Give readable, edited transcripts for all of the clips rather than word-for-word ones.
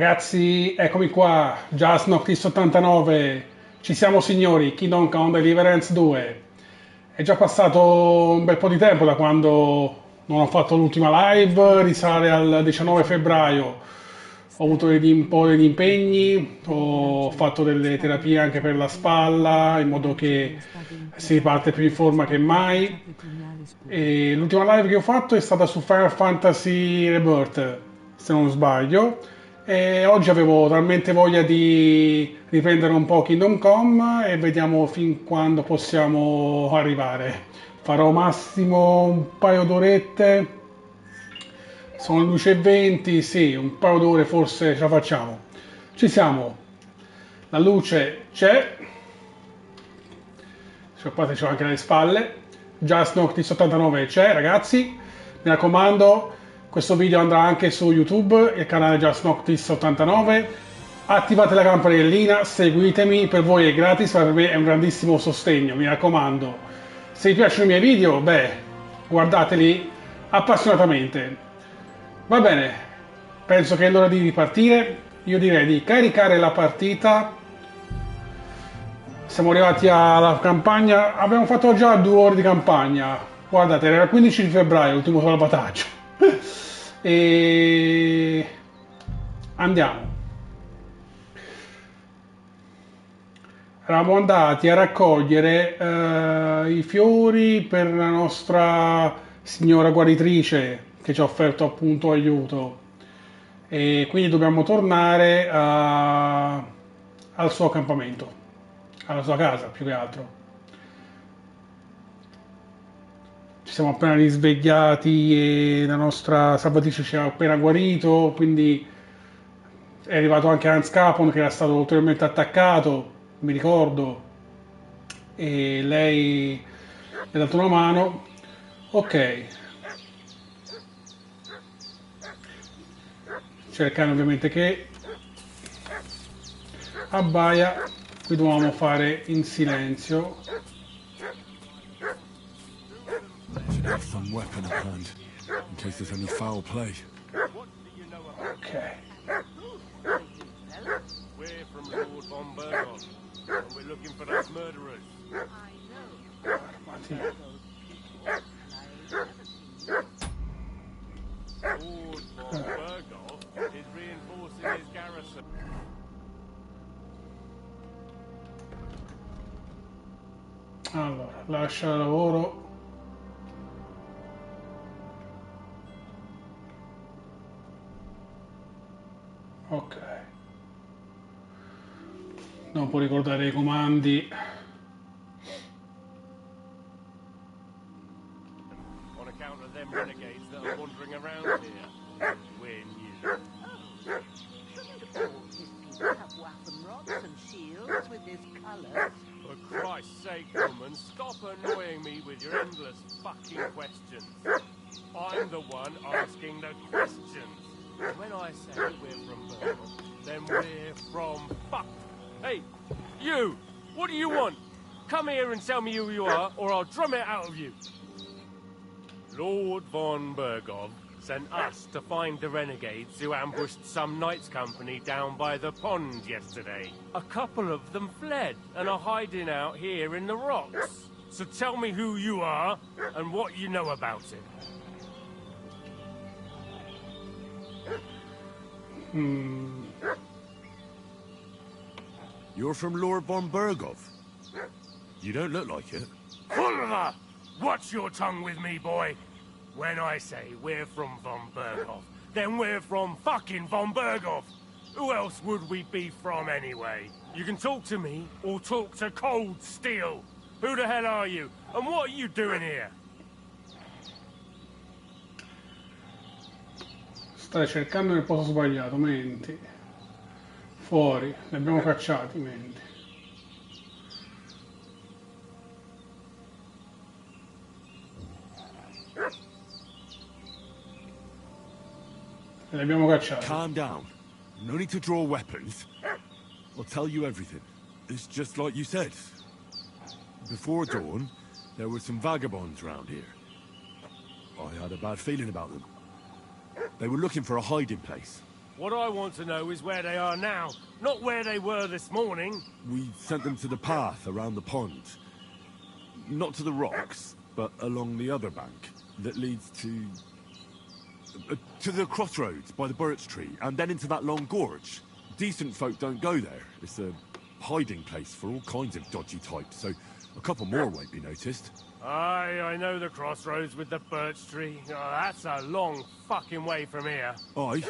Ragazzi, eccomi qua, Just Noctis 89, ci siamo signori, Kingdom Come Deliverance 2. È già passato un bel po' di tempo da quando non ho fatto l'ultima live, risale al 19 febbraio. Ho avuto un po' degli impegni, ho fatto delle terapie anche per la spalla, in modo che si riparte più in forma che mai. E l'ultima live che ho fatto è stata su Final Fantasy Rebirth, se non sbaglio. E oggi avevo talmente voglia di riprendere un po' Kingdom Come e vediamo fin quando possiamo arrivare. Farò massimo un paio d'orette. Sono le 11:20, sì, un paio d'ore forse ce la facciamo. Ci siamo. La luce c'è. Sciappateci anche alle spalle. Just Noctis 89 c'è, ragazzi. Mi raccomando, questo video andrà anche su YouTube, il canale Just Noctis 89. Attivate la campanellina, seguitemi, per voi è gratis, ma per me è un grandissimo sostegno, mi raccomando. Se vi piacciono i miei video, beh, guardateli appassionatamente. Va bene, penso che è l'ora di ripartire. Io direi di caricare la partita. Siamo arrivati alla campagna, abbiamo fatto già 2 ore di campagna. Guardate, era il 15 di febbraio, l'ultimo salvataggio. E andiamo. Eravamo andati a raccogliere i fiori per la nostra signora guaritrice che ci ha offerto appunto aiuto, e quindi dobbiamo tornare al suo accampamento, alla sua casa più che altro. Ci siamo appena risvegliati e la nostra salvatrice ci ha appena guarito, quindi è arrivato anche Hans Capon che era stato ulteriormente attaccato, mi ricordo, e lei gli ha dato una mano. Ok, c'è il cane ovviamente che abbaia, qui dobbiamo fare in silenzio. Should have some weapon at hand, in case there's any foul play. Ok. We're from Lord von Bergon, and we're looking for those murderers. Armati. Lord von Bergon is reinforcing his garrison. Allora, lascia il lavoro. Ok. Non può ricordare i comandi. On account of them renegades that are wandering around here. We're new. Shouldn't all his people have weapon rods and shields with his colours? For Christ's sake, woman, stop annoying me with your endless fucking questions. I'm the one asking the questions. And when I say we're from Bergon, then we're from fuck. Hey, you! What do you want? Come here and tell me who you are, or I'll drum it out of you. Lord von Bergov sent us to find the renegades who ambushed some knights' company down by the pond yesterday. A couple of them fled and are hiding out here in the rocks. So tell me who you are and what you know about it. You're from Lord von Bergov? You don't look like it. Fulva! Watch your tongue with me, boy. When I say we're from von Bergov, then we're from fucking von Bergov. Who else would we be from anyway? You can talk to me or talk to cold steel. Who the hell are you? And what are you doing here? Stai cercando nel posto sbagliato, menti. Fuori, li abbiamo cacciati, menti. Li abbiamo cacciati. Calm down. No need to draw weapons. I'll tell you everything. It's just like you said. Before dawn, there were some vagabonds round here. I had a bad feeling about them. They were looking for a hiding place. What I want to know is where they are now, not where they were this morning. We sent them to the path around the pond. Not to the rocks, but along the other bank that leads to the crossroads by the birch tree, and then into that long gorge. Decent folk don't go there. It's a hiding place for all kinds of dodgy types, so a couple more won't be noticed. Aye, I know the crossroads with the birch tree. Oh, that's a long fucking way from here. Aye,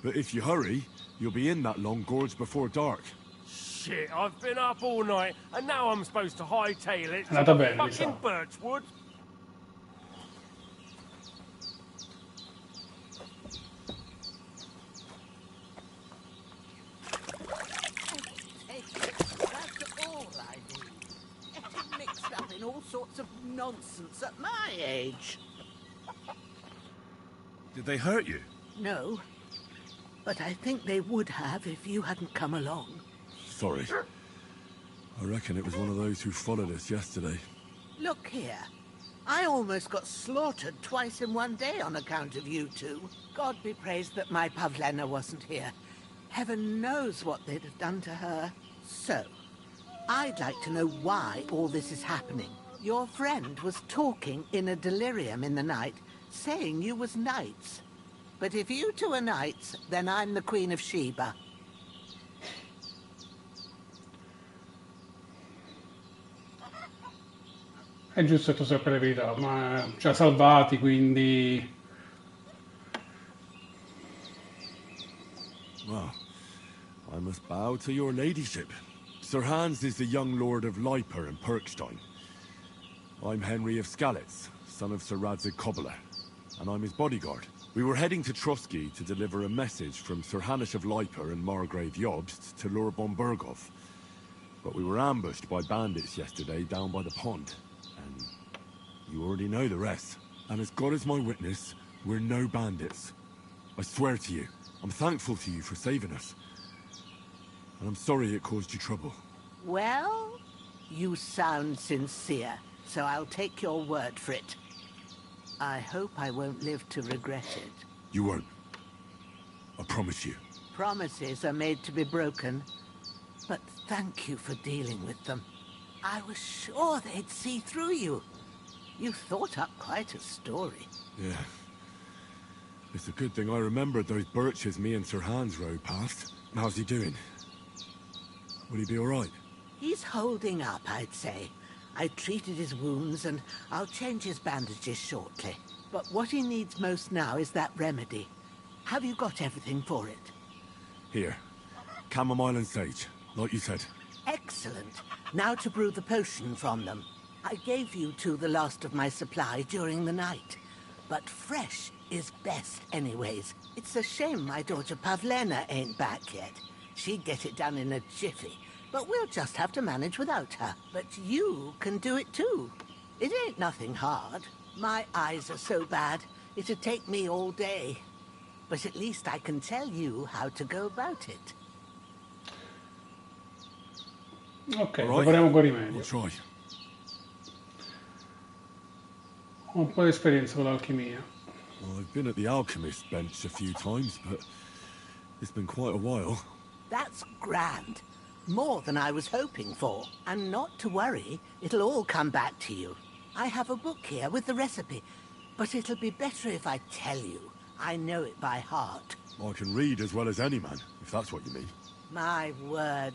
but if you hurry, you'll be in that long gorge before dark. Shit, I've been up all night, and now I'm supposed to hightail it to Andata the bene, mi sa. fucking birchwood. That's all I need. Getting mixed up in all sorts of nonsense at my age. Did they hurt you? No, but I think they would have if you hadn't come along. Sorry. I reckon it was one of those who followed us yesterday. Look here. I almost got slaughtered twice in one day on account of you two. God be praised that my Pavlena wasn't here. Heaven knows what they'd have done to her. So, I'd like to know why all this is happening. Your friend was talking in a delirium in the night, saying you was knights. But if you two are knights, then I'm the Queen of Sheba. È giusto che tu sappia la verità, ma ci ha salvati, quindi... Well, I must bow to your ladyship. Sir Hans is the young lord of Liper and Perkstein. I'm Henry of Skalica, son of Sir Radzig Cobbler, and I'm his bodyguard. We were heading to Trotsky to deliver a message from Sir Hanish of Liper and Margrave Jobst to Lord Bombergov. But we were ambushed by bandits yesterday down by the pond. And you already know the rest. And as God is my witness, we're no bandits. I swear to you, I'm thankful to you for saving us. And I'm sorry it caused you trouble. Well, you sound sincere, so I'll take your word for it. I hope I won't live to regret it. You won't. I promise you. Promises are made to be broken, but thank you for dealing with them. I was sure they'd see through you. You thought up quite a story. Yeah. It's a good thing I remembered those birches me and Sir Hans rode past. How's he doing? Will he be all right? He's holding up, I'd say. I treated his wounds and I'll change his bandages shortly. But what he needs most now is that remedy. Have you got everything for it? Here. Chamomile and sage, like you said. Excellent. Now to brew the potion from them. I gave you two the last of my supply during the night. But fresh is best anyways. It's a shame my daughter Pavlena ain't back yet. She'd get it done in a jiffy. But we'll just have to manage without her. But you can do it too. It ain't nothing hard. My eyes are so bad, it'd take me all day. But at least I can tell you how to go about it. Ok, Right. prepariamo un po' rimedio. We'll try. Ho un po' di esperienza con l'alchimia. Well, I've been at the alchemist's bench a few times, but it's been quite a while. That's grand. More than I was hoping for. And not to worry, it'll all come back to you. I have a book here with the recipe, but it'll be better if I tell you. I know it by heart. I can read as well as any man, if that's what you mean. My word.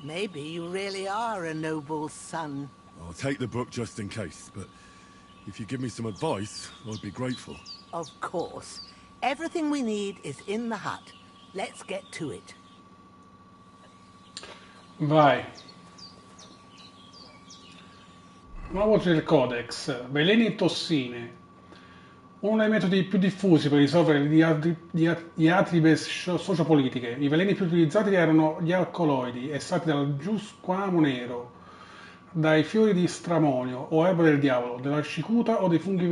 Maybe you really are a noble son. I'll take the book just in case, but if you give me some advice, I'd be grateful. Of course. Everything we need is in the hut. Let's get to it. Vai. Nuova voce del Codex. Veleni e tossine. Uno dei metodi più diffusi per risolvere le diatribe sociopolitiche. I veleni più utilizzati erano gli alcoloidi, estratti dal giusquamo nero, dai fiori di stramonio o erba del diavolo, della cicuta o dai funghi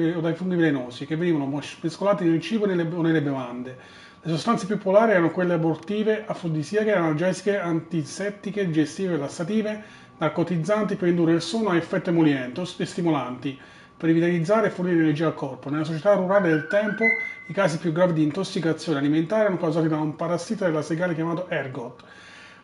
velenosi che venivano mescolati nel cibo o nelle bevande. Le sostanze più popolari erano quelle abortive, afrodisiache, analgesiche, antisettiche, digestive, lassative, narcotizzanti per indurre il sonno a effetto emoliente e stimolanti, per rivitalizzare e fornire energia al corpo. Nella società rurale del tempo, i casi più gravi di intossicazione alimentare erano causati da un parassita della segale chiamato ergot.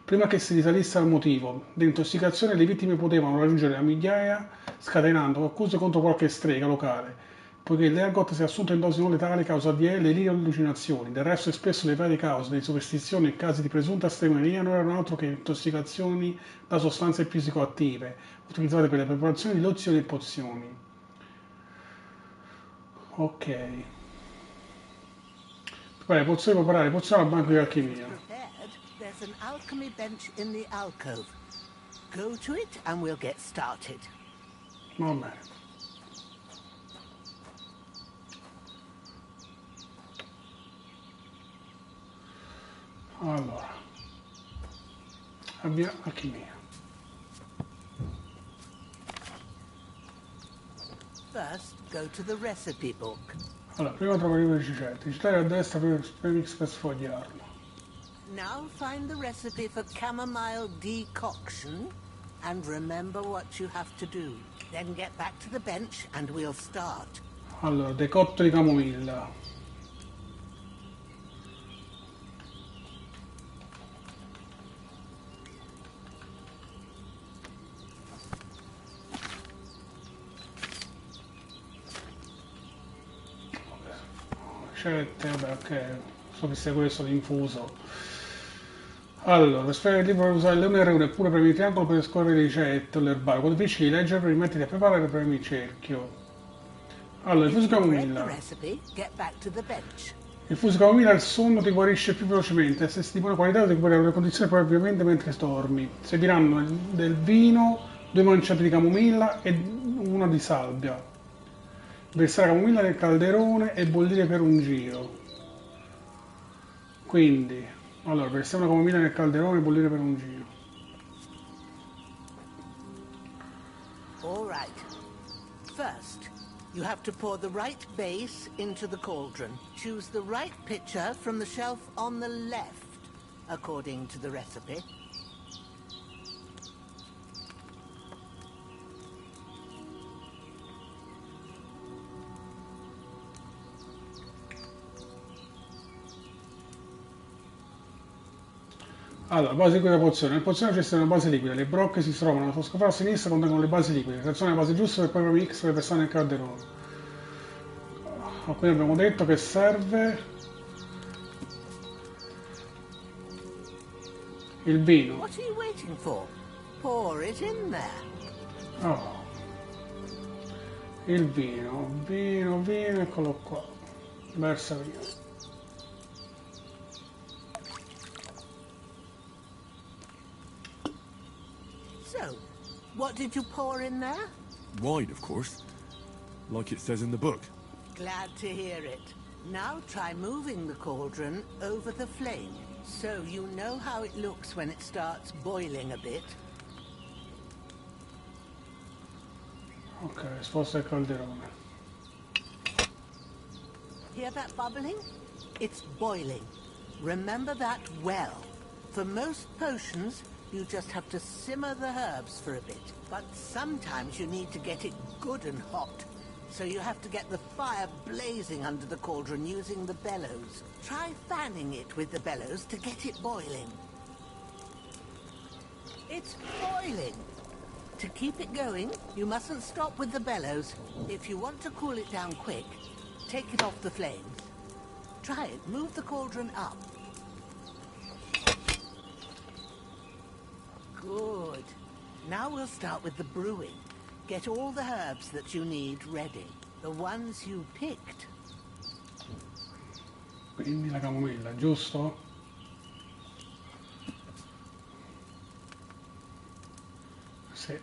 Prima che si risalisse al motivo dell'intossicazione, le vittime potevano raggiungere a migliaia, scatenando accuse contro qualche strega locale, poiché l'ergot, se assunto in dosi non letali, causa delirio e allucinazioni. Del resto, spesso le varie cause di superstizione e casi di presunta stregoneria non erano altro che intossicazioni da sostanze psicoattive, utilizzate per le preparazioni di lozioni e pozioni. Ok. Preparare pozioni, preparare pozioni al banco di alchimia. Prepared, there's an alchemy bench in the alcove. Go to it and we'll get started. Va bene. Allora. Avvia alchimia. First, go to the recipe book. Allora, prima trovare le ricette. Digitare a destra per X per sfogliarlo. Now find the recipe for chamomile decoction and remember what you have to do. Then get back to the bench and we'll start. Allora, decotto di camomilla. Ricette, vabbè, ok, so che sia questo l'infuso. Allora, per sfogliare il libro per usare il leone R1 e pure premi il triangolo per scorrere le ricette o l'erbaro. Quando finisci di leggere, rimettiti a preparare e premi il cerchio. Allora, il fuso camomilla. Il fuso camomilla il sonno ti guarisce più velocemente, se si buona qualità ti recupera le condizioni probabilmente mentre dormi. Serviranno del vino, 2 manciate di camomilla e una di salvia. Versare la camomilla nel calderone e bollire per un giro. Quindi, allora, versiamo la camomilla nel calderone e bollire per un giro. All right. First, you have to pour the right base into the cauldron. Choose the right pitcher from the shelf on the left, according to the recipe. Allora, base liquida della pozione. Nel pozione c'è una base liquida, le brocche si trovano nella toscafà a sinistra, contengono le basi liquide. Seleziona la base giusta per poi premi X per versare nel calderone. Quindi abbiamo detto che serve il vino. What are you waiting for? Pour it in there. Oh. Il vino, vino, eccolo qua. Versa via. So, what did you pour in there? Wine, of course. Like it says in the book. Glad to hear it. Now try moving the cauldron over the flame, so you know how it looks when it starts boiling a bit. Ok, sposta il calderone. Hear that bubbling? It's boiling. Remember that well. For most potions, you just have to simmer the herbs for a bit. But sometimes you need to get it good and hot. So you have to get the fire blazing under the cauldron using the bellows. Try fanning it with the bellows to get it boiling. It's boiling! To keep it going, you mustn't stop with the bellows. If you want to cool it down quick, take it off the flames. Try it. Move the cauldron up. Good. Now we'll start with the brewing. Get all the herbs that you need ready. The ones you picked. Quindi la camomilla, giusto? Sì,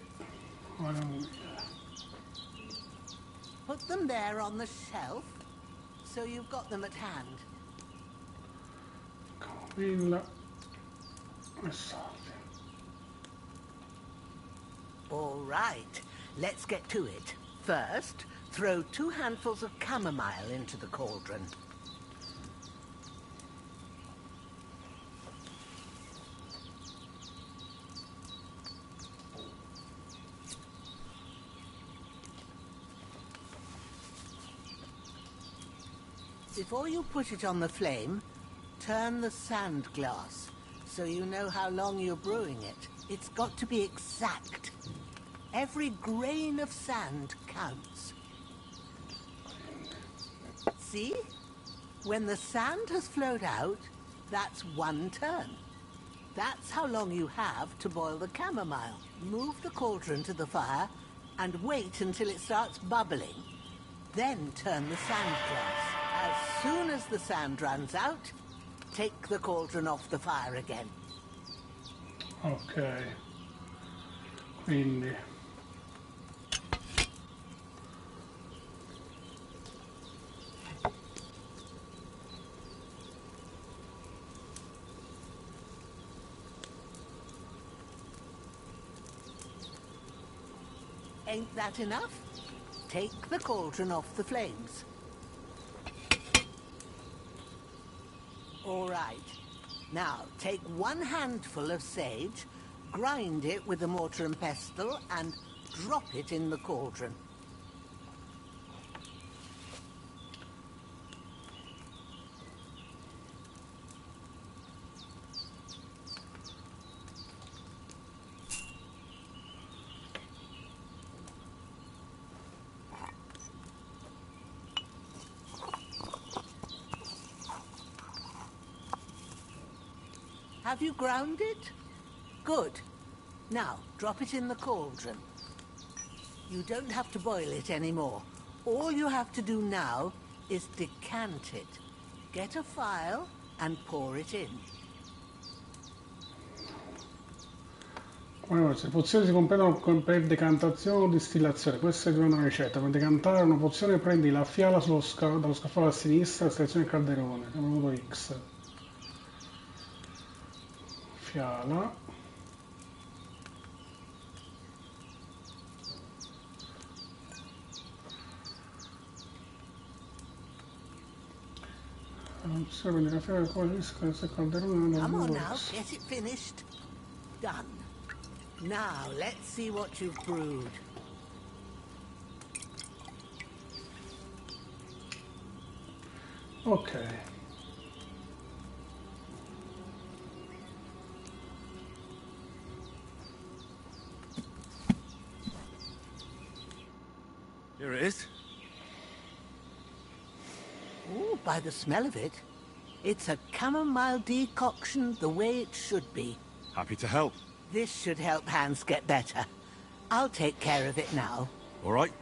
la camomilla. Put them there on the shelf, so you've got them at hand. Camomilla e salvia. All right, let's get to it. First, throw 2 handfuls of chamomile into the cauldron. Before you put it on the flame, turn the sand glass so you know how long you're brewing it. It's got to be exact. Every grain of sand counts. See? When the sand has flowed out, that's 1 turn. That's how long you have to boil the chamomile. Move the cauldron to the fire and wait until it starts bubbling. Then turn the sand glass. As soon as the sand runs out, take the cauldron off the fire again. Ok. Quindi... Ain't that enough? Take the cauldron off the flames. All right. Now, take 1 handful of sage, grind it with a mortar and pestle, and drop it in the cauldron. Have you ground it? Good. Now, drop it in the cauldron. You don't have to boil it anymore. All you have to do now is decant it. Get a phial and pour it in. Allora, le pozioni si completano per decantazione o distillazione. Queste due sono una ricetta. Per decantare una pozione prendi la fiala dallo scaffale a sinistra e selezioni il calderone. Numero X. Fiala. Prendi la fiala del calderone. Come on now, get it finished. Done. Now, let's see what you've brewed. Ok. Here it is. Ooh, by the smell of it, it's a chamomile decoction the way it should be. Happy to help. This should help Hans get better. I'll take care of it now. All right.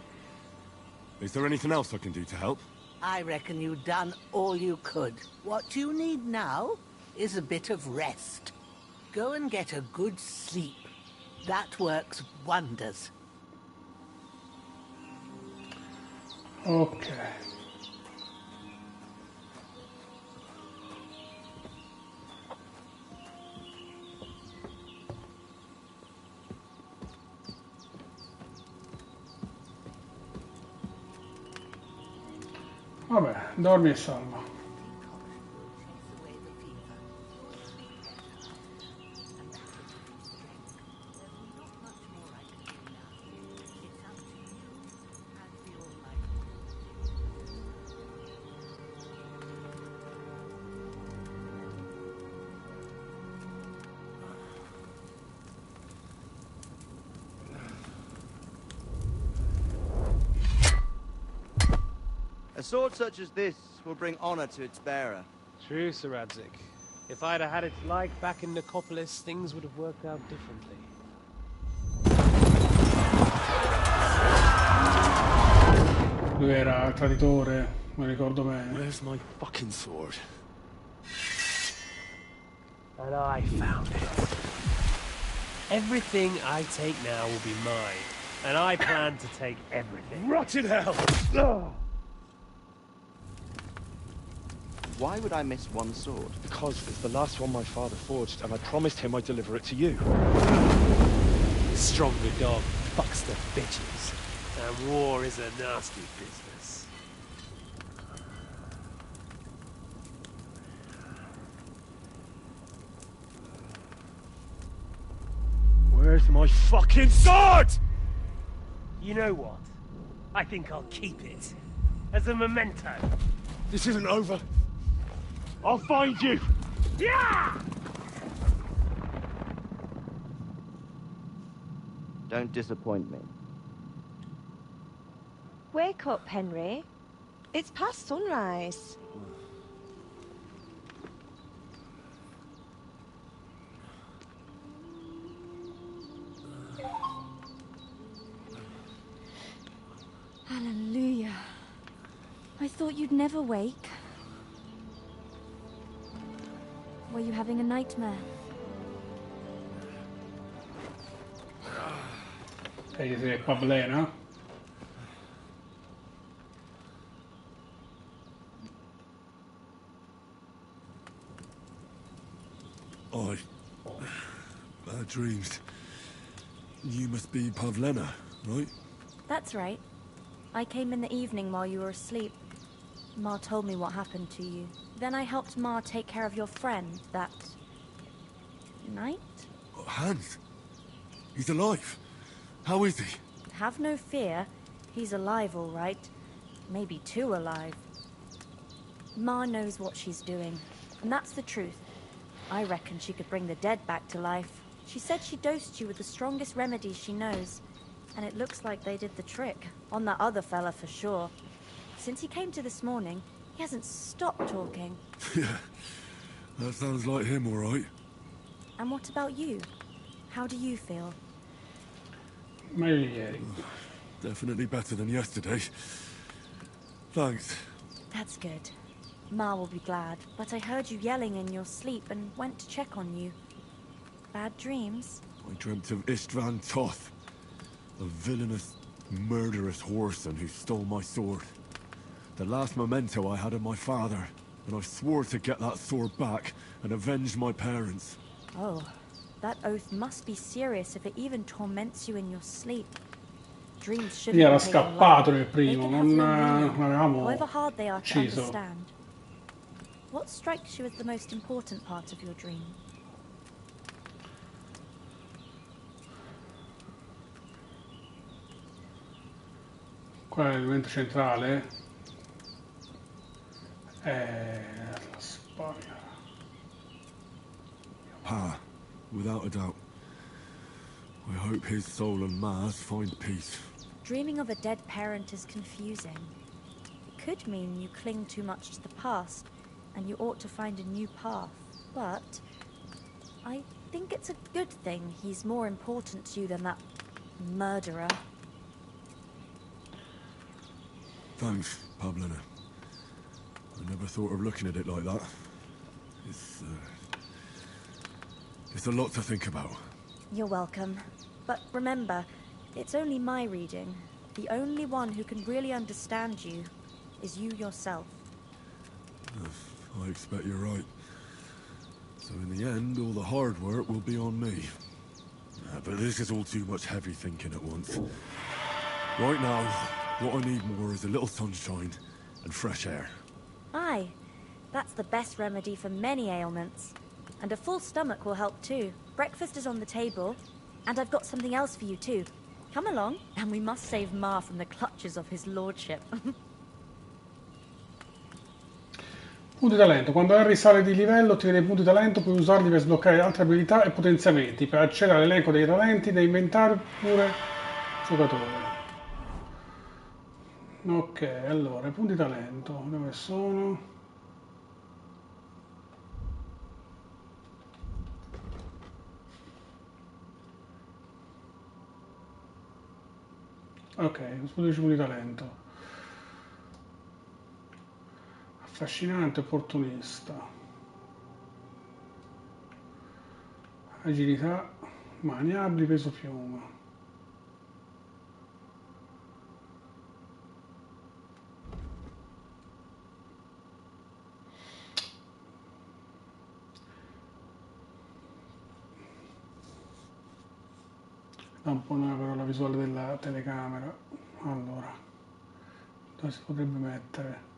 Is there anything else I can do to help? I reckon you've done all you could. What you need now is a bit of rest. Go and get a good sleep. That works wonders. Ok. Vabbè, dormi e salva. A sword such as this will bring honor to its bearer. True, Sir Radzik. If I'd have had it like back in Nicopolis, things would have worked out differently. Lui era il traditore, mi ricordo bene. Where's my fucking sword? And I found it. Everything I take now will be mine, and I plan to take everything. Rotted hell! Ugh. Why would I miss one sword? Because it's the last one my father forged, and I promised him I'd deliver it to you. Stronger dog fucks the bitches, and war is a nasty business. Where's my fucking sword? You know what? I think I'll keep it as a memento. This isn't over. I'll find you. Yeah! Don't disappoint me. Wake up, Henry. It's past sunrise. Hallelujah. I thought you'd never wake. Were you having a nightmare? E si è problema. Bad dreams. You must be Pavlena, right? That's right. I came in the evening while you were asleep. Ma told me what happened to you. Then I helped Ma take care of your friend that night? Hans? He's alive. How is he? Have no fear. He's alive, all right. Maybe too alive. Ma knows what she's doing, and that's the truth. I reckon she could bring the dead back to life. She said she dosed you with the strongest remedies she knows, and it looks like they did the trick. On that other fella for sure. Since he came to this morning, he hasn't stopped talking. Yeah, that sounds like him, all right. And what about you? How do you feel? Meglio di ieri. Definitely better than yesterday. Thanks. That's good. Ma will be glad, but I heard you yelling in your sleep and went to check on you. Bad dreams? I dreamt of Istvan Toth, a villainous, murderous whoreson who stole my sword. The last memento I had of my father, and I swore to get that sword back and avenge my parents. Oh, that oath must be serious if it even torments you in your sleep. Dreams shouldn't Era be taken scappato lightly. nel primo, They can have non no meaning, l'avevamo however hard they are to ucciso. understand. What strikes you as the most important part of your dream? Qual è l'elemento centrale? La storia. Pa, without a doubt. I hope his soul and Ma's find peace. Dreaming of a dead parent is confusing. It could mean you cling too much to the past, and you ought to find a new path. But I think it's a good thing he's more important to you than that murderer. Thanks, Pavlena. I never thought of looking at it like that. It's a lot to think about. You're welcome. But remember, it's only my reading. The only one who can really understand you is you yourself. I expect you're right. So in the end, all the hard work will be on me. But this is all too much heavy thinking at once. Right now, what I need more is a little sunshine and fresh air. Aye, that's the best remedy for many ailments. And a full stomach will help too. Breakfast is on the table, and I've got something else for you too. Come along, and we must save Ma from the clutches of his lordship. Punti talento. Quando Harry sale di livello ottiene dei punti talento, puoi usarli per sbloccare altre abilità e potenziamenti, per accedere all'elenco dei talenti da inventare pure giocatore. Ok, allora, i punti talento, dove sono? Ok, 12 punti talento. Affascinante, opportunista. Agilità, maniabili, peso piuma. Da un po' nuova però la visuale della telecamera. Allora, dove si potrebbe mettere?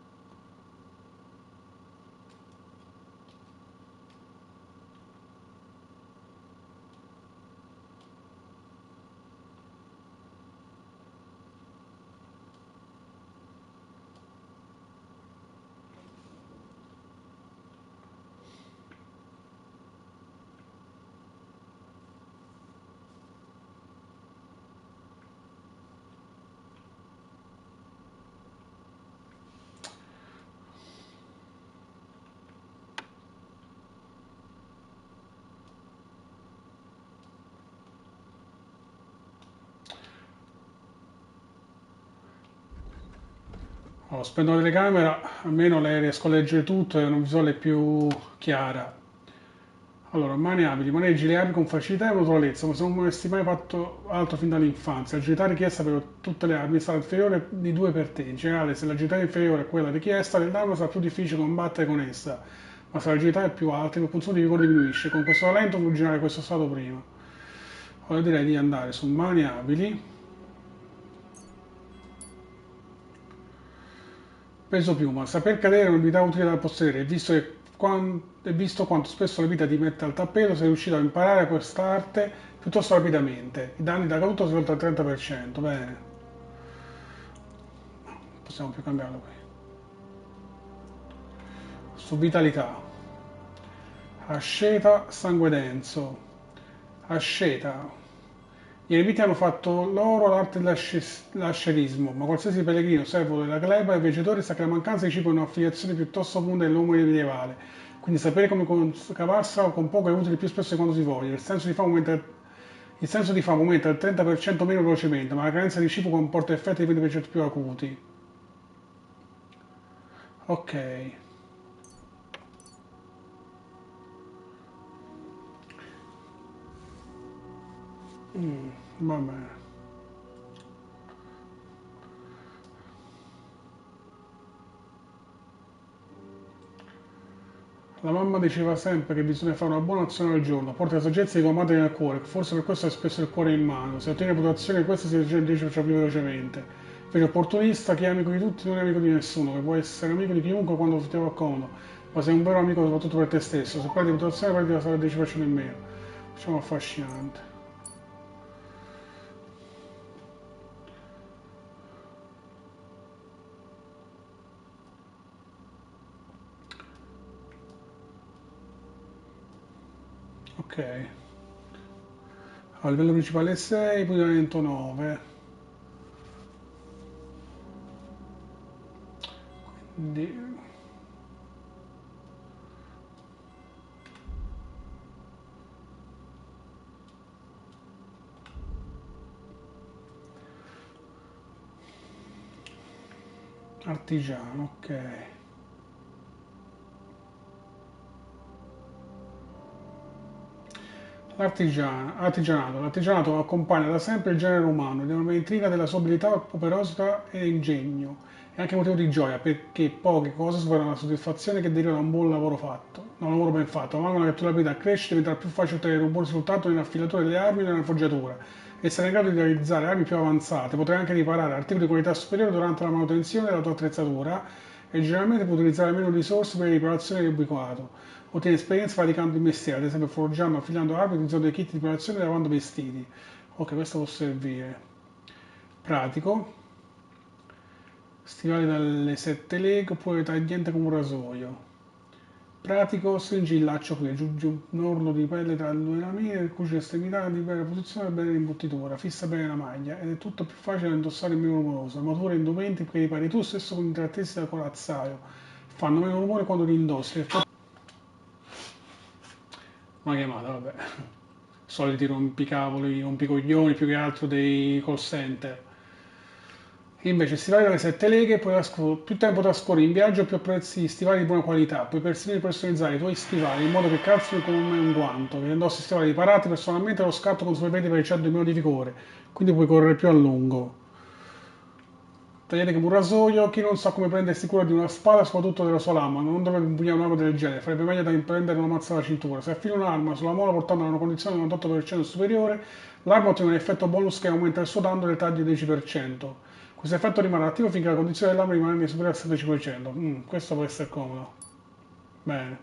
Spendo la telecamera, almeno le riesco a leggere tutto e ho una visuale più chiara. Allora, mani abili, maneggi le armi con facilità e autorevolezza, come se non avessi mai fatto altro fin dall'infanzia. L'agilità richiesta per tutte le armi sarà inferiore di 2 per te. In generale, se l'agilità è inferiore a quella richiesta nell'arma sarà più difficile combattere con essa, ma se l'agilità è più alta, il consumo di vigore diminuisce. Con questo talento puoi girare questo stato prima. Allora direi di andare su mani abili. Peso piuma. Saper cadere è un'abilità utile da possedere, visto quanto spesso la vita ti mette al tappeto, sei riuscito a imparare a quest'arte piuttosto rapidamente. I danni da caduta sono oltre al 30%. Bene. Non possiamo più cambiarlo qui. Su vitalità. Asceta, sangue denso. Asceta. I nemici hanno fatto loro l'arte dell'ascetismo, ma qualsiasi pellegrino, servo della gleba e viaggiatore sa che la mancanza di cibo è un'affiliazione piuttosto comune dell'uomo medievale, quindi sapere come cavarsela con poco è utile più spesso di quando si voglia. Il senso di fame aumenta del 30% meno velocemente, ma la carenza di cibo comporta effetti di 20% più acuti. Ok. Va bene. La mamma diceva sempre che bisogna fare una buona azione al giorno, porta la saggezza di tua madre nel cuore, forse per questo hai spesso il cuore in mano, se ottieni reputazione questa si dice più velocemente. Invece opportunista, chi è amico di tutti non è amico di nessuno, che puoi essere amico di chiunque quando ti va comodo, ma sei un vero amico soprattutto per te stesso, se prendi reputazione prendi la sala 10% in meno. Diciamo affascinante. Ok. Allora, livello principale 6, pugnamento 9. Quindi... Artigiano, ok. L'artigianato accompagna da sempre il genere umano ed è una vetrina della sua abilità, operosità e ingegno. È anche motivo di gioia perché poche cose superano la soddisfazione che deriva da un buon lavoro fatto, da un lavoro ben fatto. Man mano che tu l'abilità cresce diventerà più facile ottenere un buon risultato nell'affilatura delle armi e nella forgiatura. Essere in grado di realizzare armi più avanzate, potrai anche riparare articoli di qualità superiore durante la manutenzione della tua attrezzatura e generalmente puoi utilizzare meno risorse per le riparazioni del ubiquato. Ottiene esperienza praticando il mestiere, ad esempio forgiando, affiliando armi, utilizzando dei kit di preparazione e lavando vestiti. Ok, questo può servire. Pratico. Stivali dalle 7 leghe oppure tagliente come un rasoio. Pratico, stringi il laccio qui, aggiungi un orlo di pelle tra le due lamine, cuci l'estremità di bella posizione e bene l'imbottitura, fissa bene la maglia ed è tutto più facile da indossare e meno rumoroso. Armatura e indumenti che ripari tu stesso con i trattensi da corazzaio. Fanno meno rumore quando li indossi. Una chiamata, vabbè. Soliti rompicavoli, rompicoglioni più che altro dei call center. Invece stivali dalle 7 leghe, più tempo trascorri in viaggio, più apprezzi stivali di buona qualità. Puoi persino personalizzare i tuoi stivali in modo che calzino come un guanto. Che indossi stivali riparati personalmente lo scatto con superventi per ricevere meno di vigore, quindi puoi correre più a lungo. Tagliate come un rasoio, chi non sa come prendersi cura di una spada, soprattutto della sua lama, non dovrebbe impugnare un'arma del genere, farebbe meglio da prendere una mazza alla cintura. Se affili un'arma sulla mola portandola a una condizione del 98% superiore, l'arma ottiene un effetto bonus che aumenta il suo danno del taglio del 10%. Questo effetto rimane attivo finché la condizione dell'arma rimane superiore al 16%. Questo può essere comodo. Bene.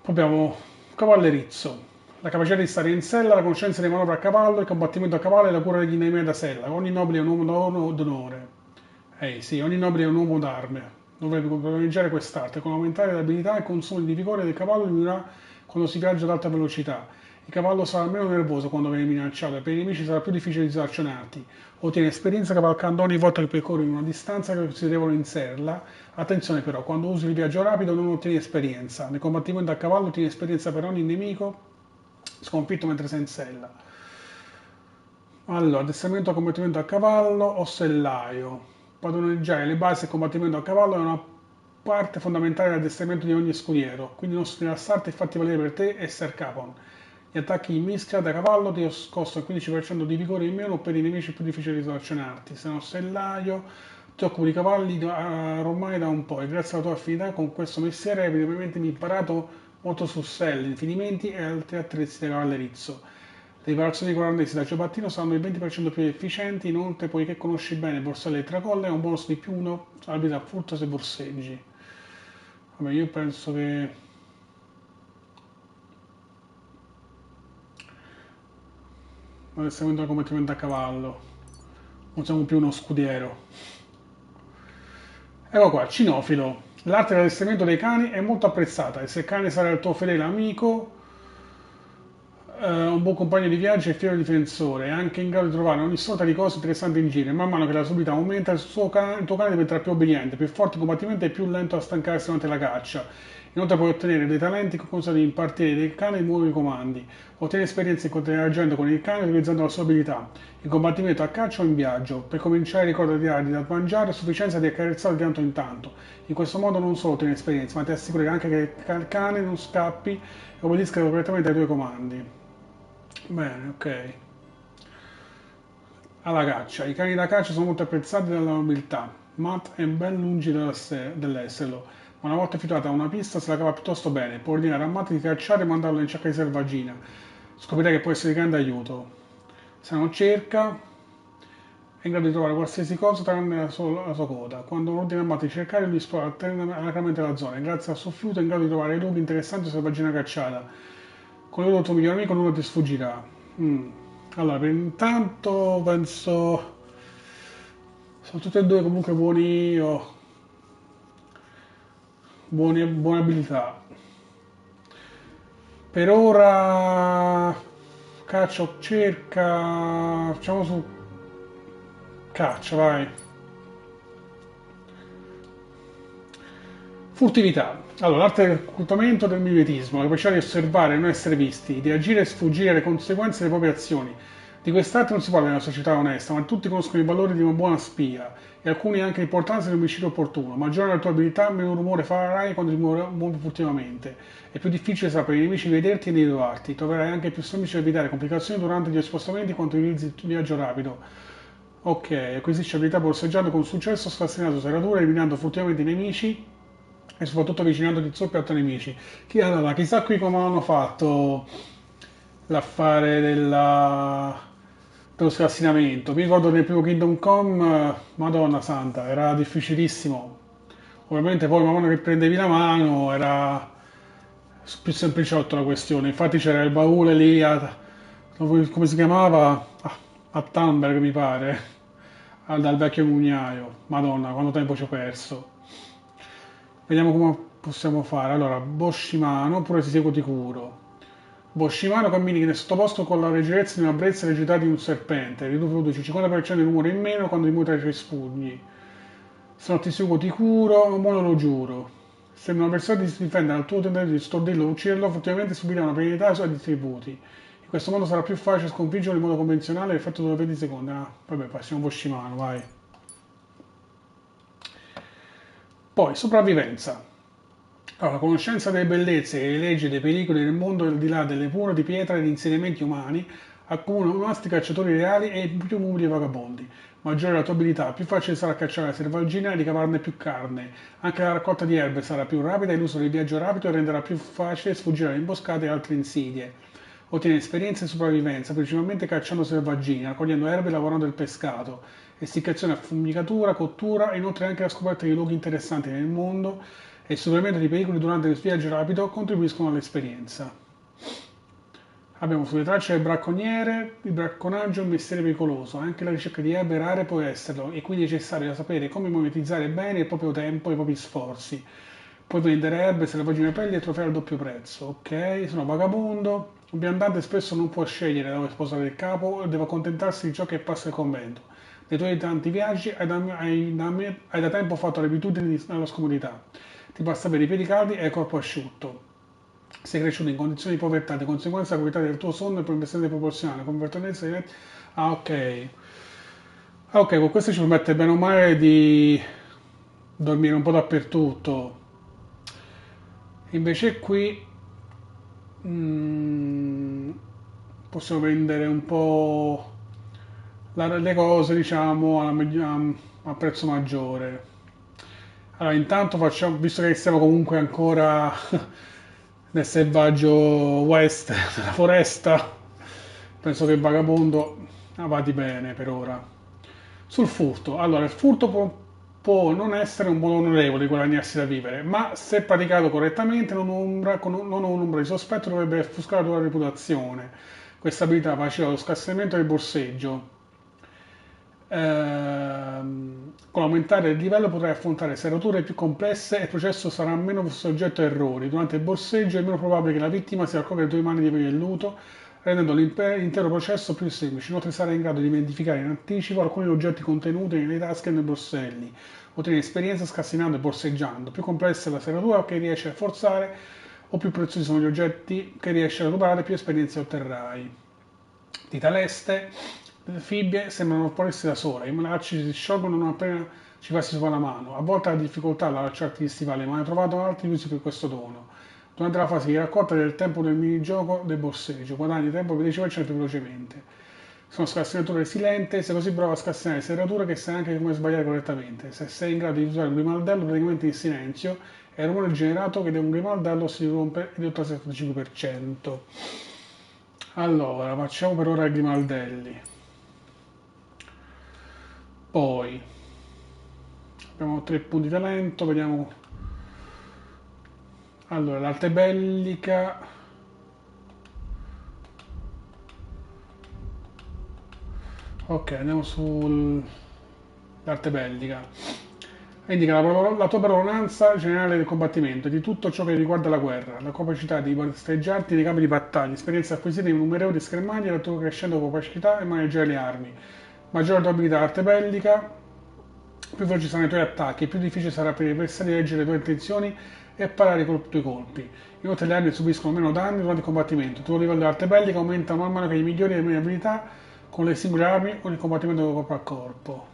Poi abbiamo cavallerizzo. La capacità di stare in sella, la conoscenza delle manovre a cavallo, il combattimento a cavallo e la cura degli nemici da sella. Ogni nobile è un uomo d'onore. Sì, ogni nobile è un uomo d'arme. Dovrebbe privilegiare quest'arte. Con aumentare l'abilità e il consumo di vigore del cavallo diminuirà quando si viaggia ad alta velocità. Il cavallo sarà meno nervoso quando viene minacciato e per i nemici sarà più difficile disarcionarti. Ottiene esperienza cavalcando ogni volta che percorri una distanza che si devono in sella. Attenzione però, quando usi il viaggio rapido non ottieni esperienza. Nel combattimento a cavallo ottieni esperienza per ogni nemico sconfitto mentre sei in sella. Allora, addestramento a combattimento a cavallo o sellaio. Padroneggiare le basi del combattimento a cavallo è una parte fondamentale dell'addestramento di ogni scudiero, quindi non rilassarti e fatti valere per te e Ser Capon. Gli attacchi in mischia da cavallo ti costano il 15% di vigore in meno, per i nemici è più difficile risoluzionarti. Se no sellaio, ti occupi di cavalli ormai da un po' e grazie alla tua affinità con questo mestiere hai evidentemente imparato molto su selli, infinimenti e altri attrezzi da cavallerizzo. Le riparazioni di coronarsi da ciabattino saranno il 20% più efficienti, inoltre poiché conosci bene il borsello e tracolle, è un bonus di più 1 abilità furto se borseggi. Vabbè, io penso che... Addestramento al combattimento a cavallo. Non siamo più uno scudiero. Ecco qua, cinofilo. L'arte dell'addestramento dei cani è molto apprezzata e se il cane sarà il tuo fedele amico, un buon compagno di viaggio e fiero difensore, è anche in grado di trovare ogni sorta di cose interessanti in giro e man mano che la sua abilità aumenta il tuo cane diventerà più obbediente, più forte in combattimento e più lento a stancarsi durante la caccia. Inoltre puoi ottenere dei talenti che consentono di impartire dei cani e nuovi comandi. Ottieni esperienza interagendo con il cane utilizzando la sua abilità, in combattimento a caccia o in viaggio. Per cominciare ricorda di dargli da mangiare a sufficienza di accarezzarlo di tanto in tanto. In questo modo non solo ottieni esperienza, ma ti assicuri anche che il cane non scappi e obbedisca correttamente ai tuoi comandi. Bene, ok. Alla caccia. I cani da caccia sono molto apprezzati dalla nobiltà. Matt è ben lungi dall'esserlo, ma una volta effettuata una pista se la cava piuttosto bene. Può ordinare a Matt di cacciare e mandarlo in cerca di selvaggina. Scoprirà che può essere di grande aiuto. Se non cerca, è in grado di trovare qualsiasi cosa tranne la sua coda. Quando ordina a Matt di cercare, lui esplora alacremente la zona. Grazie al suo fiuto è in grado di trovare luoghi interessanti o selvaggina cacciata. Con l'aiuto del tuo migliore amico nulla ti sfuggirà. Allora, per intanto penso... Sono tutti e due comunque buoni... buone abilità. Per ora... Caccia o cerca... Facciamo su... Caccia, vai. Furtività. Allora, l'arte del reclutamento del mimetismo, la capacità di osservare e non essere visti, di agire e sfuggire alle conseguenze delle proprie azioni. Di quest'arte non si parla in una società onesta, ma tutti conoscono i valori di una buona spia e alcuni anche l'importanza di un omicidio opportuno. Maggiore la tua abilità, meno rumore farai quando ti muovi furtivamente. È più difficile sapere i nemici vederti e individuarti. Troverai anche più semplice evitare complicazioni durante gli spostamenti quando utilizzi il viaggio rapido. Ok, acquisisci abilità borseggiando con successo, scassinato serrature, eliminando furtivamente i nemici e soprattutto avvicinando di zoppi altri nemici. Allora, chissà qui come hanno fatto l'affare dello scassinamento. Mi ricordo nel primo Kingdom Come, Madonna Santa, era difficilissimo. Ovviamente poi man mano che prendevi la mano era più sempliciotto la questione. Infatti c'era il baule lì, come si chiamava? A Tamberg mi pare, dal vecchio mugnaio. Madonna, quanto tempo ci ho perso. Vediamo come possiamo fare. Allora, Boschimano oppure si segue di curo. Boschimano cammini in sottoposto con la leggerezza di una brezza e l'agilità di un serpente. Riduce il 50% di rumore in meno quando ti muovi tra i tuoi spugni. Se non ti seguo ti curo, muoio lo giuro. Se una persona ti difende dal tuo tentativo di stordirlo o ucciderlo, effettivamente subirà una penalità ai suoi attributi. In questo modo sarà più facile sconfiggerlo in modo convenzionale l'effetto della 20 secondi. Ah, vabbè, passiamo Boschimano, vai. Poi, sopravvivenza. Allora, la conoscenza delle bellezze e le leggi dei pericoli del mondo al di là delle mura di pietra e di insediamenti umani accumula masti cacciatori reali e più numeri vagabondi. Maggiore la tua abilità, più facile sarà cacciare la selvaggina e ricavarne più carne. Anche la raccolta di erbe sarà più rapida e l'uso del viaggio rapido renderà più facile sfuggire alle imboscate e altre insidie. Ottiene esperienza in sopravvivenza, principalmente cacciando selvaggine, raccogliendo erbe e lavorando il pescato. Essiccazione a fumicatura, cottura e inoltre anche la scoperta di luoghi interessanti nel mondo e il superamento di pericoli durante il viaggio rapido contribuiscono all'esperienza. Abbiamo sulle tracce del bracconiere, il bracconaggio è un mestiere pericoloso, anche la ricerca di erbe rare può esserlo e quindi è necessario sapere come monetizzare bene il proprio tempo e i propri sforzi. Puoi vendere erbe, selvaggine pelli e trofei al doppio prezzo. Ok, sono vagabondo. Un viandante spesso non può scegliere dove sposare il capo e deve accontentarsi di ciò che passa il convento. Nei tuoi tanti viaggi hai da tempo fatto l'abitudine alla scomodità. Ti basta avere i piedi caldi e il corpo asciutto. sei cresciuto in condizioni di povertà, di conseguenza la qualità del tuo sonno è progressivamente proporzionale, con vertenza di... Ah, ok. Ah, ok, con questo ci permette bene o male di dormire un po' dappertutto. Invece qui mm, possiamo vendere un po' le cose, diciamo, a prezzo maggiore. Allora, intanto facciamo, visto che siamo comunque ancora nel selvaggio west, nella foresta, penso che il vagabondo vada bene per ora. Sul furto, allora il furto può non essere un modo onorevole di guadagnarsi da vivere, ma se praticato correttamente non ombra di sospetto dovrebbe offuscare la tua reputazione. Questa abilità facilita lo scassinamento del borseggio. Con l'aumentare del livello potrai affrontare serrature più complesse e il processo sarà meno soggetto a errori. Durante il borseggio è meno probabile che la vittima si accorga delle tue mani di velluto, rendendo l'intero processo più semplice. Inoltre sarai in grado di identificare in anticipo alcuni oggetti contenuti nelle tasche e nei borselli. Ottieni esperienza scassinando e borseggiando. Più complessa è la serratura che riesci a forzare o più preziosi sono gli oggetti che riesci a recuperare, più esperienza otterrai. Dita leste, le fibbie sembrano porsi da sola, i lacci si sciolgono non appena ci passi sopra la mano. A volte hai difficoltà ad allacciarti gli stivali, ma hai trovato altri usi per questo dono. Durante la fase di raccolta del tempo del minigioco del borseggio, guadagni tempo per 10% più velocemente. Sono scassinature silente, sei così bravo a scassinare serrature che sai anche come sbagliare correttamente. Se sei in grado di usare un grimaldello praticamente in silenzio, è il rumore generato che da un grimaldello si rompe di 85%. Allora, facciamo per ora i grimaldelli. Poi abbiamo 3 punti di talento, vediamo. Allora, l'arte bellica. Ok, andiamo sull'arte bellica. Indica la tua padronanza generale del combattimento e di tutto ciò che riguarda la guerra, la capacità di basteggiarti nei campi di battaglia, esperienza acquisita in numerosi schermagli e la tua crescente capacità di maneggiare le armi. Maggiore tua abilità arte bellica, più veloci saranno i tuoi attacchi, più difficile sarà per i avversari leggere le tue intenzioni e parare con i tuoi colpi. Inoltre le armi subiscono meno danni durante il combattimento. Il tuo livello di arte bellica aumenta man mano che migliori le mie abilità con le singole armi o nel combattimento corpo a corpo.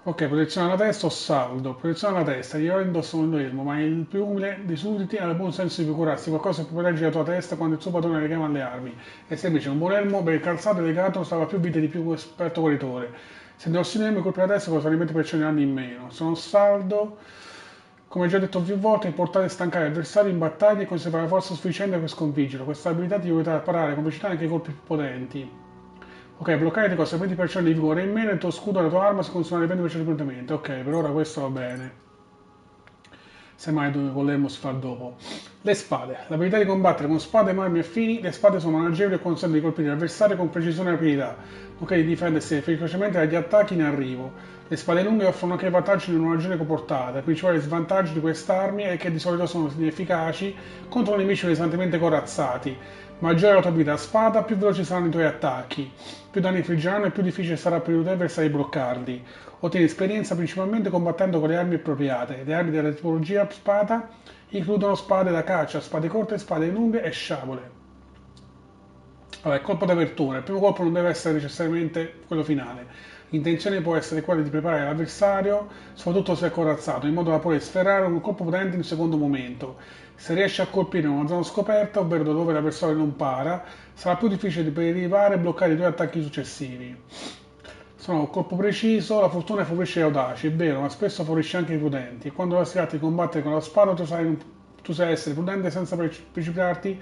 Ok, protezione alla testa o saldo. Protezione alla testa, gli eroi indossano l'elmo, ma il più umile dei sudditi ha il buon senso di procurarsi qualcosa per proteggere la tua testa quando il suo padrone richiama alle armi. È semplice, un buon elmo ben calzato e legato salva più vite di più esperto guaritore. Se indossi l'elmo e colpi la testa cosa rimetti per 100 anni in meno. Sono saldo, come già detto più volte, è importante stancare l'avversario in battaglia e conservare la forza sufficiente per sconfiggerlo. Questa abilità ti aiuta a parare con velocità anche i colpi più potenti. Ok, bloccare ti costa 20% di vigore in meno e il tuo scudo e la tua arma si consumano il 20% potente. Ok, per ora questo va bene. Se mai volemmo si fa dopo. Le spade. L'abilità di combattere con spade, armi e fini. Le spade sono managevoli e consentono di colpire l'avversario con precisione e rapidità, nonché di difendersi efficacemente dagli attacchi in arrivo. Le spade lunghe offrono anche vantaggi in una ragione portata. Il principale svantaggio di queste armi è che di solito sono inefficaci contro nemici pesantemente corazzati. Maggiore la tua abilità a spada, più veloci saranno i tuoi attacchi, più danni infliggeranno e più difficile sarà per i tuoi avversari bloccarli. Ottieni esperienza principalmente combattendo con le armi appropriate. Le armi della tipologia spada includono spade da caccia, spade corte, spade lunghe e sciabole. Allora, il colpo d'apertura. Il primo colpo non deve essere necessariamente quello finale. L'intenzione può essere quella di preparare l'avversario, soprattutto se è corazzato, in modo da poter sferrare un colpo potente in un secondo momento. Se riesci a colpire in una zona scoperta, ovvero dove l'avversario non para, sarà più difficile per arrivare e bloccare i tuoi attacchi successivi. Sono un colpo preciso, la fortuna favorisce gli audaci, è vero, ma spesso favorisce anche i prudenti. E quando si tratta di combattere con la spada, tu sai essere prudente senza precipitarti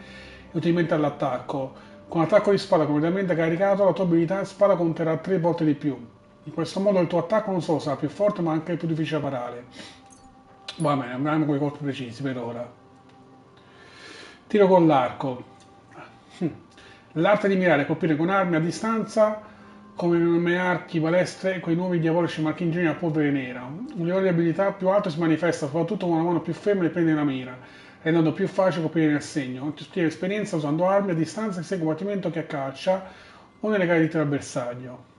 inutilmente all'attacco. Con l'attacco di spada completamente caricato, la tua abilità spada conterà 3 volte di più. In questo modo il tuo attacco non solo sarà più forte, ma anche più difficile da parare. Va bene, andiamo con i colpi precisi per ora. Tiro con l'arco. L'arte di mirare e colpire con armi a distanza, come enormi archi, balestre e quei nuovi diabolici marchingegni a polvere nera. Un livello di abilità più alto si manifesta soprattutto con una mano più ferma e prende la mira, rendendo più facile colpire nel segno. Ottieni esperienza usando armi a distanza sia in combattimento che a caccia o nelle gare dell'avversario.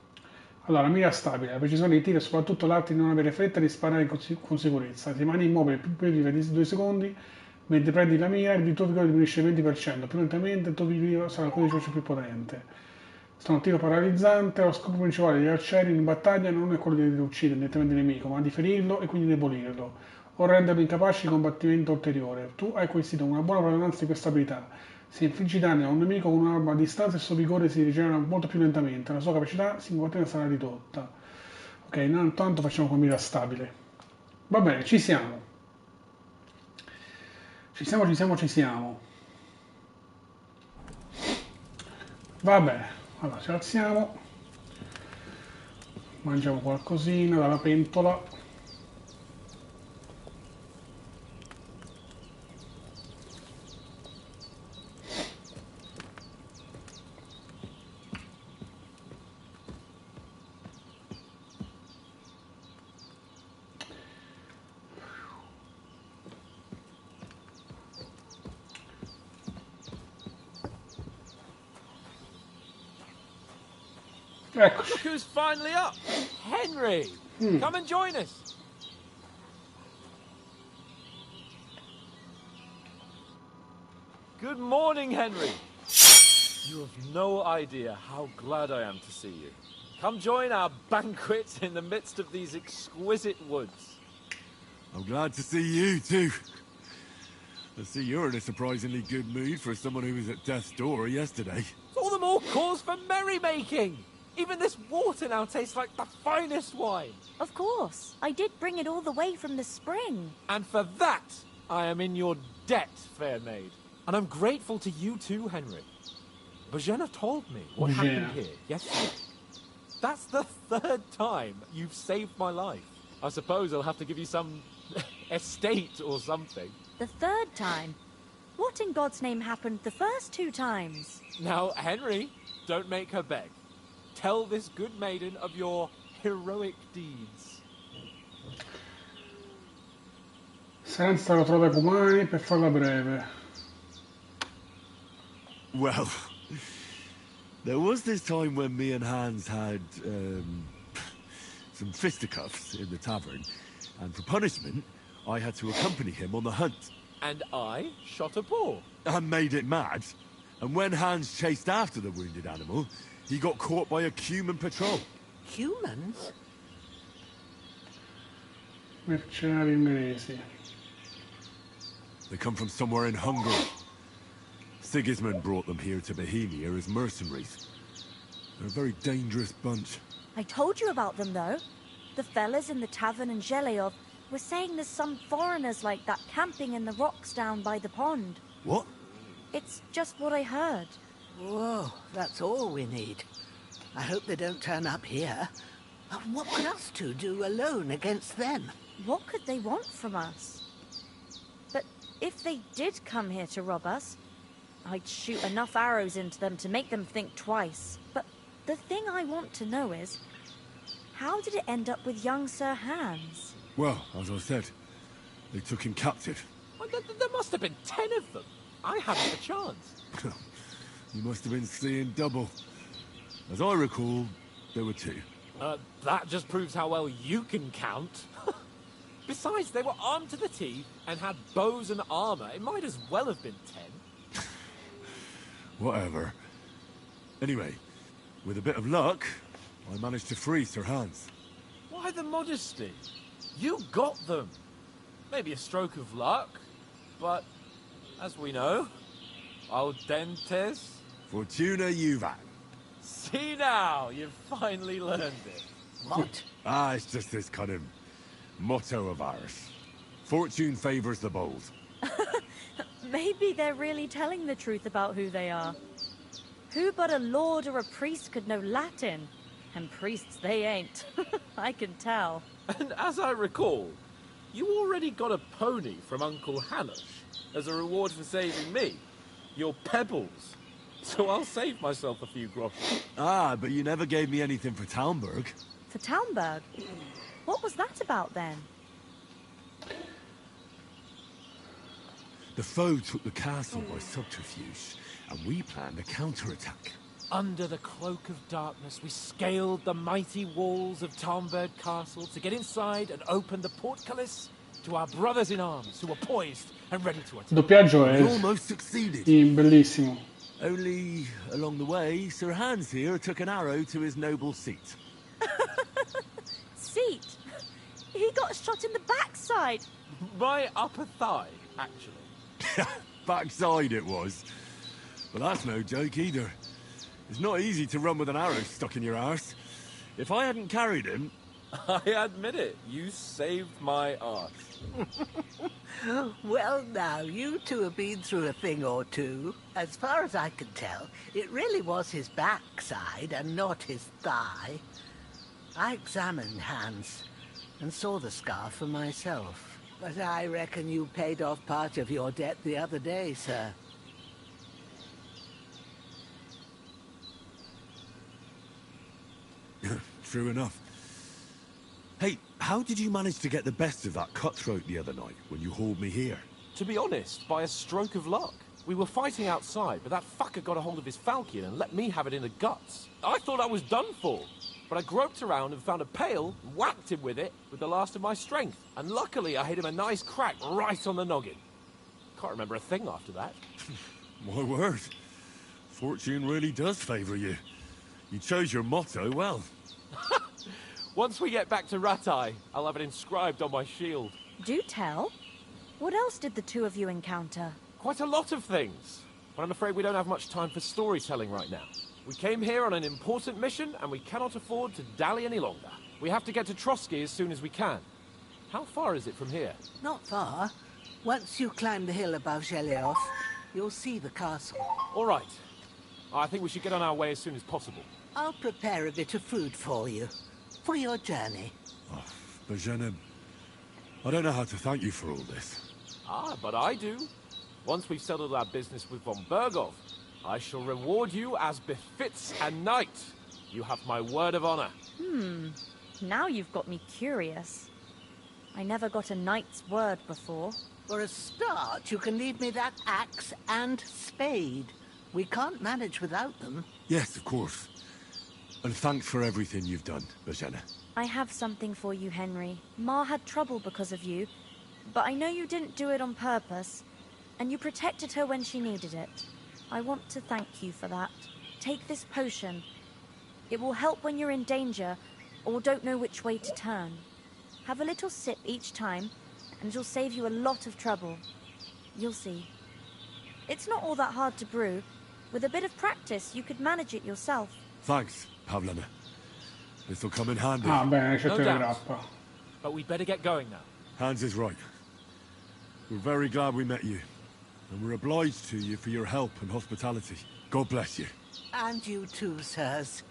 Allora, mira stabile, la precisione di tiro e soprattutto l'arte di non avere fretta di sparare con sicurezza. Se rimani immobile più di 2 secondi, mentre prendi la mira, il tuo vigore diminuisce il 20%, più lentamente il tuo vigore sarà 15 volte più potente. Sono un tiro paralizzante, lo scopo principale degli arcieri in battaglia non è quello di uccidere direttamente il nemico, ma di ferirlo e quindi debolirlo, o renderlo incapace di combattimento ulteriore. Tu hai acquisito una buona padronanza di questa abilità. Se infliggi danni a un nemico con un'arma a distanza, il suo vigore si rigenera molto più lentamente, la sua capacità di combattere sarà ridotta. Ok, intanto facciamo con mira stabile. Va bene, ci siamo. Ci siamo. Va bene, allora ci alziamo, mangiamo qualcosina dalla pentola. Eccoci. Look who's finally up! Henry! Come and join us! Good morning, Henry! You have no idea how glad I am to see you. Come join our banquet in the midst of these exquisite woods. I'm glad to see you, too. I see you're in a surprisingly good mood for someone who was at death's door yesterday. It's all the more cause for merrymaking! Even this water now tastes like the finest wine. Of course. I did bring it all the way from the spring. And for that, I am in your debt, fair maid. And I'm grateful to you too, Henry. Bojena told me what happened here yesterday. That's the 3rd time you've saved my life. I suppose I'll have to give you some estate or something. The 3rd time? What in God's name happened the first 2 times? Now, Henry, don't make her beg. Tell this good maiden of your heroic deeds. Senza lo trova Cumani per farla breve. Well, there was this time when me and Hans had some fisticuffs in the tavern, and for punishment, I had to accompany him on the hunt. And I shot a boar. And made it mad. And when Hans chased after the wounded animal, he got caught by a human patrol. Humans? Mercenari inglesi. They come from somewhere in Hungary. Sigismund brought them here to Bohemia as mercenaries. They're a very dangerous bunch. I told you about them, though. The fellas in the tavern in Zheleov were saying there's some foreigners like that camping in the rocks down by the pond. What? It's just what I heard. Whoa, that's all we need. I hope they don't turn up here. What could us two do alone against them? What could they want from us? But if they did come here to rob us, I'd shoot enough arrows into them to make them think twice. But the thing I want to know is, how did it end up with young Sir Hans? Well, as I said, they took him captive. Well, there must have been 10 of them. I hadn't a chance. You must have been seeing double. As I recall, there were 2. That just proves how well you can count. Besides, they were armed to the teeth and had bows and armor. It might as well have been 10. Whatever. Anyway, with a bit of luck, I managed to free Sir Hans. Why the modesty? You got them. Maybe a stroke of luck, but as we know, al dentes. Fortuna juvat. See now, you've finally learned it. What? It's just this kind of motto of ours. Fortune favors the bold. Maybe they're really telling the truth about who they are. Who but a lord or a priest could know Latin? And priests they ain't. I can tell. And as I recall, you already got a pony from Uncle Hanosh as a reward for saving me. Your pebbles. So I'll save myself a few groschen. But you never gave me anything for Talmberg. For Talmberg? What was that about then? The foe took the castle by subterfuge, and we planned a counterattack. Under the cloak of darkness, we scaled the mighty walls of Tarnberg Castle to get inside and open the portcullis to our brothers in arms who were poised and ready to attack. Il doppiaggio We è almost succeeded. bellissimo. Only along the way, Sir Hans here took an arrow to his noble seat. Seat? He got shot in the backside. My upper thigh, actually. Backside it was. But that's no joke either. It's not easy to run with an arrow stuck in your arse. If I hadn't carried him... I admit it, you saved my arse. Well, now, you two have been through a thing or two. As far as I can tell, it really was his backside and not his thigh. I examined Hans and saw the scar for myself. But I reckon you paid off part of your debt the other day, sir. True enough. Hey, how did you manage to get the best of that cutthroat the other night when you hauled me here? To be honest, by a stroke of luck. We were fighting outside, but that fucker got a hold of his falchion and let me have it in the guts. I thought I was done for. But I groped around and found a pail, whacked him with it with the last of my strength. And luckily I hit him a nice crack right on the noggin. Can't remember a thing after that. My word. Fortune really does favour you. You chose your motto well. Once we get back to Ratai, I'll have it inscribed on my shield. Do tell. What else did the two of you encounter? Quite a lot of things. But I'm afraid we don't have much time for storytelling right now. We came here on an important mission, and we cannot afford to dally any longer. We have to get to Trotsky as soon as we can. How far is it from here? Not far. Once you climb the hill above Zheleov, you'll see the castle. All right. I think we should get on our way as soon as possible. I'll prepare a bit of food for you. For your journey. Oh, Bajana, I don't know how to thank you for all this. Ah, but I do. Once we've settled our business with von Bergov, I shall reward you as befits a knight. You have my word of honor. Now you've got me curious. I never got a knight's word before. For a start, you can leave me that axe and spade. We can't manage without them. Yes, of course. And thanks for everything you've done, Bajana. I have something for you, Henry. Ma had trouble because of you, but I know you didn't do it on purpose, and you protected her when she needed it. I want to thank you for that. Take this potion. It will help when you're in danger or don't know which way to turn. Have a little sip each time, and it'll save you a lot of trouble. You'll see. It's not all that hard to brew. With a bit of practice, you could manage it yourself. Thanks, Pavlana. This'll come in handy. Ah, bene, c'è No la doubt. grappa. But we better get going now. Hans is right. We're very glad we met you. And we're obliged to you for your help and hospitality. God bless you. And you too, sirs.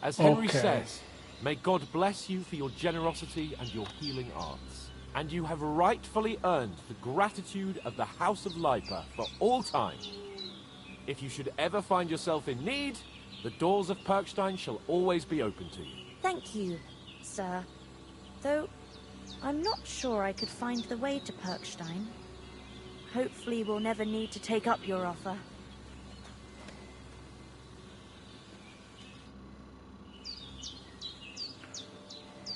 As Henry Okay. says, may God bless you for your generosity and your healing arts. And you have rightfully earned the gratitude of the House of Lipa for all time. If you should ever find yourself in need, the doors of Perkstein shall always be open to you. Thank you, sir. Though, I'm not sure I could find the way to Perkstein. Hopefully we'll never need to take up your offer.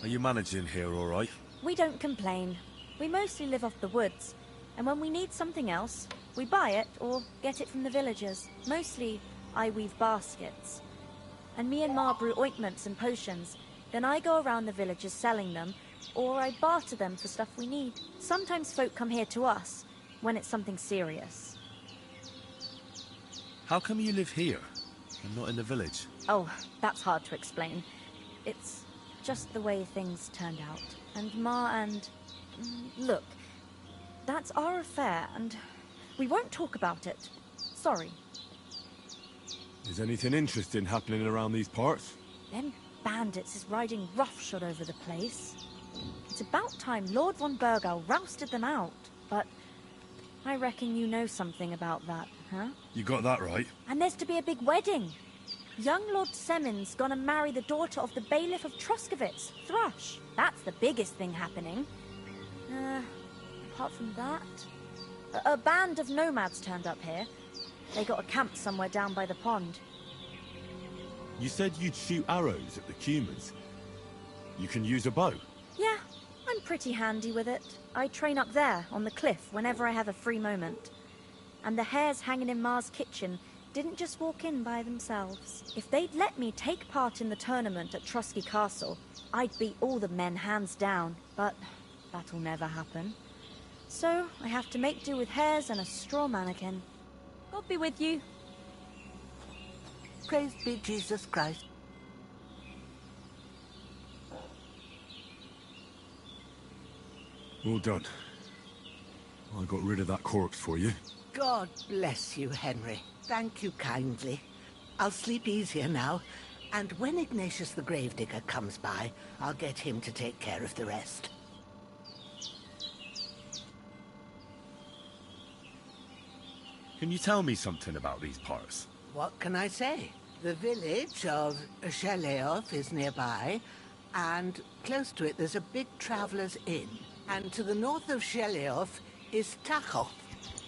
Are you managing here all right? We don't complain. We mostly live off the woods, and when we need something else, we buy it or get it from the villagers. Mostly, I weave baskets. And me and Ma brew ointments and potions. Then I go around the villages selling them, or I barter them for stuff we need. Sometimes folk come here to us, when it's something serious. How come you live here and not in the village? Oh, that's hard to explain. It's just the way things turned out. And Ma and... Look, that's our affair, and we won't talk about it. Sorry. Is anything interesting happening around these parts? Them bandits is riding roughshod over the place. It's about time Lord von Bergau rousted them out, but I reckon you know something about that, huh? You got that right. And there's to be a big wedding. Young Lord Semon's gonna marry the daughter of the bailiff of Troskowitz, Thrush. That's the biggest thing happening. Apart from that... A band of nomads turned up here. They got a camp somewhere down by the pond. You said you'd shoot arrows at the humans. You can use a bow. Yeah, I'm pretty handy with it. I train up there, on the cliff, whenever I have a free moment. And the hares hanging in Ma's kitchen didn't just walk in by themselves. If they'd let me take part in the tournament at Trotsky Castle, I'd beat all the men hands down, but that'll never happen. So I have to make do with hares and a straw mannequin. God be with you. Praise be Jesus Christ. All done. I got rid of that corpse for you. God bless you, Henry. Thank you kindly. I'll sleep easier now, and when Ignatius the Gravedigger comes by, I'll get him to take care of the rest. Can you tell me something about these parts? What can I say? The village of Sheleov is nearby, and close to it there's a big traveler's inn. And to the north of Sheleov is Tachov.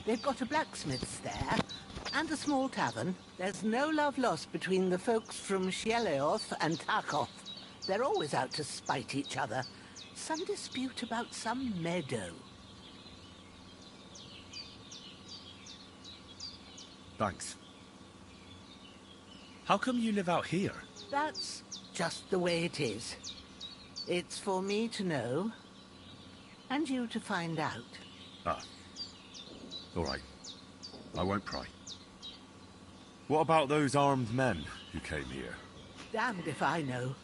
They've got a blacksmith's there, and a small tavern. There's no love lost between the folks from Sheleov and Tachov. They're always out to spite each other. Some dispute about some meadow. Thanks. How come you live out here? That's just the way it is. It's for me to know, and you to find out. Ah. All right. I won't pry. What about those armed men who came here? Damned if I know.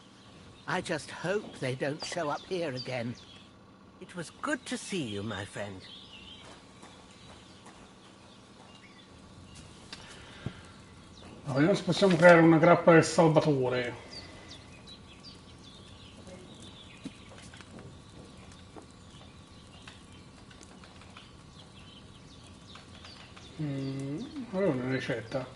I just hope they don't show up here again. It was good to see you, my friend. Vediamo se possiamo creare una grappa del Salvatore. Avevo una ricetta.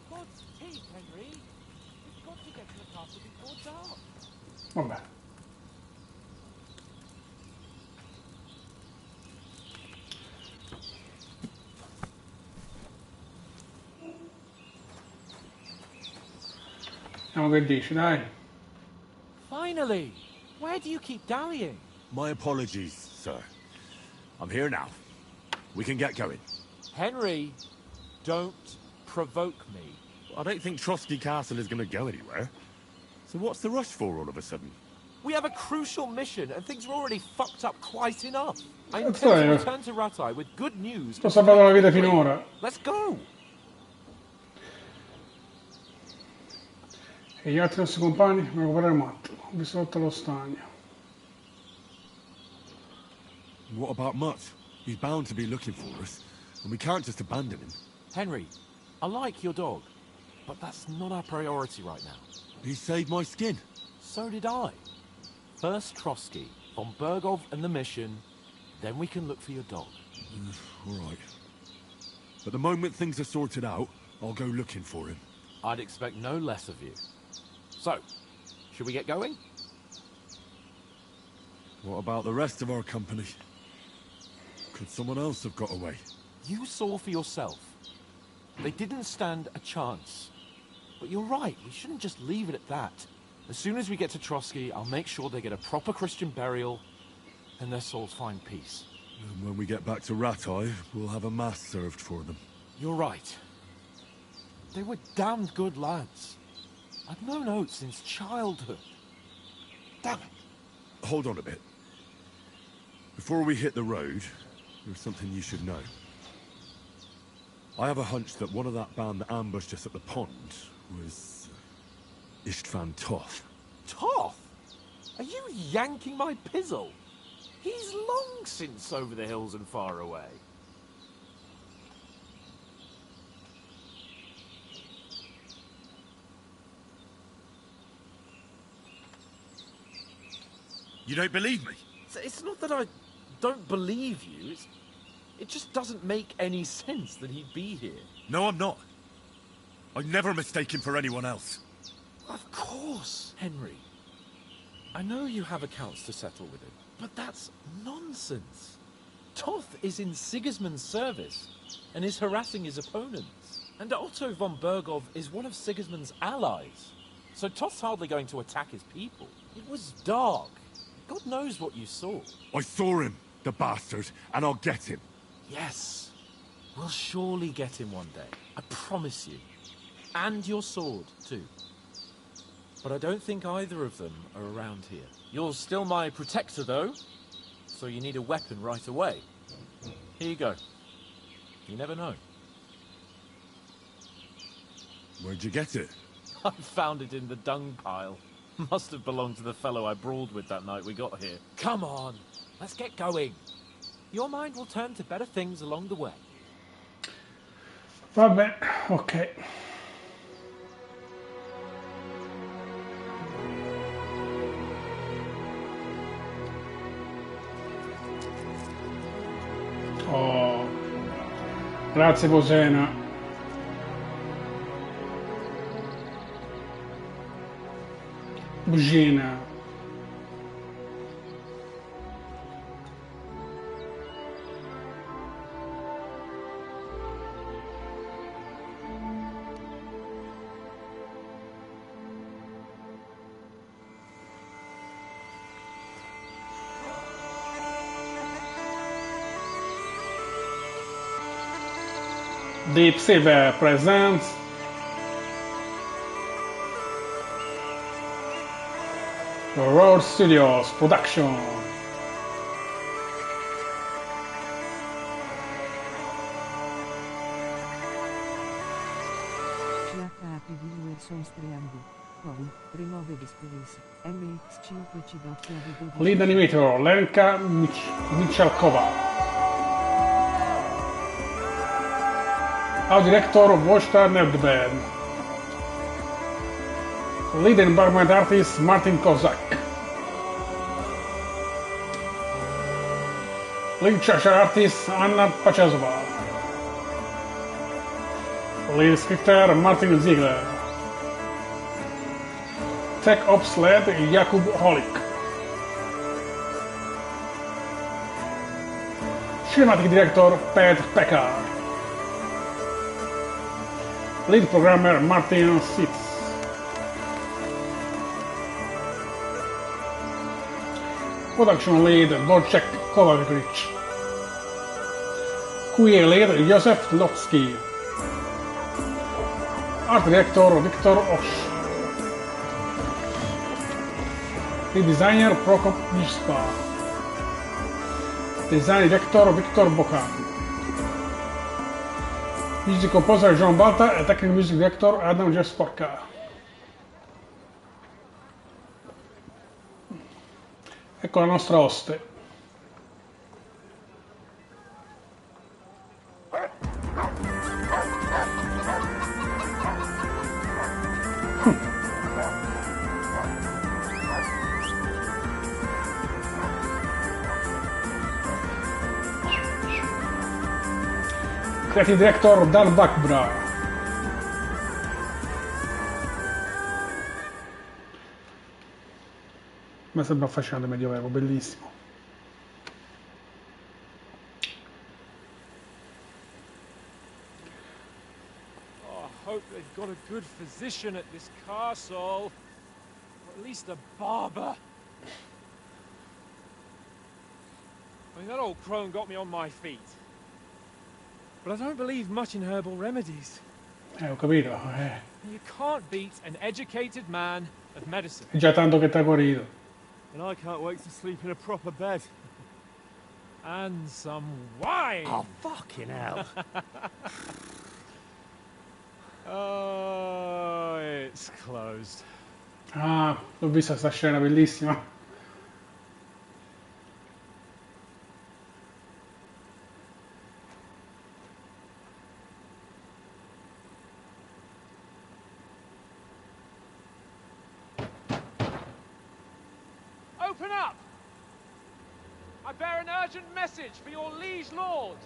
God's teeth, Henry. We've got to get to the castle before dark. Vabbè. Vediamo che dici, dai. Finally! Where do you keep dallying? My apologies, sir. I'm here now. We can get going. Henry, don't provoke me. I don't think Trotsky Castle is going to go anywhere. So what's the rush for all of a sudden? We have a crucial mission, and things are already fucked up quite enough. I intend Cazzo è? to return to Ratai with good news. Sto salvando la vita finora. Let's go! E gli altri nostri compagni? Recuperare Matt. Ho distrutto lo stagno. What about Mutt? He's bound to be looking for us, and we can't just abandon him. Henry, I like your dog, but that's not our priority right now. He saved my skin. So did I. First Trotsky, von Bergov and the mission, then we can look for your dog. All right. But the moment things are sorted out, I'll go looking for him. I'd expect no less of you. So, should we get going? What about the rest of our company? Could someone else have got away? You saw for yourself. They didn't stand a chance. But you're right, we shouldn't just leave it at that. As soon as we get to Trotsky, I'll make sure they get a proper Christian burial, and their souls find peace. And when we get back to Ratai, we'll have a mass served for them. You're right. They were damned good lads. I've known Oates since childhood. Damn it. Hold on a bit. Before we hit the road, there's something you should know. I have a hunch that one of that band that ambushed us at the pond was Istvan Toth. Toth? Are you yanking my pizzle? He's long since over the hills and far away. You don't believe me? It's not that I don't believe you. It just doesn't make any sense that he'd be here. No, I'm not. I'd never mistake him for anyone else. Of course, Henry. I know you have accounts to settle with him, But that's nonsense. Toth is in Sigismund's service and is harassing his opponents. And Otto von Bergov is one of Sigismund's allies. So Toth's hardly going to attack his people. It was dark. God knows what you saw. I saw him, the bastard, and I'll get him. Yes. We'll surely get him one day. I promise you. And your sword, too. But I don't think either of them are around here. You're still my protector, though. So you need a weapon right away. Here you go. You never know. Where'd you get it? I found it in the dung pile. Must have belonged to the fellow I brawled with that night we got here. Come on, let's get going. Your mind will turn to better things along the way. Vabbè, ok. Oh, grazie Posena. Bugina. Deep Silver presents Eroe Studios production. Lead animator Lenka Michalkova. Art director Wojciech Nedved. Lead environment artist Martin Kozak. Lead character artist Anna Pachezova. Lead scripter Martin Ziegler. Tech Ops lead Jakub Holik. Cinematic director Petr Pekar. Lead programmer Martin Sitz. Production lead Wojciech Kovacevic. QA lead Josef Lotsky. Art director Viktor Osh. Lead designer Prokop Nispa. Design director Viktor Bokan. Music composer John Balta e technical music director Adam Jesporka. Ecco la nostra oste. Creative director Dan Bakbra. Mi sembra affascinante Medioevo, bellissimo. Oh, I hope they've got a good physician at this castle. Or at least a barber. I mean, that old crone got me on my feet. But I don't believe much in herbal remedies. Ho capito, You can't beat an educated man of medicine. È già tanto che t'ha guarito. And I can't wait to sleep in a proper bed. And some wine! Oh, fucking hell. Oh, it's closed. Ah, l'ho vista sta scena bellissima. Open up! I bear an urgent message for your liege lord.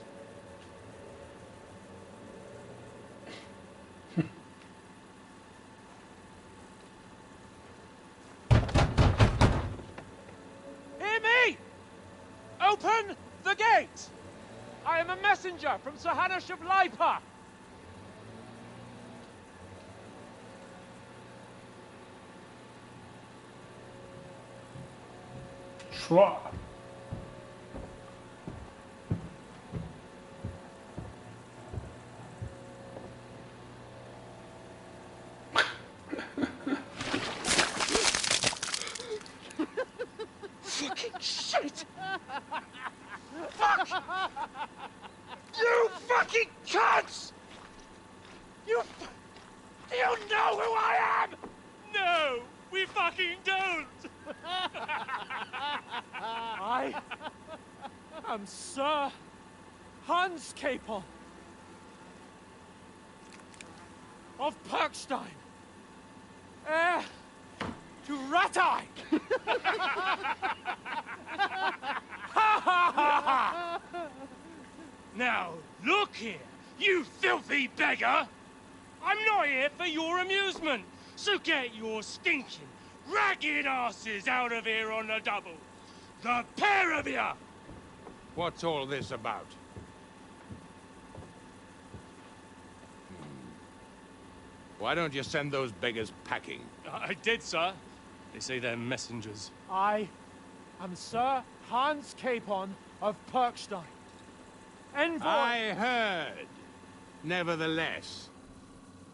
Hear me! Open the gate! I am a messenger from Sir Hanush of Lipa. Schwa. Fucking shit! Fuck! You fucking cunts! Do you know who I am? No, we fucking don't! I am Sir Hans Capon of Perkstein, heir to Ratai! Now, look here, you filthy beggar! I'm not here for your amusement, so get your stinking, ragged asses out of here on the double. The pair of you! What's all this about? Why don't you send those beggars packing? I did, sir. They say they're messengers. I am Sir Hans Capon of Perkstein. Envoy... I heard. Nevertheless,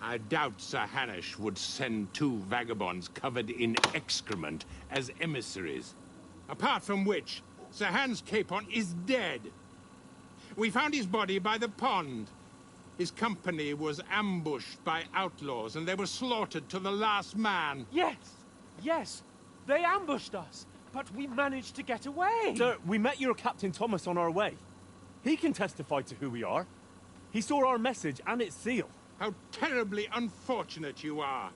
I doubt Sir Hanush would send two vagabonds covered in excrement as emissaries. Apart from which, Sir Hans Capon is dead. We found his body by the pond. His company was ambushed by outlaws, and they were slaughtered to the last man. Yes, they ambushed us, but we managed to get away. Sir, we met your Captain Thomas on our way. He can testify to who we are. He saw our message and its seal. How terribly unfortunate you are.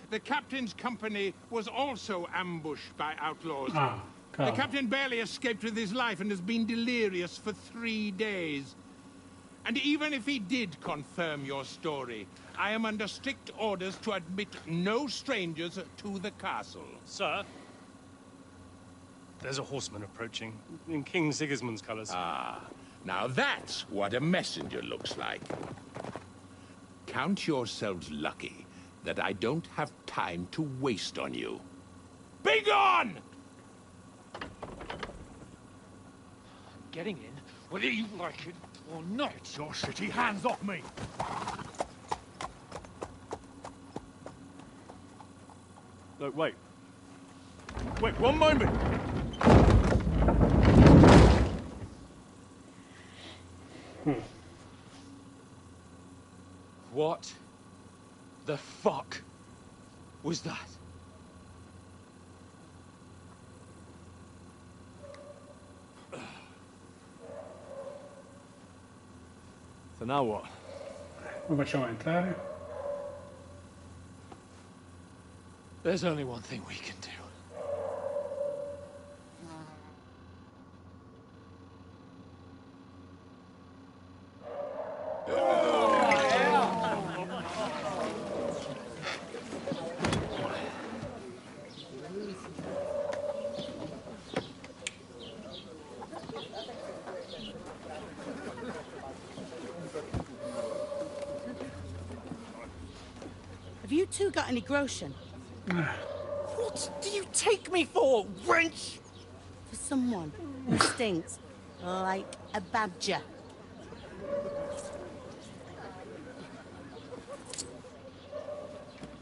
The captain's company was also ambushed by outlaws. The captain barely escaped with his life and has been delirious for 3 days. And even if he did confirm your story, I am under strict orders to admit no strangers to the castle. Sir, there's a horseman approaching, in King Sigismund's colours. Ah, now that's what a messenger looks like. Count yourselves lucky that I don't have time to waste on you. Be gone! Getting in, whether you like it or not. Get your shitty hands off me! Look, wait. Wait, one moment! What the fuck was that? So now what? Lo facciamo entrare. There's only one thing we can do. Have you two got any groschen? What do you take me for, wench? For someone who stinks like a badger.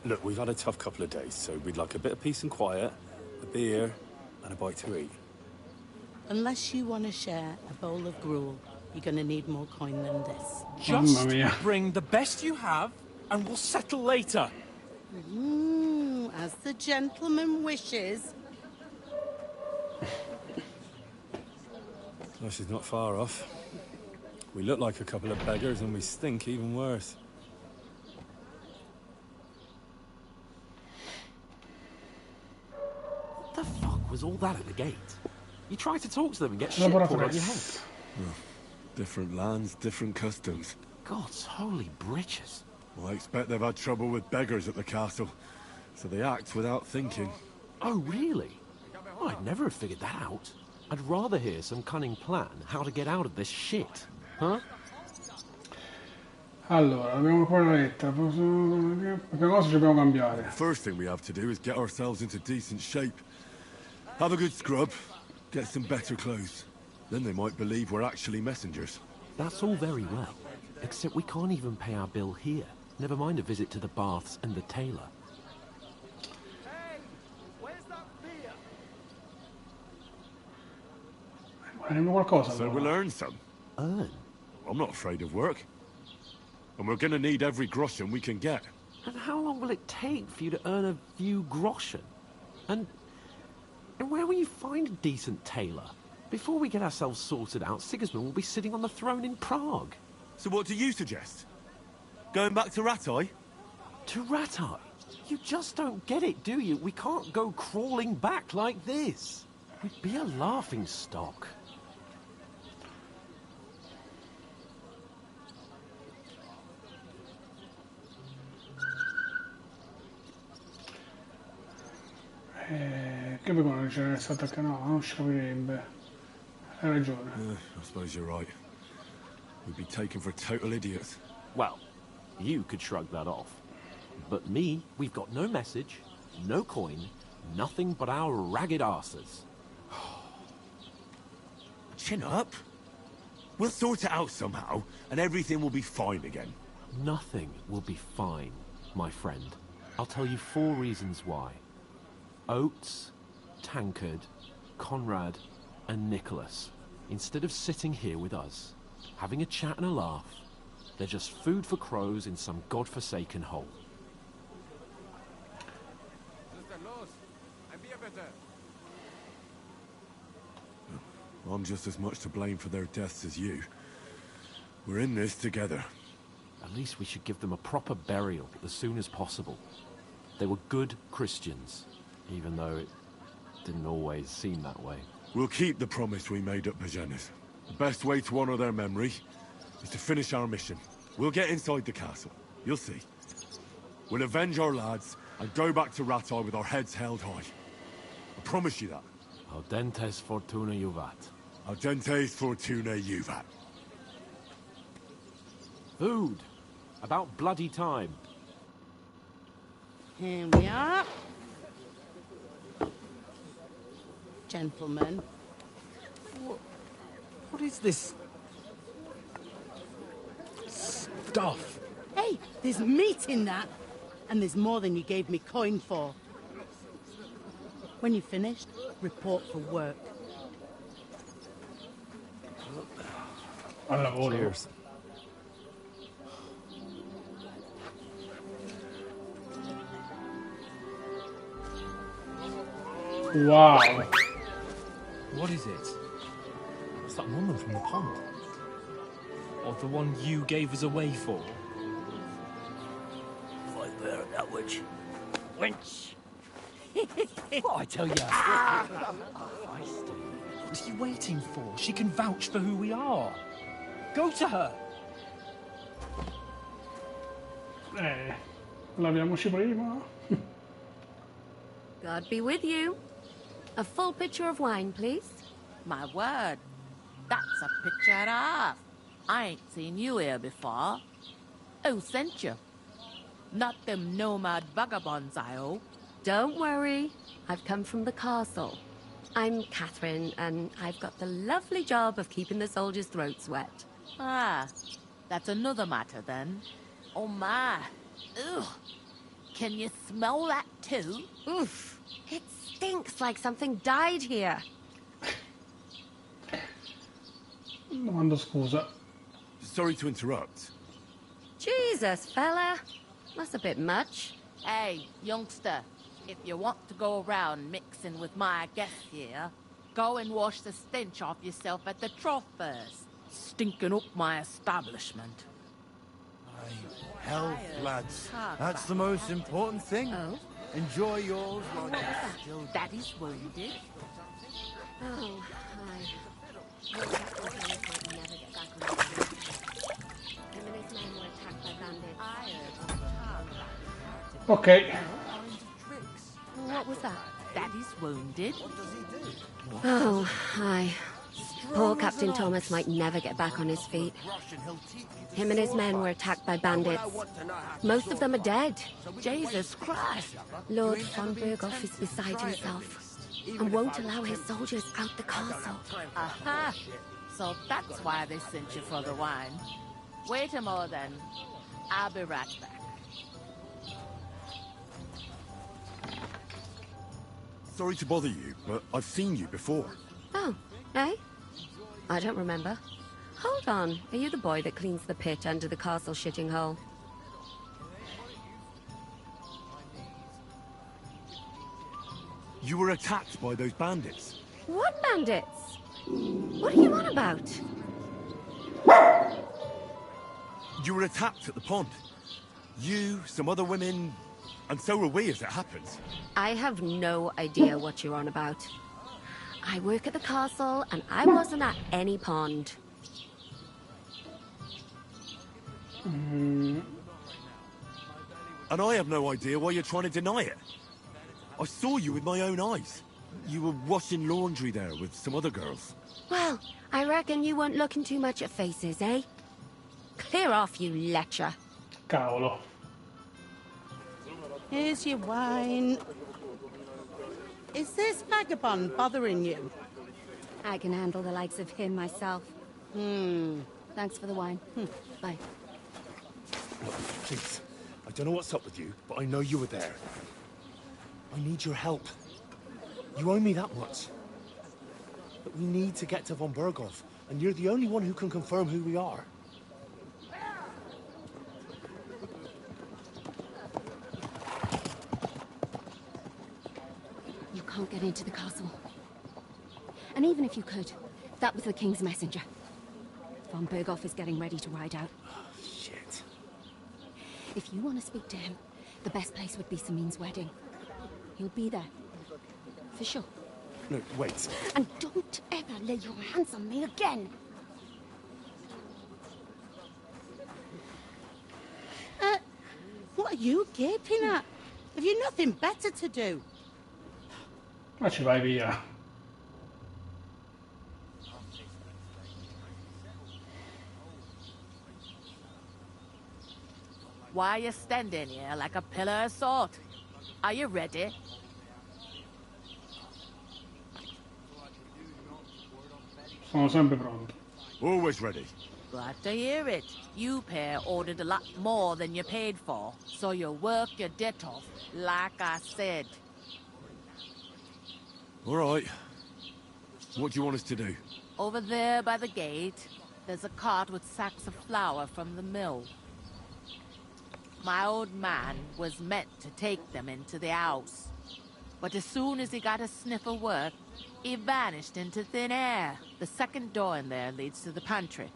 Look, we've had a tough couple of days, so we'd like a bit of peace and quiet, a beer, and a bite to eat. Unless you want to share a bowl of gruel, you're going to need more coin than this. Just bring the best you have, and we'll settle later. As the gentleman wishes. Well, she's not far off. We look like a couple of beggars, and we stink even worse. What the fuck was all that at the gate? You tried to talk to them and get shit poured on your head. Different lands, different customs. God's holy britches. Well, I expect they've had trouble with beggars at the castle, so they act without thinking. Oh, really? Well, I'd never have figured that out. I'd rather hear some cunning plan how to get out of this shit. Huh? Allora, abbiamo poi una lettera. La prima cosa ci dobbiamo cambiare. First thing we have to do is get ourselves into decent shape. Have a good scrub, get some better clothes. Then they might believe we're actually messengers. That's all very well, except we can't even pay our bill here. Never mind a visit to the baths and the tailor. Hey, where's that beer? Faremo qualcosa. So allora. we'll earn some. Earn? I'm not afraid of work. And we're gonna need every groschen we can get. And how long will it take for you to earn a few groschen? And where will you find a decent tailor? Before we get ourselves sorted out, Sigismund will be sitting on the throne in Prague. So what do you suggest? Going back to Ratai? To Ratai? You just don't get it, do you? We can't go crawling back like this. We'd be a laughing stock. Che poi quando ce n'è stata che no, non si capirebbe. Hai ragione. I suppose you're right. We'd be taken for total idiots. Well, you could shrug that off. But me, we've got no message, no coin, nothing but our ragged arses. Chin up. We'll sort it out somehow, and everything will be fine again. Nothing will be fine, my friend. I'll tell you 4 reasons why. Oates, Tankard, Conrad, and Nicholas, instead of sitting here with us, having a chat and a laugh, they're just food for crows in some godforsaken hole. I'm just as much to blame for their deaths as you. We're in this together. At least we should give them a proper burial as soon as possible. They were good Christians, even though it didn't always seem that way. We'll keep the promise we made at Pagenis. The best way to honor their memory is to finish our mission. We'll get inside the castle. You'll see. We'll avenge our lads and go back to Ratai with our heads held high. I promise you that. Audentes fortuna juvat. Audentes fortuna juvat. Food. About bloody time. Here we are. Gentlemen. What is this stuff? Hey, there's meat in that. And there's more than you gave me coin for. When you're finished, report for work. Al lavoro. Cheers. Wow. What is it? It's that woman from the pond. Or the one you gave us away for. Right there, that witch. Wench! What I tell you? What are you waiting for? She can vouch for who we are. Go to her. Laviamoci prima. God be with you. A full pitcher of wine, please. My word, that's a picture and a half. I ain't seen you here before. Who sent you? Not them nomad vagabonds, I hope. Don't worry. I've come from the castle. I'm Catherine, and I've got the lovely job of keeping the soldiers' throats wet. Ah, that's another matter then. Oh my. Ugh. Can you smell that too? Oof. It stinks like something died here. Domando scusa. Sorry to interrupt. Jesus, fella. That's a bit much. Hey, youngster, if you want to go around mixing with my guests here, go and wash the stench off yourself at the trough first. Stinking up my establishment. Health, lads. That's the most important thing. Oh? Enjoy yours while you're still... Daddy's wounded. Oh, hi. Ok. What was that? Daddy's wounded. What does he do? Oh, hi. Poor Captain Thomas might never get back on his feet. Him and his men were attacked by bandits. Most of them are dead. Jesus Christ! Lord von Berghoff is beside himself and won't allow his soldiers out the castle. Aha! So that's why they sent you for the wine. Wait a moment then. I'll be right back. Sorry to bother you, but I've seen you before. Oh, eh? I don't remember. Hold on, are you the boy that cleans the pit under the castle shitting hole? You were attacked by those bandits. What bandits? What are you on about? You were attacked at the pond. You, some other women, and so were we as it happens. I have no idea what you're on about. I work at the castle, and I wasn't at any pond. And I have no idea why you're trying to deny it. I saw you with my own eyes. You were washing laundry there with some other girls. Well, I reckon you weren't looking too much at faces, eh? Clear off, you lecher. Cavolo. Here's your wine. Is this vagabond bothering you? I can handle the likes of him myself. Thanks for the wine. Bye. Look, please. I don't know what's up with you, but I know you were there. I need your help. You owe me that much. But we need to get to von Berghoff, and you're the only one who can confirm who we are. You can't get into the castle. And even if you could, that was the King's messenger. Von Berghoff is getting ready to ride out. Shit. If you want to speak to him, the best place would be Samin's wedding. He'll be there. For sure. No, wait. And don't ever lay your hands on me again! What are you gaping at? Have you nothing better to do? Ma ci vai via. Why are you standing here like a pillar of salt? Are you ready? Sono sempre pronto. Always ready. Glad to hear it. You pair ordered a lot more than you paid for, so you'll work your debt off, like I said. All right. What do you want us to do? Over there by the gate, there's a cart with sacks of flour from the mill. My old man was meant to take them into the house. But as soon as he got a sniff of work, he vanished into thin air. The second door in there leads to the pantry.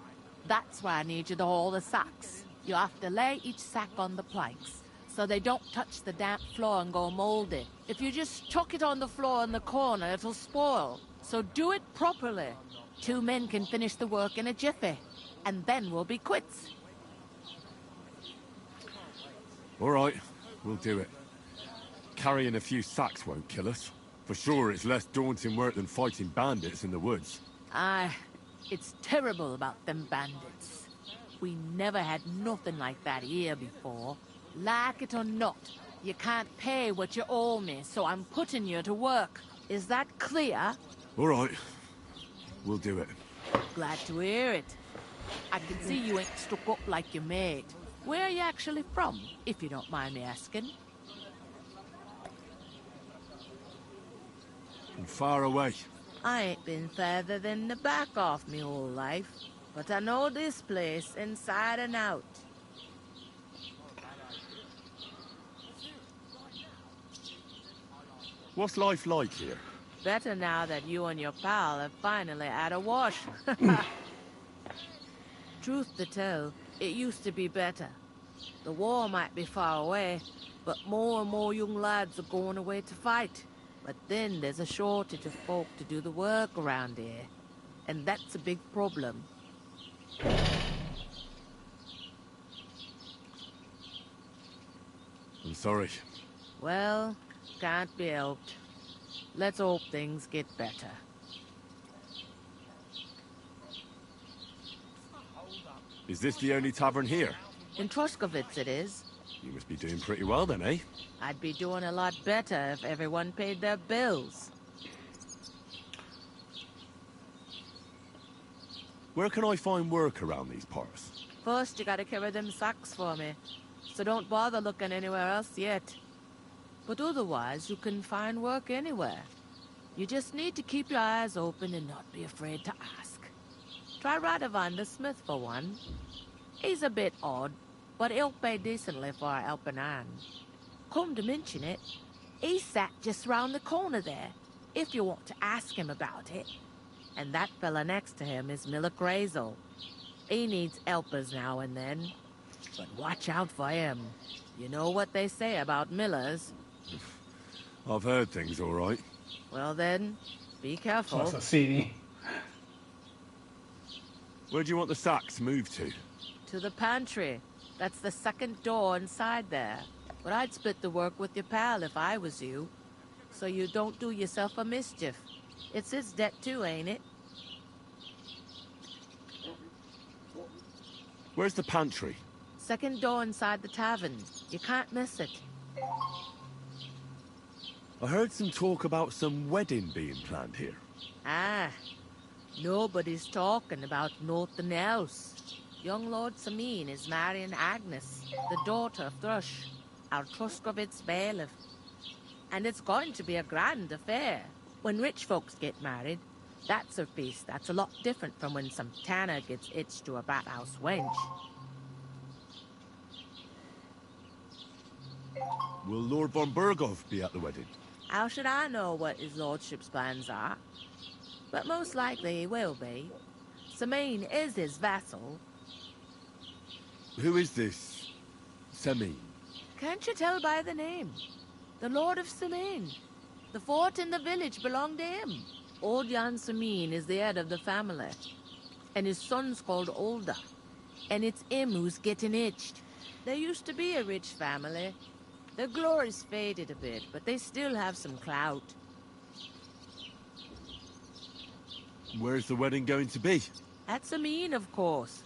That's why I need you to haul the sacks. You have to lay each sack on the planks, so they don't touch the damp floor and go moldy. If you just chuck it on the floor in the corner, it'll spoil. So do it properly. 2 men can finish the work in a jiffy, and then we'll be quits. All right, we'll do it. Carrying a few sacks won't kill us. For sure, it's less daunting work than fighting bandits in the woods. Aye, it's terrible about them bandits. We never had nothing like that here before. Like it or not, you can't pay what you owe me, so I'm putting you to work. Is that clear? All right, we'll do it. Glad to hear it. I can see you ain't stuck up like your mate. Where are you actually from, if you don't mind me asking? From far away. I ain't been further than the back off me whole life, but I know this place inside and out. What's life like here? Better now that you and your pal have finally had a wash. Truth to tell, it used to be better. The war might be far away, but more and more young lads are going away to fight. But then there's a shortage of folk to do the work around here, and that's a big problem. I'm sorry. Well, can't be helped. Let's hope things get better. Is this the only tavern here? In Troskovitz it is. You must be doing pretty well then, eh? I'd be doing a lot better if everyone paid their bills. Where can I find work around these parts? First, you gotta carry them sacks for me, so don't bother looking anywhere else yet. But otherwise, you can find work anywhere. You just need to keep your eyes open and not be afraid to ask. Try Radovan the smith for one. He's a bit odd, but he'll pay decently for a helping hand. Come to mention it, he sat just round the corner there, if you want to ask him about it. And that fella next to him is Miller Grazel. He needs helpers now and then. But watch out for him. You know what they say about Millers. I've heard things, all right. Well then, be careful. That's a CD. Where do you want the sacks moved to? To the pantry. That's the second door inside there. But I'd split the work with your pal if I was you. So you don't do yourself a mischief. It's his debt too, ain't it? Where's the pantry? Second door inside the tavern. You can't miss it. I heard some talk about some wedding being planned here. Ah, nobody's talking about nothing else. Young Lord Samin is marrying Agnes, the daughter of Thrush, our Troskovitz bailiff. And it's going to be a grand affair. When rich folks get married, that's a feast that's a lot different from when some tanner gets hitched to a bathhouse wench. Will Lord von Berghoff be at the wedding? How should I know what his lordship's plans are? But most likely he will be. Samin is his vassal. Who is this Samin? Can't you tell by the name? The Lord of Samin. The fort and the village belong to him. Old Jan Samin is the head of the family. And his son's called Olda. And it's him who's getting itched. There used to be a rich family. Their glory's faded a bit, but they still have some clout. Where's the wedding going to be? At Samin, of course.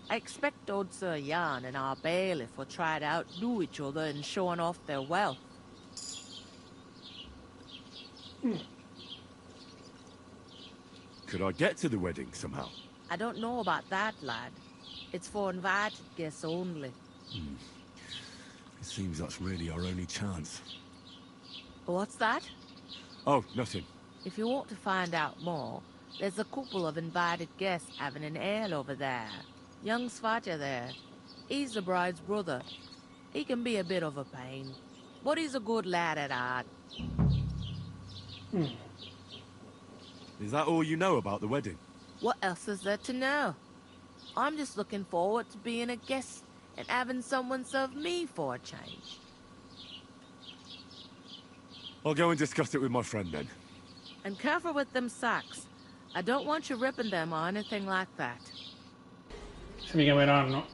I expect old Sir Jan and our bailiff will try to outdo each other in showing off their wealth. Could I get to the wedding somehow? I don't know about that, lad. It's for invited guests only. It seems that's really our only chance. What's that? Oh, nothing. If you want to find out more, there's a couple of invited guests having an ale over there. Young Svatja there. He's the bride's brother. He can be a bit of a pain, but he's a good lad at heart. Is that all you know about the wedding? What else is there to know? I'm just looking forward to being a guest and having someone serve me for a change. I'll go and discuss it with my friend then. And careful with them sacks. I don't want you ripping them or anything like that. Se mi chiameranno.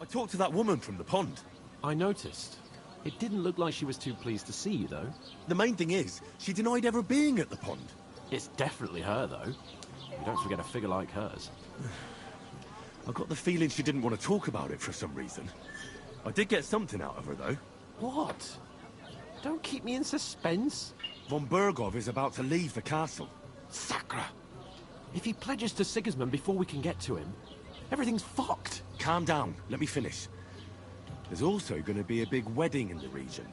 I talked to that woman from the pond. I noticed. It didn't look like she was too pleased to see you, though. The main thing is, she denied ever being at the pond. It's definitely her, though. You don't forget a figure like hers. I got the feeling she didn't want to talk about it for some reason. I did get something out of her, though. What? Don't keep me in suspense. Von Berghoff is about to leave the castle. Sacra! If he pledges to Sigismund before we can get to him, everything's fucked. Calm down. Let me finish. There's also going to be a big wedding in the region.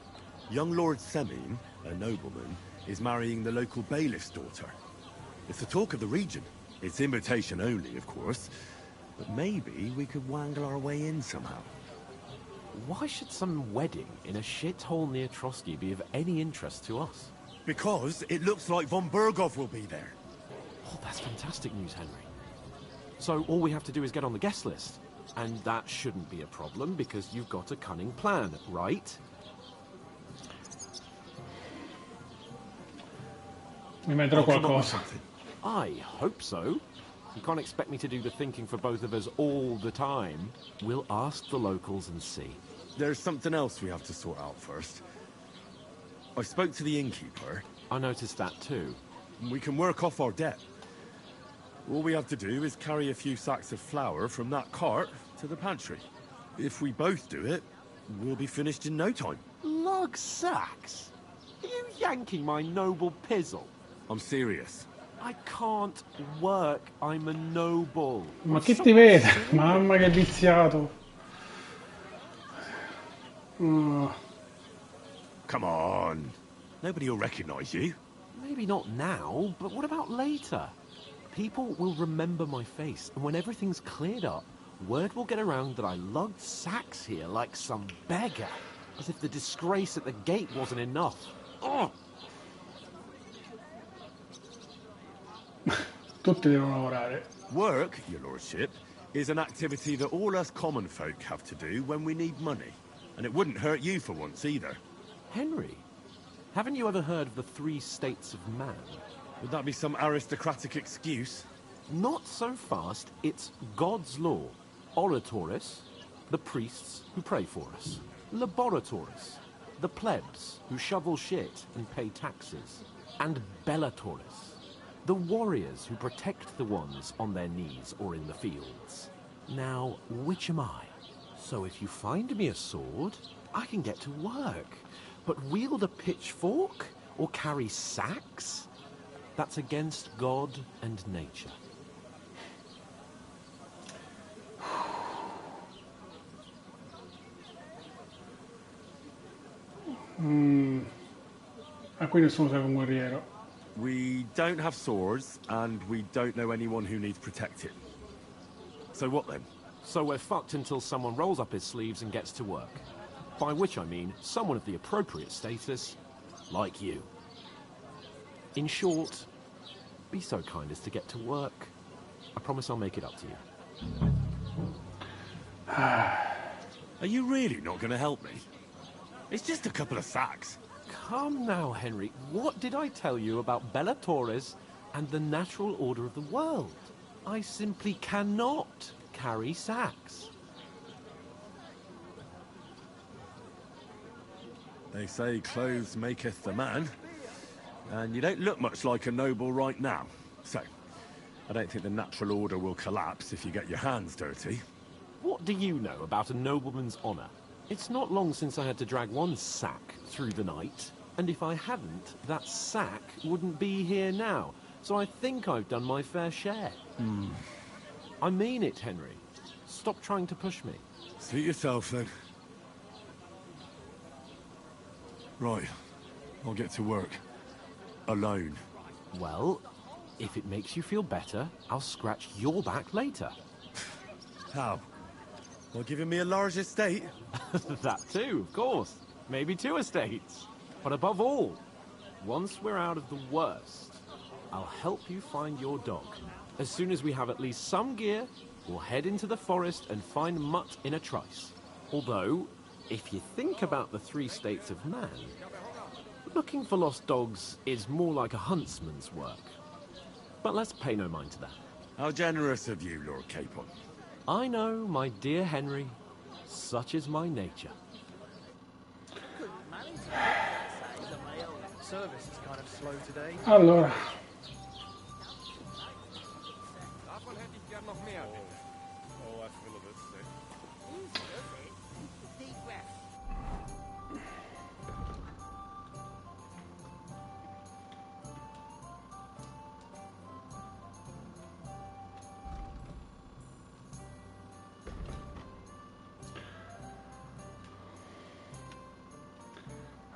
Young Lord Semin, a nobleman, is marrying the local bailiff's daughter. It's the talk of the region. It's invitation only, of course. But maybe we could wangle our way in somehow. Why should some wedding in a shithole near Trotsky be of any interest to us? Because it looks like von Berghoff will be there. Oh, that's fantastic news, Henry. So all we have to do is get on the guest list. And that shouldn't be a problem, because you've got a cunning plan, right? Mi metterò qualcosa. I hope so. You can't expect me to do the thinking for both of us all the time. We'll ask the locals and see. There's something else we have to sort out first. I spoke to the innkeeper. I noticed that too. and we can work off our debt. All we have to do is carry a few sacks of flour from that cart to the pantry. If we both do it, we'll be finished in no time. Lug sacks? Are you yanking my noble pizzle? I'm serious. I can't work. I'm a noble. Ma chi ti vede? Mamma che viziato. Oh. Come on. Nobody will recognize you. Maybe not now, but what about later? People will remember my face, and when everything's cleared up, word will get around that I lugged sacks here like some beggar. As if the disgrace at the gate wasn't enough. Oh! Tutti devono lavorare. Work, your lordship, is an activity that all us common folk have to do when we need money. And it wouldn't hurt you for once either. Henry, haven't you ever heard of the 3 states of man? Would that be some aristocratic excuse? Not so fast. It's God's law. Oratoris, the priests who pray for us. Laboratoris, the plebs who shovel shit and pay taxes. And Bellatoris, the warriors who protect the ones on their knees or in the fields. Now, which am I? So if you find me a sword, I can get to work. But wield a pitchfork or carry sacks? That's against God and nature. Qui nessuno serve un guerriero. We don't have swords, and we don't know anyone who needs protecting. So what then? So we're fucked until someone rolls up his sleeves and gets to work. By which I mean someone of the appropriate status, like you. In short, be so kind as to get to work. I promise I'll make it up to you. Are you really not going to help me? It's just a couple of sacks. Come now, Henry. What did I tell you about Bellatoris and the natural order of the world? I simply cannot carry sacks. They say clothes maketh the man. And you don't look much like a noble right now. So, I don't think the natural order will collapse if you get your hands dirty. What do you know about a nobleman's honor? It's not long since I had to drag one sack through the night, and if I hadn't, that sack wouldn't be here now. So I think I've done my fair share. I mean it, Henry. Stop trying to push me. Suit yourself, then. Right. I'll get to work. Alone. Well, if it makes you feel better, I'll scratch your back later. How? Well, giving me a large estate? That too, of course. Maybe 2 estates. But above all, once we're out of the worst, I'll help you find your dog. As soon as we have at least some gear, we'll head into the forest and find Mutt in a trice. Although, if you think about the 3 states of man, looking for lost dogs is more like a huntsman's work. But let's pay no mind to that. How generous of you, Lord Capon. I know, my dear Henry. Such is my nature. Service is kind of slow today. Allora.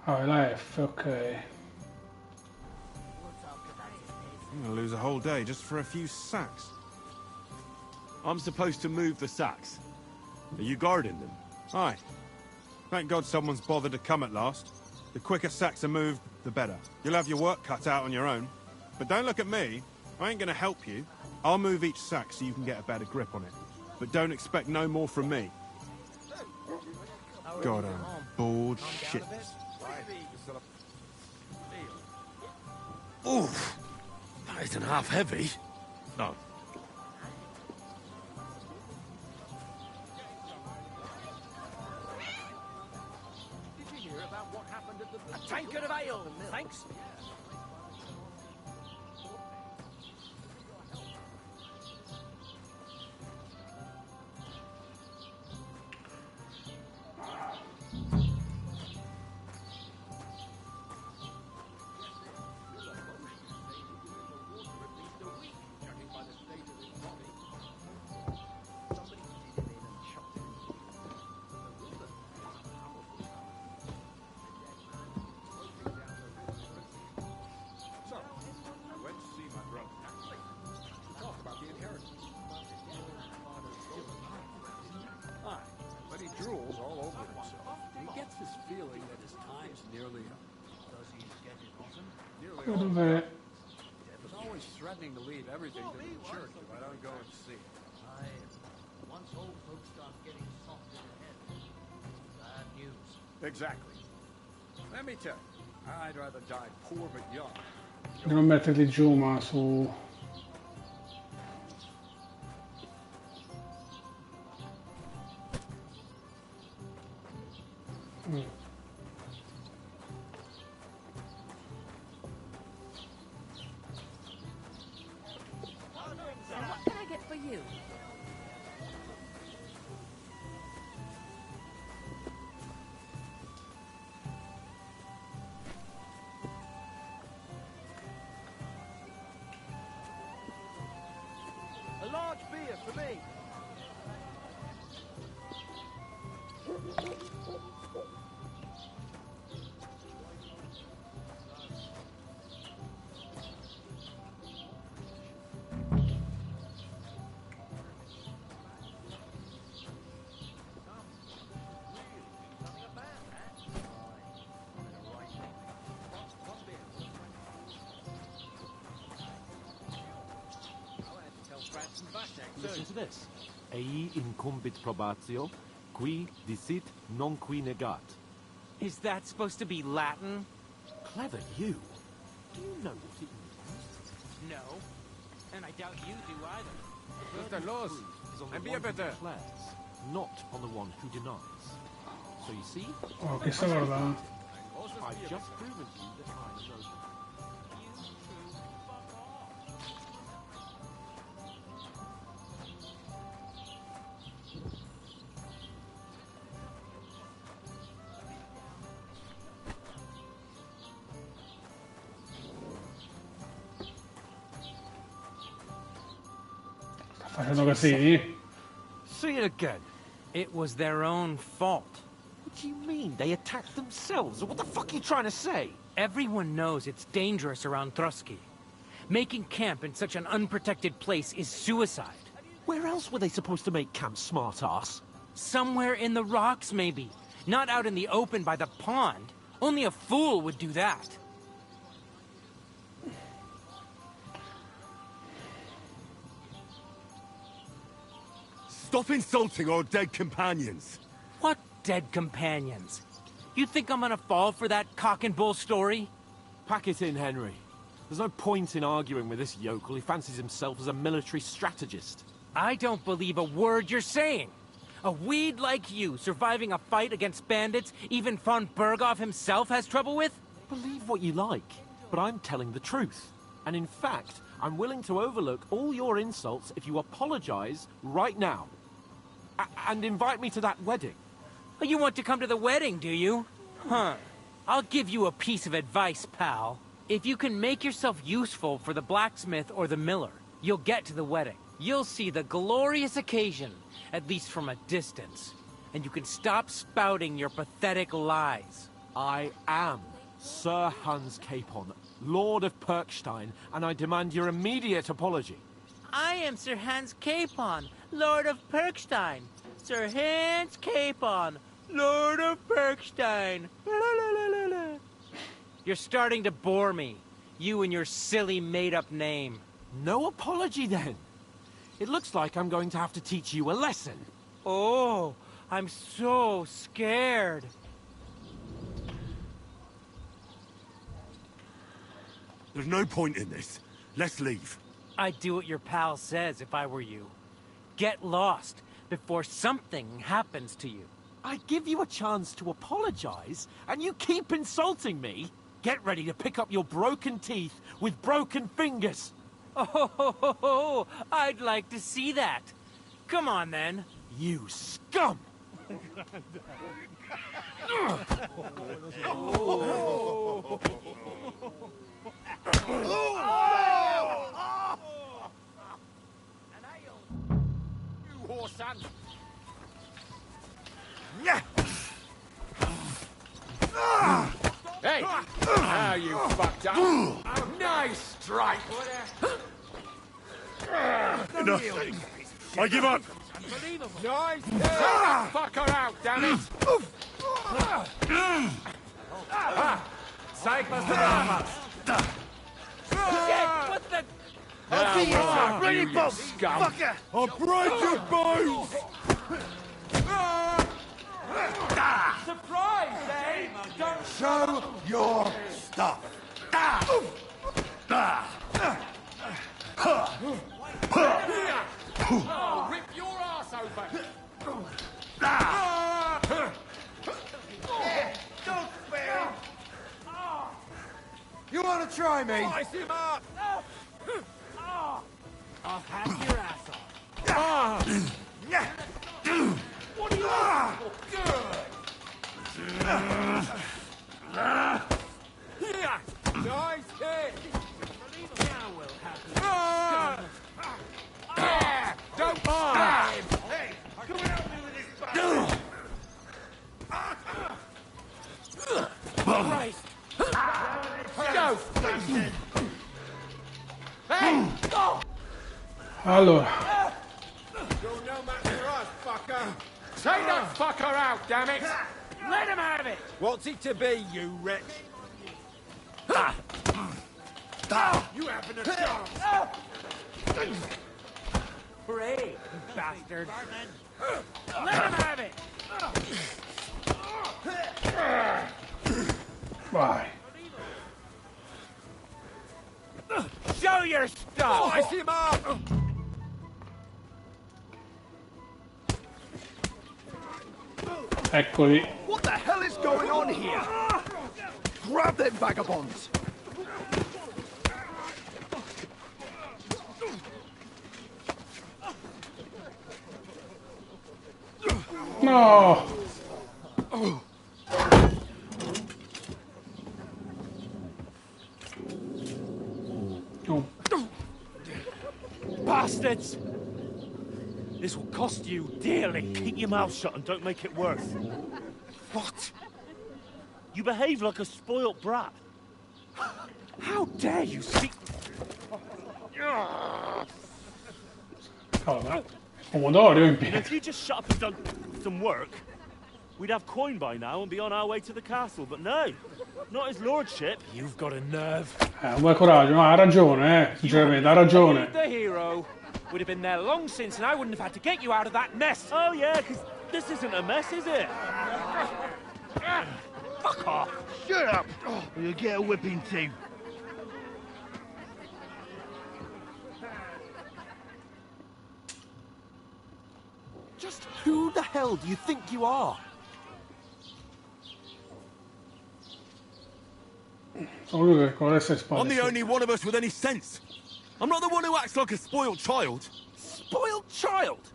Oh, la F, ok. I'm gonna lose a whole day just for a few sacks. I'm supposed to move the sacks. Are you guarding them? Aye. Thank God someone's bothered to come at last. The quicker sacks are moved, the better. You'll have your work cut out on your own. But don't look at me. I ain't gonna help you. I'll move each sack so you can get a better grip on it. But don't expect no more from me. God, I'm bored shitless. Oof! That isn't half heavy. No. Did you hear about what happened at the... A tankard of ale, thanks. Dov'è? He's always threatening to leave everything to the church if I don't go and see it. Once old folks start getting soft in the head, bad news. Exactly. Let me tell you, I'd rather die poor but young. Devo metterli giù, ma su... What can I get for you? A large beer for me. Listen to this. Ei incumbit probatio, qui dicit non qui negat. Is that supposed to be Latin? Clever you. Do you know what it means? No. And I doubt you do either. The laws is on the one who declares, not on the one who denies. So you see? Oh, che sta guardando? I've just proven to you that I know. Facendo così? See it again. It was their own fault. What do you mean? They attacked themselves? What the fuck are you trying to say? Everyone knows it's dangerous around Trotsky. Making camp in such an unprotected place is suicide. Where else were they supposed to make camp, smart-ass? Somewhere in the rocks, maybe. Not out in the open by the pond. Only a fool would do that. Stop insulting our dead companions. What dead companions? You think I'm gonna fall for that cock and bull story? Pack it in, Henry. There's no point in arguing with this yokel. He fancies himself as a military strategist. I don't believe a word you're saying. A weed like you surviving a fight against bandits even von Berghoff himself has trouble with? Believe what you like, but I'm telling the truth. And in fact, I'm willing to overlook all your insults if you apologize right now. And invite me to that wedding. Oh, you want to come to the wedding, do you? Huh. I'll give you a piece of advice, pal. If you can make yourself useful for the blacksmith or the miller, you'll get to the wedding. You'll see the glorious occasion, at least from a distance. And you can stop spouting your pathetic lies. I am Sir Hans Capon, Lord of Perkstein, and I demand your immediate apology. I am Sir Hans Capon, Lord of Perkstein. Sir Hans Capon, Lord of Perkstein. You're starting to bore me. You and your silly made-up name. No apology, then. It looks like I'm going to have to teach you a lesson. Oh, I'm so scared. There's no point in this. Let's leave. I'd do what your pal says if I were you. Get lost before something happens to you. I give you a chance to apologize, and you keep insulting me. Get ready to pick up your broken teeth with broken fingers. Oh, I'd like to see that. Come on, then. You scum! You horse son! Hey! Now you fucked up! Nice strike! Enough. I give up. Nice! Take that fucker out, damn it! Zeig, was du da machst! you scum! Fucker! I'll break your bones! Surprise, eh? Don't Show your stuff! I'll rip your ass open! Don't spare him! You want to try me? Slice him up! I'll have your ass off. What are you looking for? Good! Nice hit! Now we'll have Don't stab him! Hey, come help me with this bastard! Christ! Go! Hey! Oh! Allora, You're no match for us, fucker! Take that fucker out, damn it! Let him have it! What's it to be, you wretch? You having a chance! Pray, bastard. Let him have it! vai. Show your stuff! Slice him up! Eccoli. What the hell is going on here? Grab them vagabonds! No! Oh. Bastards! This will cost you dearly. Keep your mouth shut and don't make it worse. What? You behave like a spoilt brat. How dare you speak... Cavolo, pomodorio in piedi. If you just shut up and done some work, we'd have coin by now and be on our way to the castle, but no. Not his lordship. You've got a nerve. Un bel coraggio, no, ha ragione, sinceramente, ha ragione. The hero would have been there long since, and I wouldn't have had to get you out of that mess. Oh yeah, because this isn't a mess, is it? Fuck off. Shut up! Or you'll get a whipping too. Just who the hell do you think you are? Sono lui che con le spalle. I'm the only one of us with any sense. I'm not the one who acts like a spoiled child. Spoiled child?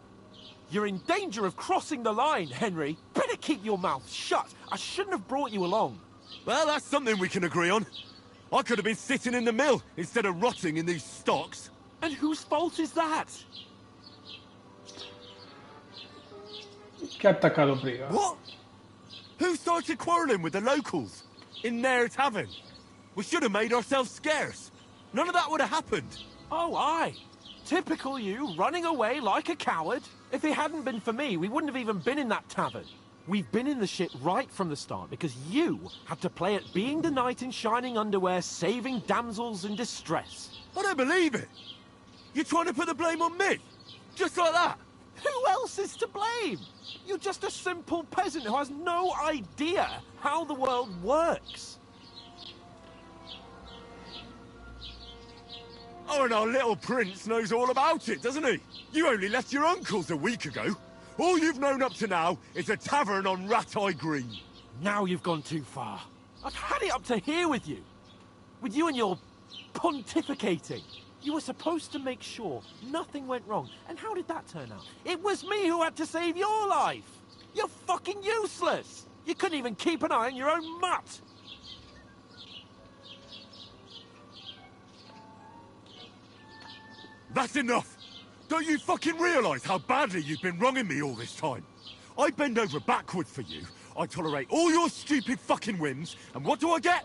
You're in danger of crossing the line, Henry. Better keep your mouth shut. I shouldn't have brought you along. Well, that's something we can agree on. I could have been sitting in the mill instead of rotting in these stocks. And whose fault is that? Chi ha attaccato prima? What? Who started quarrelling with the locals? In their tavern? We should have made ourselves scarce. None of that would have happened. Oh, aye. Typical you, running away like a coward. If it hadn't been for me, we wouldn't have even been in that tavern. We've been in the shit right from the start because you had to play at being the knight in shining underwear, saving damsels in distress. I don't believe it. You're trying to put the blame on me? Just like that? Who else is to blame? You're just a simple peasant who has no idea how the world works. Oh, and our little prince knows all about it, doesn't he? You only left your uncle's a week ago. All you've known up to now is a tavern on Rat-Eye Green. Now you've gone too far. I've had it up to here with you. With you and your pontificating. You were supposed to make sure nothing went wrong. And how did that turn out? It was me who had to save your life. You're fucking useless. You couldn't even keep an eye on your own mutt. That's enough! Don't you fucking realise how badly you've been wronging me all this time? I bend over backwards for you, I tolerate all your stupid fucking whims, and what do I get?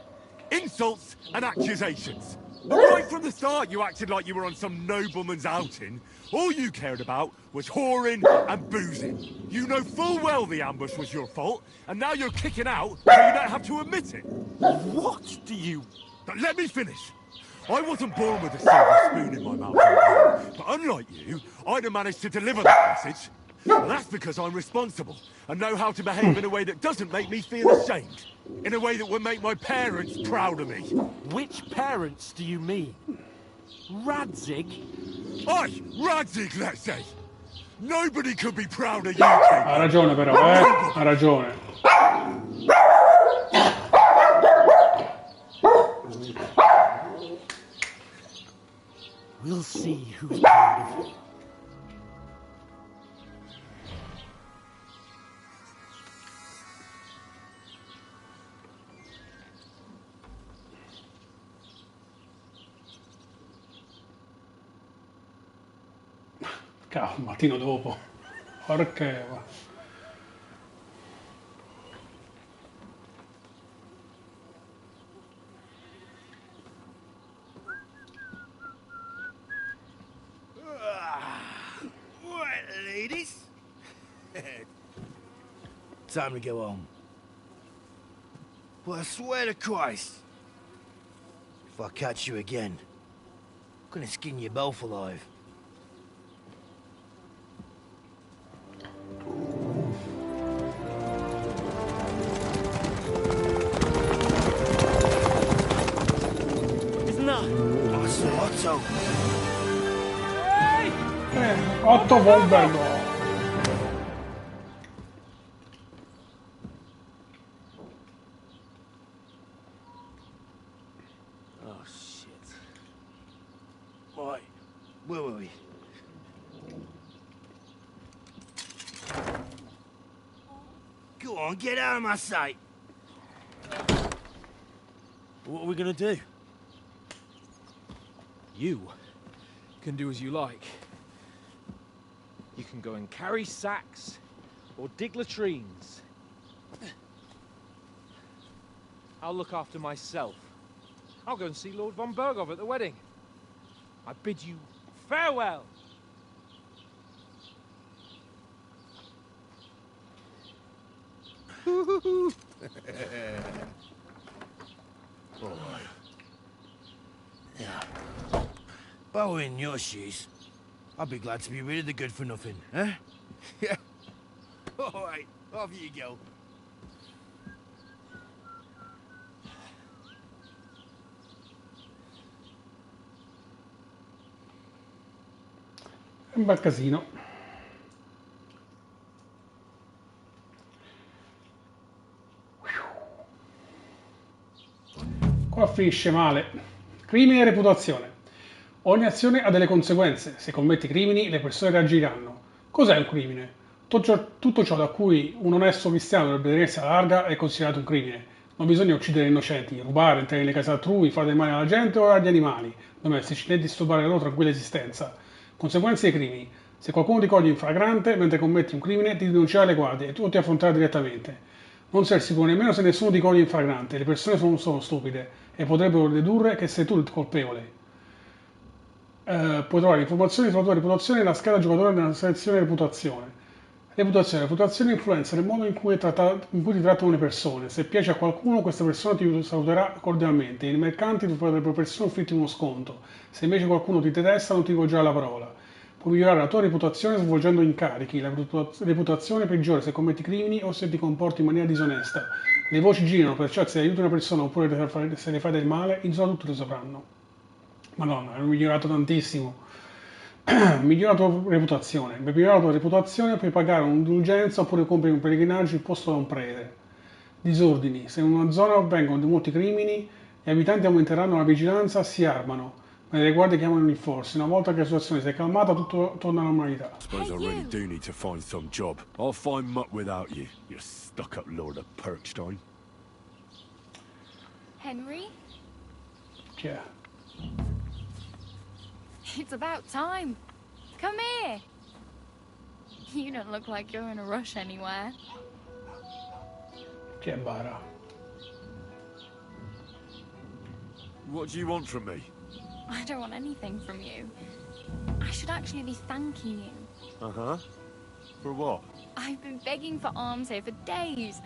Insults and accusations. But right from the start you acted like you were on some nobleman's outing. All you cared about was whoring and boozing. You know full well the ambush was your fault, and now you're kicking out so you don't have to admit it. What do you... But let me finish. I wasn't born with a silver spoon in my mouth, but unlike you, I'd have managed to deliver that message. And that's because I'm responsible and know how to behave in a way that doesn't make me feel ashamed. In a way that would make my parents proud of me. Which parents do you mean? Radzig? Aye, Radzig, let's say. Nobody could be proud of you, King. Ha ragione però, ha ragione. We'll see who's proud of you. Cavolo, il mattino dopo. Porca. Right, ladies. Time to go home. But I swear to Christ, if I catch you again, I'm gonna skin you both alive. Otto. Otto Wolverine. Oh shit. Right, where were we? Go on, get out of my sight. What are we gonna do? You can do as you like. You can go and carry sacks, or dig latrines. I'll look after myself. I'll go and see Lord von Berghoff at the wedding. I bid you farewell. Oh. Yeah. If I were in your shoes, I'd be glad to be rid of the good for nothing, huh? Yeah. All right, off you go. Un bel casino. Qua finisce male. Crimine e reputazione. Ogni azione ha delle conseguenze. Se commetti crimini, le persone reagiranno. Cos'è un crimine? Tutto ciò da cui un onesto cristiano dovrebbe tenersi alla larga è considerato un crimine. Non bisogna uccidere innocenti, rubare, entrare nelle case altrui, fare del male alla gente o agli animali domestici, né disturbare la loro tranquilla esistenza. Conseguenze dei crimini. Se qualcuno ti coglie in flagrante mentre commetti un crimine, ti denuncierà alle guardie e tu ti affronterai direttamente. Non sei sicuro nemmeno se nessuno ti coglie in flagrante. Le persone sono stupide e potrebbero dedurre che sei tu il colpevole. Puoi trovare informazioni sulla tua reputazione nella scheda giocatore nella sezione reputazione. Reputazione influenza nel modo in cui ti trattano le persone. Se piace a qualcuno, questa persona ti saluterà cordialmente. I mercanti potrebbero persino offrirti uno sconto. Se invece qualcuno ti detesta, non ti rivolgerà la parola. Puoi migliorare la tua reputazione svolgendo incarichi. La reputazione peggiore se commetti crimini o se ti comporti in maniera disonesta. Le voci girano, perciò se aiuti una persona oppure se le fai del male, in zona tutti lo sapranno. Madonna, hai migliorato tantissimo. Migliora la tua reputazione. Per migliorare la tua reputazione puoi pagare un'indulgenza oppure compiere un pellegrinaggio imposto da un prete. Disordini. Se in una zona avvengono molti crimini, gli abitanti aumenteranno la vigilanza, si armano. Ma le guardie chiamano il force. Una volta che la situazione si è calmata, tutto torna alla normalità. Suppose I really do need to find some job. I'll find muck without you, you stuck-up Lord of Perkstein. Henry? Yeah. It's about time. Come here. You don't look like you're in a rush anywhere. Che bara. What do you want from me? I don't want anything from you. I should actually be thanking you. Uh-huh. For what? I've been begging for alms here for days.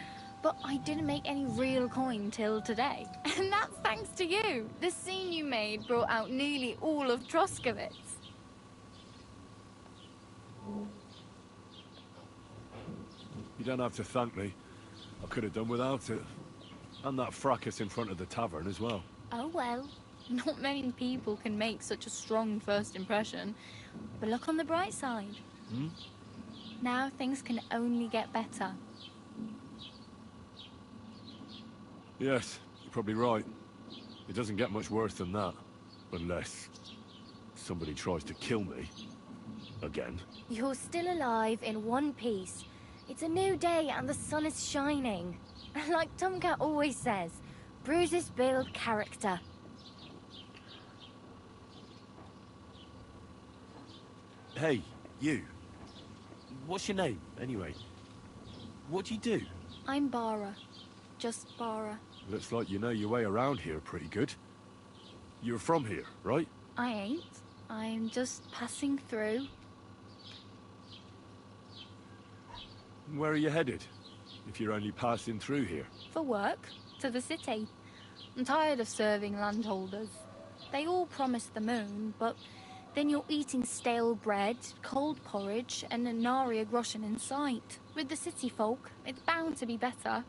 But I didn't make any real coin till today. And that's thanks to you. The scene you made brought out nearly all of Troskowitz. You don't have to thank me. I could have done without it. And that fracas in front of the tavern as well. Oh well. Not many people can make such a strong first impression. But look on the bright side. Hmm? Now things can only get better. Yes, you're probably right. It doesn't get much worse than that. Unless somebody tries to kill me. Again. You're still alive in one piece. It's a new day and the sun is shining. Like Tomcat always says, bruises build character. Hey, you. What's your name, anyway? What do you do? I'm Bara. Just Bara. Looks like you know your way around here pretty good. You're from here, right? I ain't. I'm just passing through. Where are you headed? If you're only passing through here. For work. To the city. I'm tired of serving landholders. They all promise the moon, but then you're eating stale bread, cold porridge, and a nary a groschen in sight. With the city folk, it's bound to be better.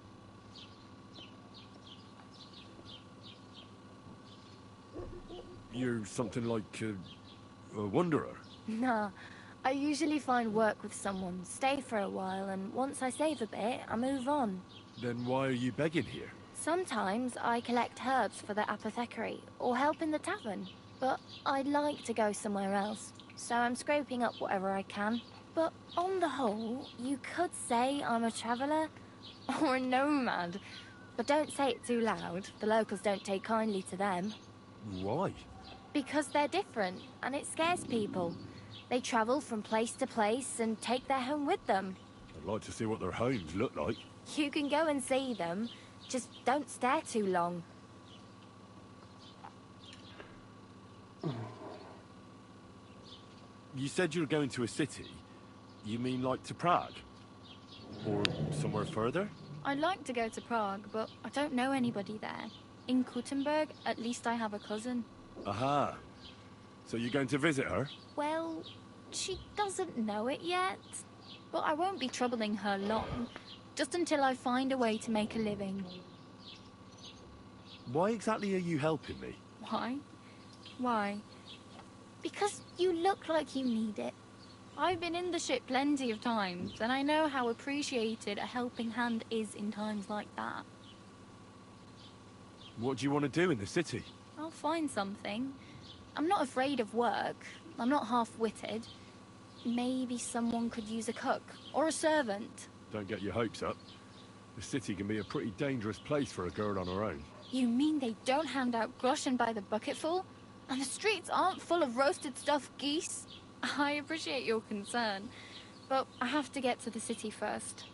You're something like a wanderer? Nah, I usually find work with someone, stay for a while, and once I save a bit, I move on. Then why are you begging here? Sometimes I collect herbs for the apothecary, or help in the tavern. But I'd like to go somewhere else, so I'm scraping up whatever I can. But on the whole, you could say I'm a traveller, or a nomad. But don't say it too loud, the locals don't take kindly to them. Why? Because they're different, and it scares people. They travel from place to place and take their home with them. I'd like to see what their homes look like. You can go and see them, just don't stare too long. You said you were going to a city. You mean like to Prague? Or somewhere further? I'd like to go to Prague, but I don't know anybody there. In Kuttenberg, at least I have a cousin. Aha. So you're going to visit her? Well, she doesn't know it yet. But I won't be troubling her long. Just until I find a way to make a living. Why exactly are you helping me? Why? Why? Because you look like you need it. I've been in the ship plenty of times, and I know how appreciated a helping hand is in times like that. What do you want to do in the city? I'll find something. I'm not afraid of work. I'm not half-witted. Maybe someone could use a cook, or a servant. Don't get your hopes up. The city can be a pretty dangerous place for a girl on her own. You mean they don't hand out groschen by the bucketful? And the streets aren't full of roasted stuffed geese? I appreciate your concern, but I have to get to the city first.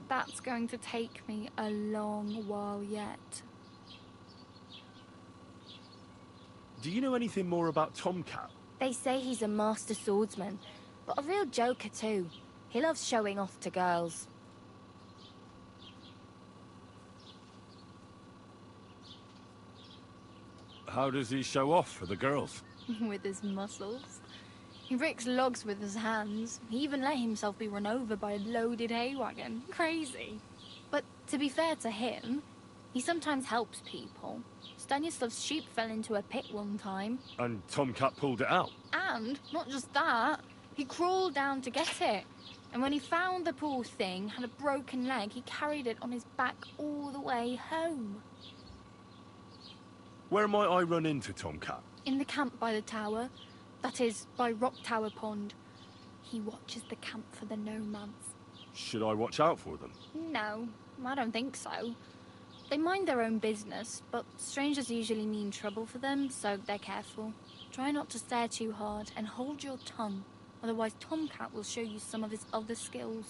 That's going to take me a long while yet. Do you know anything more about Tomcat? They say he's a master swordsman, but a real joker too. He loves showing off to girls. How does he show off for the girls? With his muscles. He ricks logs with his hands. He even let himself be run over by a loaded hay wagon. Crazy. But to be fair to him, he sometimes helps people. Stanislav's sheep fell into a pit one time. And Tomcat pulled it out? And, not just that, he crawled down to get it. And when he found the poor thing had a broken leg, he carried it on his back all the way home. Where might I run into Tomcat? In the camp by the tower. That is, by Rock Tower Pond. He watches the camp for the nomads. Should I watch out for them? No, I don't think so. They mind their own business, but strangers usually mean trouble for them, so they're careful. Try not to stare too hard and hold your tongue, otherwise Tomcat will show you some of his other skills.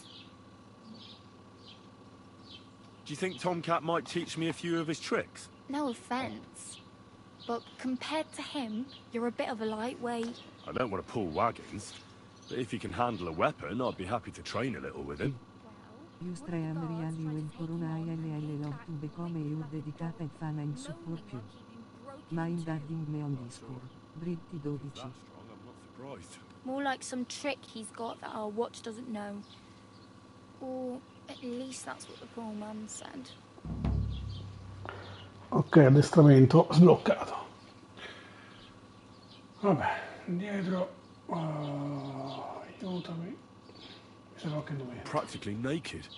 Do you think Tomcat might teach me a few of his tricks? No offence, but compared to him, you're a bit of a lightweight. I don't want to pull wagons, but if he can handle a weapon, I'd be happy to train a little with him. Iustra Amriali o il Coronaia le Lortube come eur dedicata e fana in support più. Mind adding me on Discord. Britti 12. More like some trick he's got that our watch doesn't know. Or at least that's what the poor man said. Ok, addestramento sbloccato. Vabbè, dietro. Aiutami. Mi sembra che dove. Practically naked.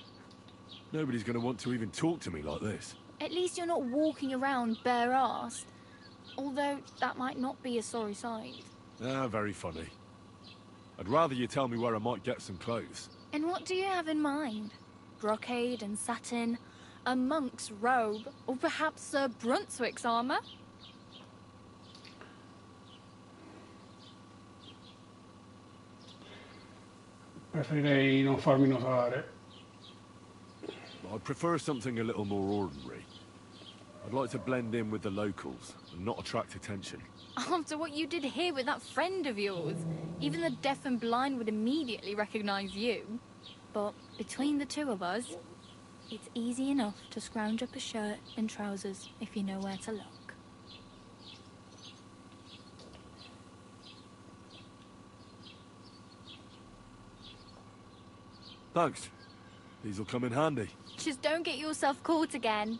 Nobody's going to want to even talk to me like this. At least you're not walking around bare-assed. Although that might not be a sorry sight. Ah, very funny. I'd rather you tell me where I might get some clothes. And what do you have in mind? Brocade and satin? A monk's robe? Or perhaps Sir Brunswick's armor? Preferirei non farmi notare. I'd prefer something a little more ordinary. I'd like to blend in with the locals and not attract attention. After what you did here with that friend of yours, even the deaf and blind would immediately recognize you. But between the two of us, it's easy enough to scrounge up a shirt and trousers if you know where to look. Thanks. These'll come in handy. Just don't get yourself caught again.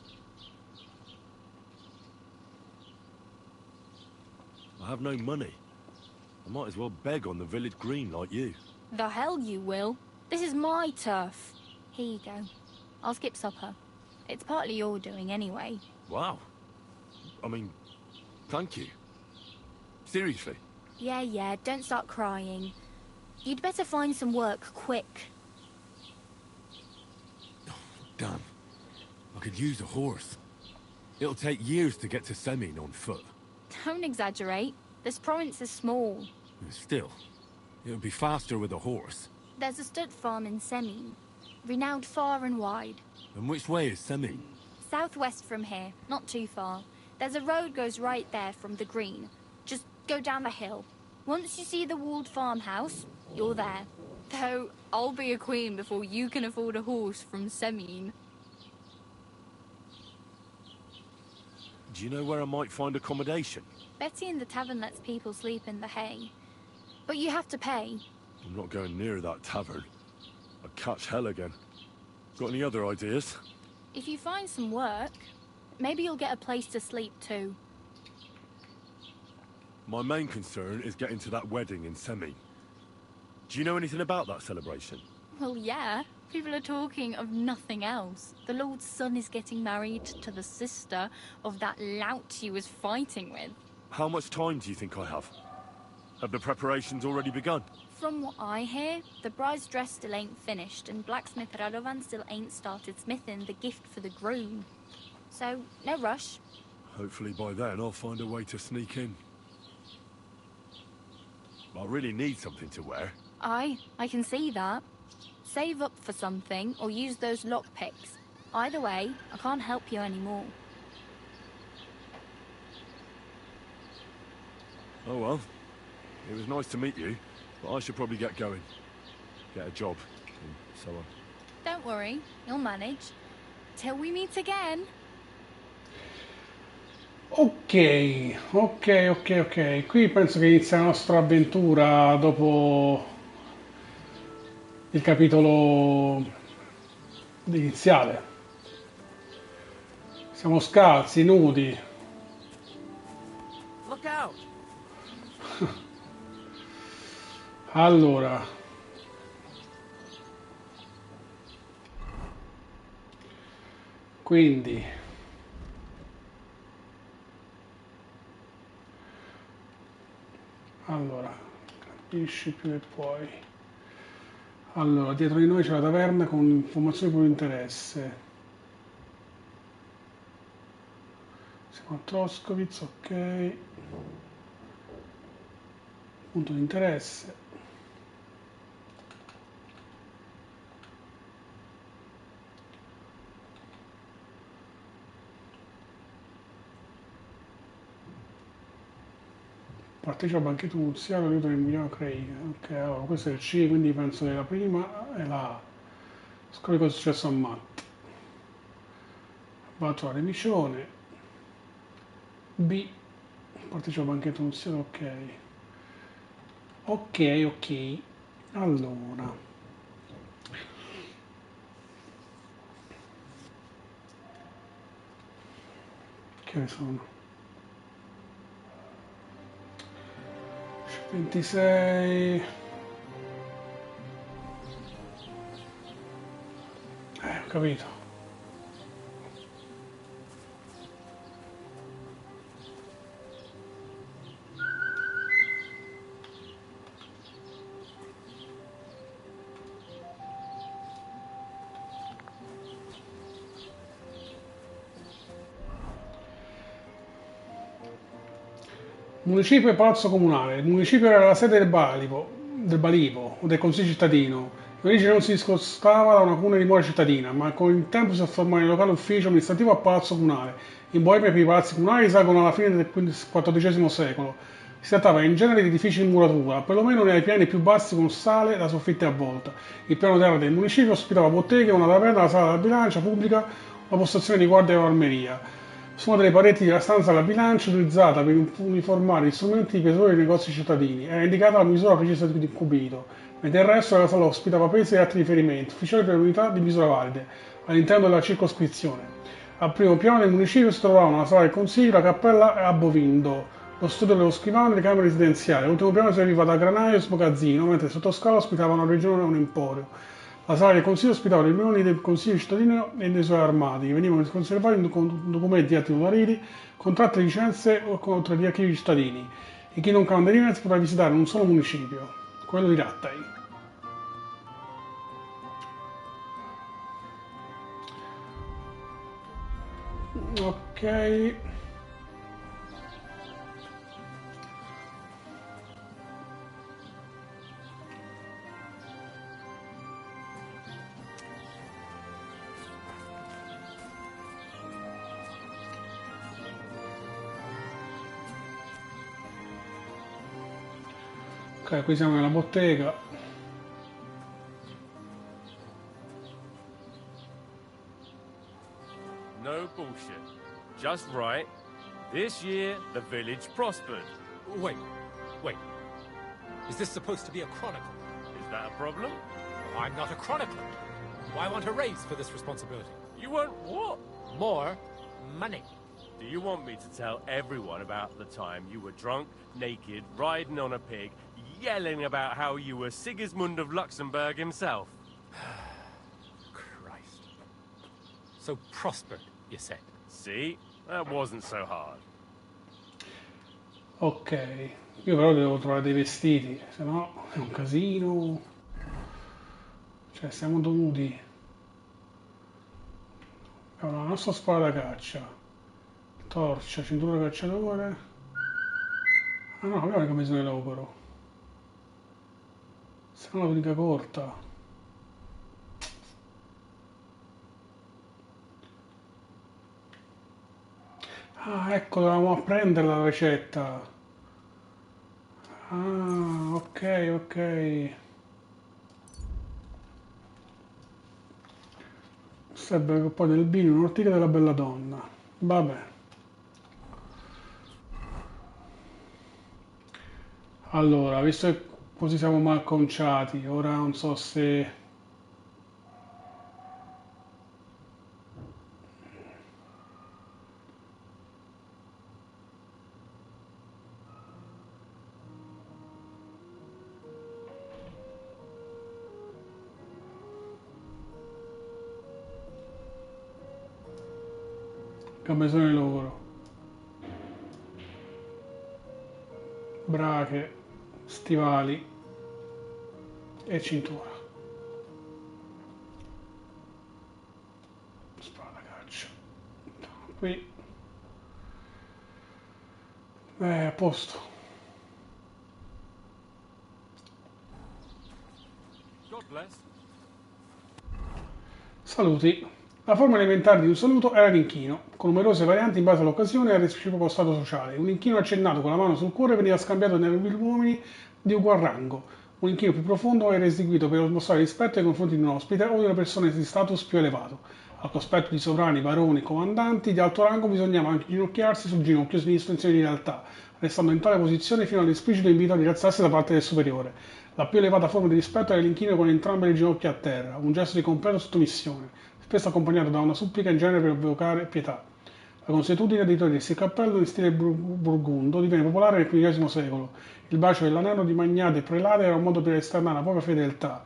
I have no money. I might as well beg on the village green like you. The hell you will. This is my turf. Here you go. I'll skip supper. It's partly your doing anyway. Wow. I mean, thank you. Seriously. Yeah, don't start crying. You'd better find some work quick. Damn. I could use a horse. It'll take years to get to Semin on foot. Don't exaggerate. This province is small. Still, it would be faster with a horse. There's a stud farm in Semin, renowned far and wide. And which way is Semin? Southwest from here, not too far. There's a road goes right there from the green. Just go down the hill. Once you see the walled farmhouse, you're there. Though, I'll be a queen before you can afford a horse from Semin. Do you know where I might find accommodation? Betty in the tavern lets people sleep in the hay. But you have to pay. I'm not going near that tavern. I'd catch hell again. Got any other ideas? If you find some work, maybe you'll get a place to sleep too. My main concern is getting to that wedding in Semin. Do you know anything about that celebration? Well, yeah. People are talking of nothing else. The Lord's son is getting married to the sister of that lout he was fighting with. How much time do you think I have? Have the preparations already begun? From what I hear, the bride's dress still ain't finished, and blacksmith Radovan still ain't started smithing the gift for the groom. So, no rush. Hopefully by then I'll find a way to sneak in. I really need something to wear. I can see that. Save up for something, or use those lockpicks. Either way, I can't help you anymore. Oh well. It was nice to meet you, but I should probably get going. Get a job, and so on. Don't worry, you'll manage. Till we meet again. Ok. Qui penso che inizia la nostra avventura dopo il capitolo iniziale. Siamo scalzi, nudi. Look out! Allora. Quindi. Allora, capisci più che puoi. Allora, dietro di noi c'è la taverna con informazioni di interesse. Siamo a Troskowitz, ok. Punto di interesse. Partecipa al banchetto nuziale, aiuto nel milione Craig. Ok, allora questo è il C, quindi penso che la prima è la A. Scopri cosa è successo a Matt. Va a trovare Micione. B. Partecipa al banchetto iniziale, ok. Ok. Allora. Che ore sono? 26. Ho capito. Municipio e palazzo comunale. Il municipio era la sede del Balivo o del consiglio cittadino. In origine non si discostava da una comune dimora cittadina, ma con il tempo si trasformò in locale ufficio amministrativo a palazzo comunale. In Boemia i palazzi comunali risalgono alla fine del XIV secolo. Si trattava in genere di edifici in muratura, perlomeno nei piani più bassi con sale da soffitte a volta. Il piano terra del municipio ospitava botteghe, una taverna, la sala della bilancia pubblica, una postazione di guardia e un'armeria. Su una delle pareti della stanza la bilancia, utilizzata per uniformare gli strumenti di pesore dei negozi cittadini, era indicata la misura precisa di cubito, mentre il resto della sala ospitava pesi e altri riferimenti, ufficiali per unità di misura valide, all'interno della circoscrizione. Al primo piano del municipio si trovavano la sala del consiglio, la cappella e Abovindo, lo studio dello scrivano e le camere residenziali. L'ultimo piano serviva da granaio e sbogazzino, mentre il sottoscala ospitava una regione e un emporio. La sala del consiglio ospitava le riunioni del consiglio cittadino e dei suoi armati, che venivano conservati con documenti atti notarili, contratti di licenze o contro gli archivi cittadini. E chi non cambia Deliverance potrà visitare un solo municipio, quello di Rattai. Ok. Ok, qui siamo nella bottega. No bullshit. Just right. This year, the village prospered. Wait. Is this supposed to be a chronicle? Is that a problem? I'm not a chronicler. Why want a raise for this responsibility? You want what? More money. Do you want me to tell everyone about the time you were drunk, naked, riding on a pig, yelling about how you were Sigismund of Luxembourg himself? Christ. So prospered, you said. See? That wasn't so hard. Ok, io però devo trovare dei vestiti, se no è un casino. Cioè, siamo dovuti. Allora, la nostra spada da caccia, torcia, cintura da cacciatore. Ah no, abbiamo le camisole logoro. Siamo la tunica corta. Ah, ecco, dovevamo apprendere la ricetta. Ah, ok. Serve un po' del vino, un'ortica della bella donna. Vabbè. Allora, visto che così siamo malconciati, ora non so se... Cabesone loro, brache, stivali e cintura. Spada caccia. Qui. A posto. God bless. Saluti. La forma elementare di un saluto era l'inchino, con numerose varianti in base all'occasione e al reciproco stato sociale. Un inchino accennato con la mano sul cuore veniva scambiato negli uomini di ugual rango. Un inchino più profondo era eseguito per mostrare rispetto nei confronti di un ospite o di una persona di status più elevato. Al cospetto di sovrani, baroni, comandanti di alto rango bisognava anche ginocchiarsi sul ginocchio sinistro in segno di lealtà, restando in tale posizione fino all'esplicito invito a rialzarsi da parte del superiore. La più elevata forma di rispetto era l'inchino con entrambe le ginocchia a terra, un gesto di completa sottomissione, spesso accompagnato da una supplica in genere per evocare pietà. La consuetudine di togliersi il cappello in stile burgundo divenne popolare nel XV secolo. Il bacio dell'anello di magnate e prelate era un modo per esternare la propria fedeltà.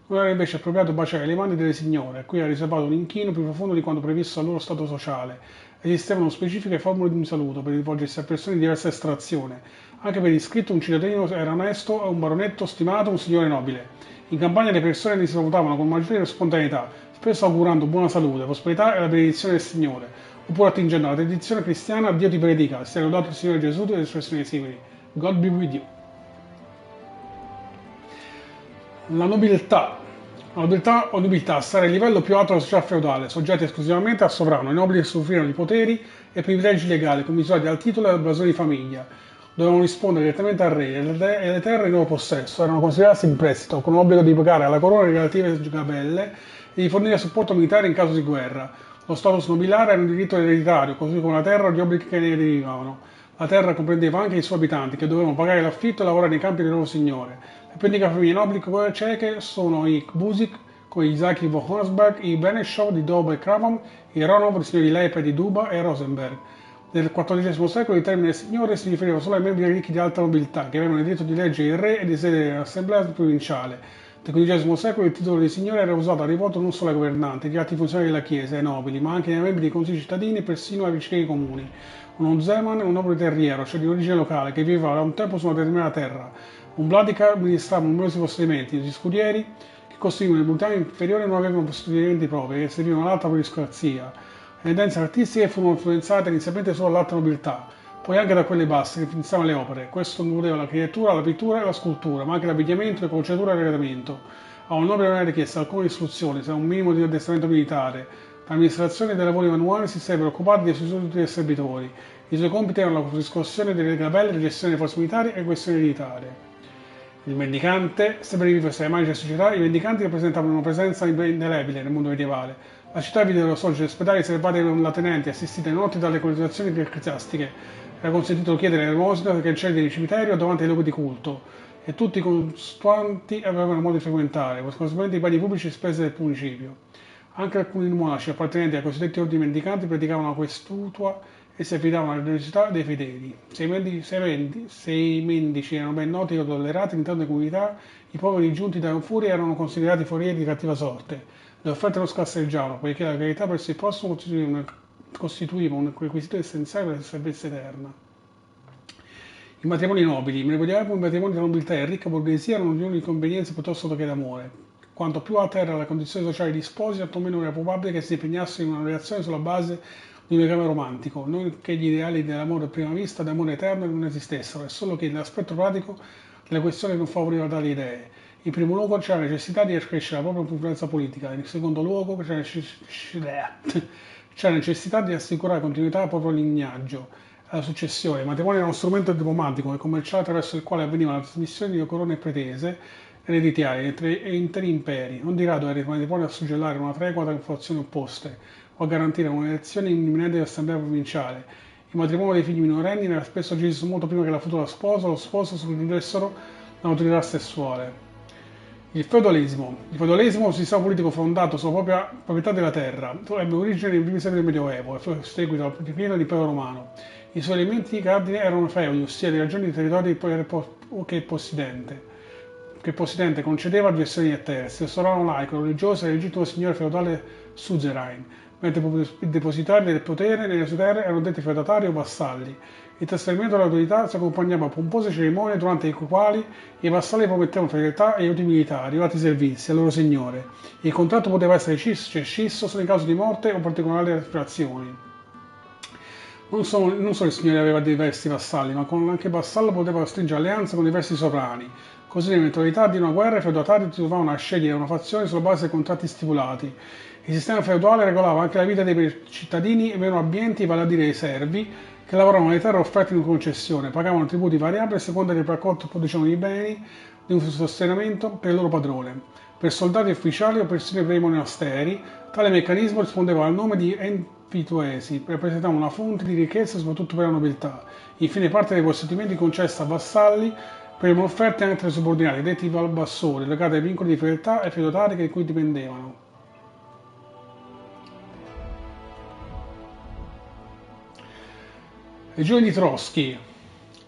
Non era invece appropriato baciare le mani delle signore, a cui era riservato un inchino più profondo di quanto previsto dal loro stato sociale. Esistevano specifiche formule di un saluto per rivolgersi a persone di diversa estrazione. Anche per iscritto un cittadino era onesto, un baronetto stimato, un signore nobile. In campagna le persone li salutavano con maggiore spontaneità, spesso augurando buona salute, prosperità e la benedizione del Signore, oppure attingendo alla tradizione cristiana Dio ti benedica, sia lodato il Signore Gesù e le espressioni simili. God be with you. La nobiltà. La nobiltà sarà il livello più alto della società feudale, soggetti esclusivamente al sovrano, i nobili soffrivano di poteri e privilegi legali commisurati al titolo e al blasone di famiglia. Dovevano rispondere direttamente al re e le terre in loro possesso erano considerate in prestito, con l'obbligo di pagare alla corona le relative gabelle e di fornire supporto militare in caso di guerra. Lo status nobiliare era un diritto ereditario, così come la terra e gli obblighi che ne derivavano. La terra comprendeva anche i suoi abitanti, che dovevano pagare l'affitto e lavorare nei campi del loro signore. Le più antiche famiglie nobili ceche sono i Kbusik, con gli Zaki von Horsberg, i Benešov di Doba e Kravam, i Ronov, i signori di Leipa e di Duba e Rosenberg. Nel XIV secolo il termine signore si riferiva solo ai membri ricchi di alta nobiltà, che avevano il diritto di leggere il re e di sedere nell'assemblea provinciale. Nel XV secolo il titolo di signore era usato a rivolto non solo ai governanti, agli altri funzionari della Chiesa, ai nobili, ma anche ai membri dei consigli cittadini e persino ai vicini dei comuni. Uno zeman è un nobile terriero, cioè di origine locale, che viveva da un tempo su una determinata terra. Un vladika amministrava numerosi possedimenti, gli scudieri, che costituivano i bultani inferiori, non avevano possedimenti propri, che servivano all'alta aristocrazia. Le tendenze artistiche furono influenzate inizialmente solo dall'alta nobiltà, poi anche da quelle basse che finanziavano le opere. Questo includeva l'architettura, la pittura e la scultura, ma anche l'abbigliamento, le crociature e l'arredamento. A un nobile non era richiesta alcuna istruzione, se un minimo di addestramento militare. L'amministrazione dei lavori manuali si sarebbe occupata dei suoi sudditi e servitori. I suoi compiti erano la riscossione delle gabelle, la gestione delle forze militari e questioni militarie. Il mendicante, sempre vivo tra le magiche società, i mendicanti rappresentavano una presenza indelebile nel mondo medievale. La città videro sorgere ospedali riservati ai tenenti, assistiti notti dalle colonizzazioni ecclesiastiche. Era consentito chiedere elemosina nei cancelli dei cimiteri o davanti ai luoghi di culto, e tutti i costuanti avevano modo di frequentare, corrispondenti ai beni pubblici e spese del municipio. Anche alcuni monaci appartenenti ai cosiddetti ordini mendicanti praticavano la questutua e si affidavano alla religiosità dei fedeli. Se i mendici erano ben noti o tollerati all'interno delle comunità, i poveri giunti da fuori erano considerati forieri di cattiva sorte. Le offerte non scarseggiavano, poiché la carità verso il prossimo costituiva un requisito essenziale per la salvezza eterna. I matrimoni nobili. Nel Medioevo i matrimoni tra nobiltà e ricca borghesia erano unioni di convenienza piuttosto che d'amore. Quanto più alta era la condizione sociale degli sposi, tanto meno era probabile che si impegnassero in una relazione sulla base di un legame romantico, non che gli ideali dell'amore a prima vista, d'amore eterno non esistessero, è solo che l'aspetto pratico della questione non favoriva tali idee. In primo luogo c'era la necessità di accrescere la propria influenza politica, in secondo luogo c'era la necessità di assicurare continuità al proprio lignaggio, alla successione. Il matrimonio era uno strumento diplomatico e commerciale attraverso il quale avveniva la trasmissione di corone e pretese ereditarie tra interi imperi. Non di rado era il matrimonio a suggellare una tregua tra inflazioni opposte o a garantire un'elezione imminente dell'assemblea provinciale. Il matrimonio dei figli minorenni era spesso deciso molto prima che la futura sposa o lo sposo sconfigessero l'autorità sessuale. Il feudalesimo. Il feudalesimo è un sistema politico fondato sulla propria proprietà della terra. Ebbe origine nei primi secoli del Medioevo e fu seguito al declino dell'impero romano. I suoi elementi cardine erano feudi, ossia le ragioni di territori che il possidente concedeva a gestioni a terzi. Il sovrano laico, religioso e il legittimo signore feudale suzerain, mentre i depositari del potere nelle sue terre erano detti feudatari o vassalli. Il trasferimento dell'autorità si accompagnava a pompose cerimonie durante le quali i vassalli promettevano fedeltà e aiuti militari o altri servizi al loro signore. Il contratto poteva essere scisso solo in caso di morte o particolari aspirazioni. Non solo il signore aveva diversi vassalli, ma anche il vassallo poteva stringere alleanze con diversi sovrani. Così nell'eventualità di una guerra i feudatari si trovavano a scegliere una fazione sulla base dei contratti stipulati. Il sistema feudale regolava anche la vita dei cittadini meno abbienti, vale a dire i servi, che lavoravano le terre offerte in concessione, pagavano tributi variabili a seconda del raccolto e produzione di beni di un sostentamento per il loro padrone. Per soldati ufficiali o persone per i monasteri, tale meccanismo rispondeva al nome di enfituesi, rappresentava una fonte di ricchezza soprattutto per la nobiltà. Infine parte dei possedimenti concessi a vassalli venivano offerti anche ai subordinati, detti valbassori, legati ai vincoli di fedeltà e feudotari da cui dipendevano. Le gioie di Trotsky.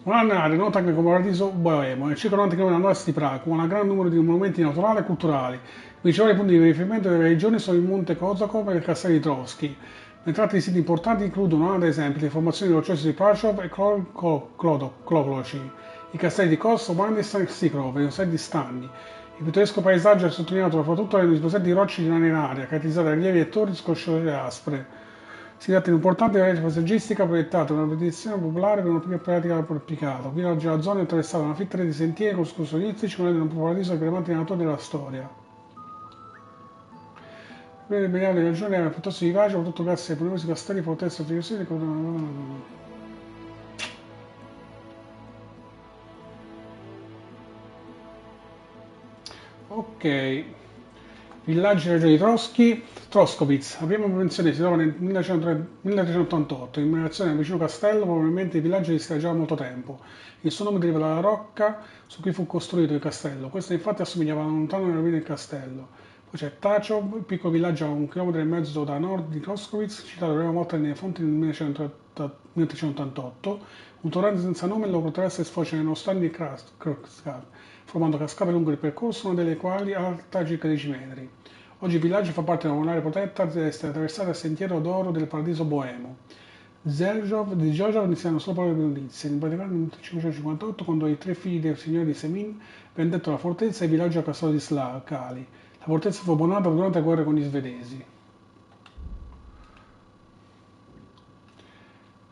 Un'area nota anche come Paradiso Boemo, nel circa 90 km a nord di Praga, con un gran numero di monumenti naturali e culturali. I principali punti di riferimento delle regioni sono il Monte Kozakov e il Castello di Trotsky. Le tratti di siti importanti includono, ad esempio, le formazioni rocciose di Prachov e Klokloci, i castelli di Kos, Wandistan e Sikrov, e i siti di stagni. Il pittoresco paesaggio è sottolineato soprattutto dalle disposizioni di rocce di aria, caratterizzate da rilievi e torri scosciose aspre. Si tratta di un'importante area paesaggistica proiettata da una petizione popolare per una più pratica applicata. Qui oggi la zona è attraversata da una fitta rete di sentieri con escursionistici, con un paradiso ai primanti natori della storia. Le mediane regioni erano piuttosto vivaci, soprattutto grazie ai numerosi castelli, fortezze e fortificazioni. Ok. Villaggi regione di Troskowitz. La prima menzione si trova nel 1388, in relazione al vicino castello, probabilmente il villaggio esisteva già da molto tempo. Il suo nome deriva dalla rocca su cui fu costruito il castello. Questo infatti assomigliava lontano alle rovine del castello. Poi c'è Tachov, un piccolo villaggio a 1,5 km da nord di Troskowitz, citato la prima volta nelle fonti nel 1988. Un torrente senza nome lo attraversa e sfocia nello stagno di Krkskar, formando cascate lungo il percorso, una delle quali alta circa 10 metri. Oggi il villaggio fa parte di un'area protetta ed è attraversata al sentiero d'oro del Paradiso Boemo. Di Zerzhov iniziano solo poche notizie, in particolare nel 1558, quando i tre figli del signore di Semin vendettero la fortezza e il villaggio a castello di Kali. La fortezza fu abbandonata durante la guerra con gli svedesi.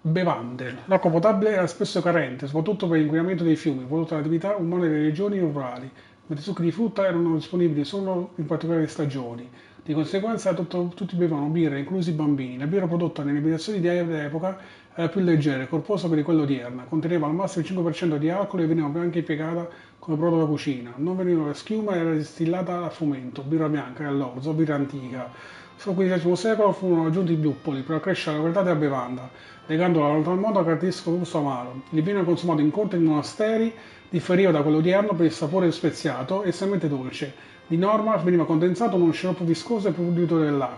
Bevande. L'acqua potabile era spesso carente, soprattutto per l'inquinamento dei fiumi, prodotto dall'attività umane delle regioni rurali, mentre i succhi di frutta erano disponibili solo in particolari stagioni. Di conseguenza tutti bevevano birra, inclusi i bambini. La birra prodotta nelle abitazioni di epoca era più leggera e corposa che di quella odierna, conteneva al massimo il 5% di alcol e veniva anche impiegata come prodotto da cucina. Non veniva schiuma e era distillata a fomento, birra bianca e all'orzo, birra antica. Solo nel XV secolo furono aggiunti i luppoli per accrescere la qualità della bevanda, legandola allo tal modo al caratteristico gusto amaro. Il vino era consumato in corte e in monasteri, differiva da quello odierno per il sapore speziato e estremamente dolce. Di norma veniva condensato in uno sciroppo viscoso e pulito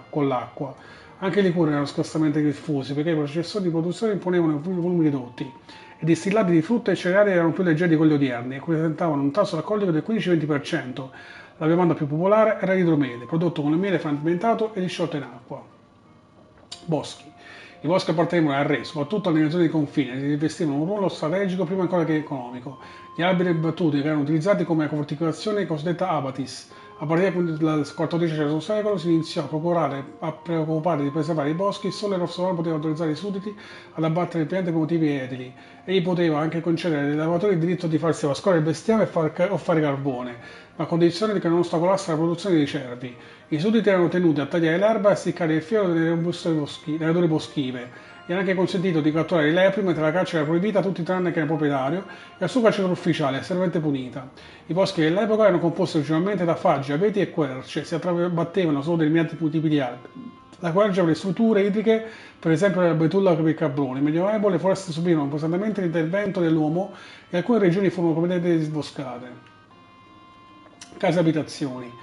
con l'acqua. Anche i liquori erano scarsamente diffusi perché i processori di produzione imponevano volumi ridotti. I distillati di frutta e cereali erano più leggeri di quelli odierni e presentavano un tasso alcolico del 15-20%. La bevanda più popolare era l'idromiele, prodotto con il miele frammentato e disciolto in acqua. Boschi. I boschi appartenevano al re, soprattutto nelle zone di confine, e rivestivano un ruolo strategico prima ancora che economico. Gli alberi battuti che erano utilizzati come fortificazione cosiddetta abatis. A partire dal XIV secolo si iniziò a preoccupare di preservare i boschi, solo il Rossomano poteva autorizzare i sudditi ad abbattere le piante per motivi edili. Egli poteva anche concedere ai lavoratori il diritto di farsi vascare il bestiame o fare carbone, ma a condizione che non ostacolasse la produzione dei cervi. I sudditi erano tenuti a tagliare l'erba e a essiccare il fieno delle radure boschive. Gli era anche consentito di catturare i lepri, mentre la caccia era proibita a tutti tranne che al proprietario e al suo cacciatore ufficiale, severamente punita. I boschi dell'epoca erano composti principalmente da faggi, abeti e querce, si battevano solo determinati tipi di alberi. La quercia per le strutture idriche, per esempio la betulla per il carbone. Nel Medioevo le foreste subirono pesantemente l'intervento dell'uomo e alcune regioni furono completamente disboscate. Case e abitazioni.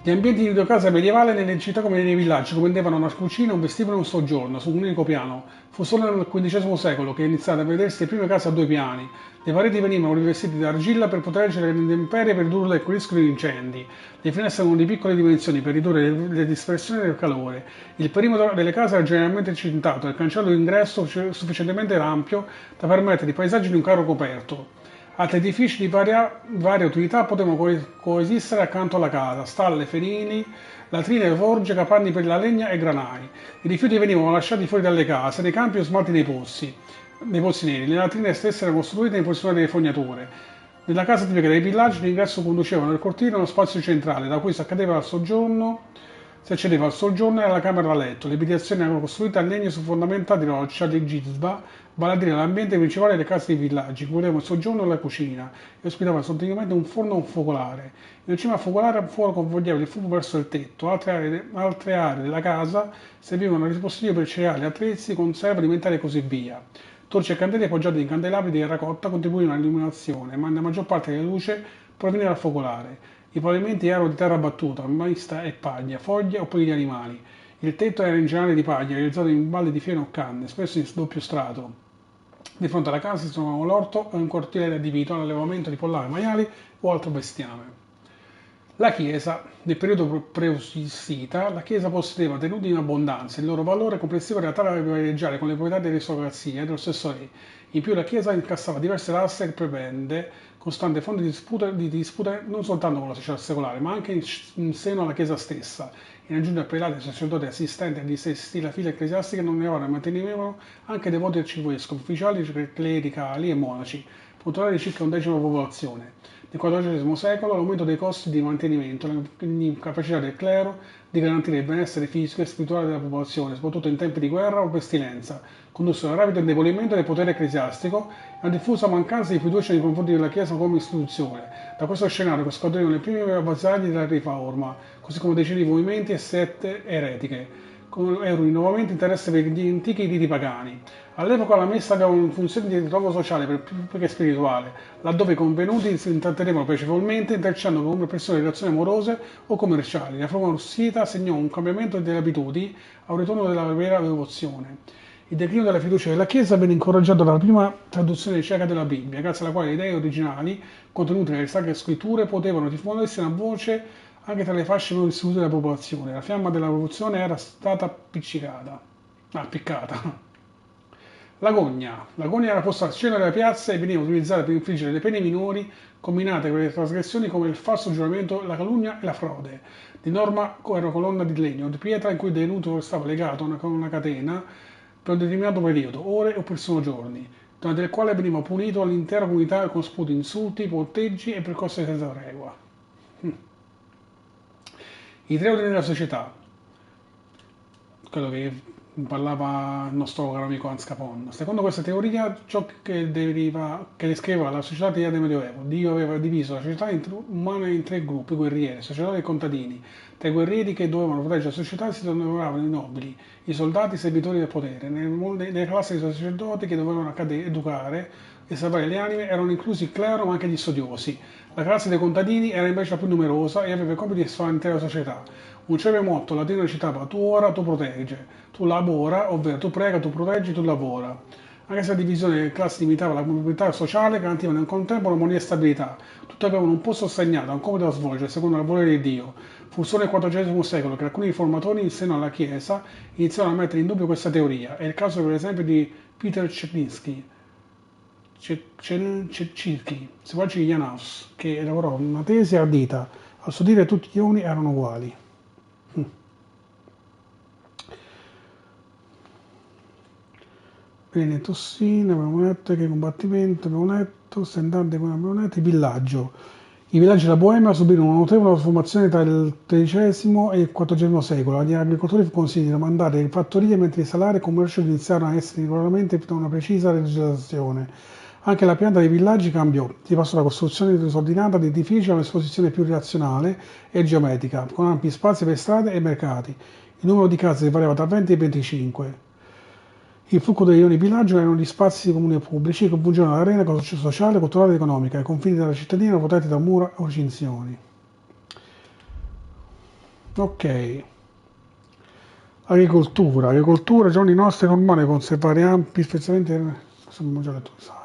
Gli ambienti di videocasa medievale nelle città come nei villaggi comprendevano una cucina, un vestibolo e un soggiorno su un unico piano. Fu solo nel XV secolo che iniziarono a vedersi le prime case a 2 piani. Le pareti venivano rivestite di argilla per proteggere le intemperie e per ridurre il rischio di incendi. Le finestre erano di piccole dimensioni per ridurre le dispersioni del calore. Il perimetro delle case era generalmente cintato e il cancello d'ingresso sufficientemente ampio da permettere i paesaggi di un carro coperto. Altri edifici di varia utilità potevano coesistere accanto alla casa: stalle, ferini, latrine, forge, capanni per la legna e granai. I rifiuti venivano lasciati fuori dalle case, nei campi o smalti nei pozzi neri. Le latrine stesse erano costruite in posizione delle fognature. Nella casa tipica dei villaggi l'ingresso conduceva nel cortile a uno spazio centrale, da cui si accadeva al soggiorno Si accedeva al soggiorno e alla camera da letto. Le abitazioni erano costruite a legno su fondamenta di roccia di gisba, vale a dire l'ambiente principale delle case dei villaggi, includeva il soggiorno e la cucina, e ospitava sostanzialmente un forno o un focolare. In cima al focolare a fuoco convogliava il fumo verso il tetto. Altre aree della casa servivano a ripostiglio per cereali, attrezzi, conserve alimentari e così via. Torce e candele appoggiate in candelabri di terracotta contribuivano all'illuminazione, ma la maggior parte della luce proveniva dal focolare. I pavimenti erano di terra battuta, mista e paglia, foglie o peli di animali. Il tetto era in generale di paglia, realizzato in balle di fieno o canne, spesso in doppio strato. Di fronte alla casa si trovava l'orto e un cortile adibito all'allevamento di pollame, maiali o altro bestiame. La chiesa, nel periodo pre-uscita, la chiesa possedeva tenuti in abbondanza, il loro valore complessivo era tale da rivaleggiare con le proprietà dell'aristocrazia e dello stesso re. In più la chiesa incassava diverse tasse e prebende, costante fonte di dispute non soltanto con la società secolare, ma anche in seno alla chiesa stessa. In aggiunta a prelati, sacerdoti, assistenti e dissesti, la fila ecclesiastica non ne avevano e mantenevano anche devoti arcivescovi, ufficiali, clericali e monaci, puntuali di circa un decimo della popolazione. Nel XIV secolo l'aumento dei costi di mantenimento e l'incapacità del clero di garantire il benessere fisico e spirituale della popolazione, soprattutto in tempi di guerra o pestilenza, condusse a un rapido indebolimento del potere ecclesiastico e a una diffusa mancanza di fiducia nei confronti della Chiesa come istituzione. Da questo scenario che scaturivano le prime battaglie della Riforma, così come decine di movimenti e sette eretiche, come ero un rinnovamento interesse per gli antichi riti pagani. All'epoca la messa aveva una funzione di ritrovo sociale più che spirituale, laddove i convenuti si intrattenevano piacevolmente, intrecciando come persone relazioni amorose o commerciali. La forma uscita segnò un cambiamento delle abitudini a un ritorno della vera devozione. Il declino della fiducia della Chiesa venne incoraggiato dalla prima traduzione cieca della Bibbia, grazie alla quale le idee originali, contenute nelle sacre scritture, potevano diffondersi a voce anche tra le fasce non istruite della popolazione. La fiamma della rivoluzione era stata appiccata. L'agonia. L'agonia era posta al centro della piazza e veniva utilizzata per infliggere le pene minori combinate con le trasgressioni come il falso giuramento, la calunnia e la frode. Di norma era una colonna di legno o di pietra in cui il detenuto restava legato con una catena per un determinato periodo, ore o persino giorni, durante il quale veniva punito l'intera comunità con sputi, insulti, polteggi e percosse senza tregua. I tre ordini della società, quello che parlava il nostro caro amico Hans Capon. Secondo questa teoria, ciò che descriveva la società del Medioevo, Dio aveva diviso la società umana in tre gruppi guerrieri, sacerdoti e contadini. Tra i guerrieri che dovevano proteggere la società si trovavano i nobili, i soldati, i servitori del potere. Nelle classi dei sacerdoti che dovevano educare e salvare le anime erano inclusi il clero ma anche gli studiosi. La classe dei contadini era invece la più numerosa e aveva il compito di salvare l'intera società. Un celebre motto latino recitava tu ora, tu protegge, tu labora, ovvero tu prega, tu proteggi, tu lavora. Anche se la divisione delle classi limitava la mobilità sociale, garantiva nel contempo l'armonia e stabilità. Tutti avevano un posto assegnato, un compito da svolgere secondo il volere di Dio. Fu solo nel XIV secolo che alcuni riformatori in seno alla Chiesa iniziarono a mettere in dubbio questa teoria. È il caso per esempio di Peter Czecinski, seguace di Jan Hus, che lavorò una tesi ardita. Al suo dire tutti gli uomini erano uguali. Bene, tossine, abbiamo letto, che combattimento, abbiamo letto, stendante, abbiamo letto, il villaggio. I villaggi della Boemia subirono una notevole trasformazione tra il XIII e il XIV secolo. Gli agricoltori fu consigliato di mandare le fattorie mentre i salari e commercio iniziarono a essere regolarmente da una precisa legislazione. Anche la pianta dei villaggi cambiò, si passò dalla costruzione disordinata di edifici a un'esposizione più razionale e geometrica, con ampi spazi per strade e mercati. Il numero di case variava tra 20 e 25. Il fulcro degli ogni villaggio erano gli spazi comuni e pubblici che funzionano all'arena sociale, culturale ed economica. I confini della cittadina erano protetti da mura o recinzioni. Ok. Agricoltura, giorni nostri è normale conservare ampi spezzamenti. Abbiamo già letto usare.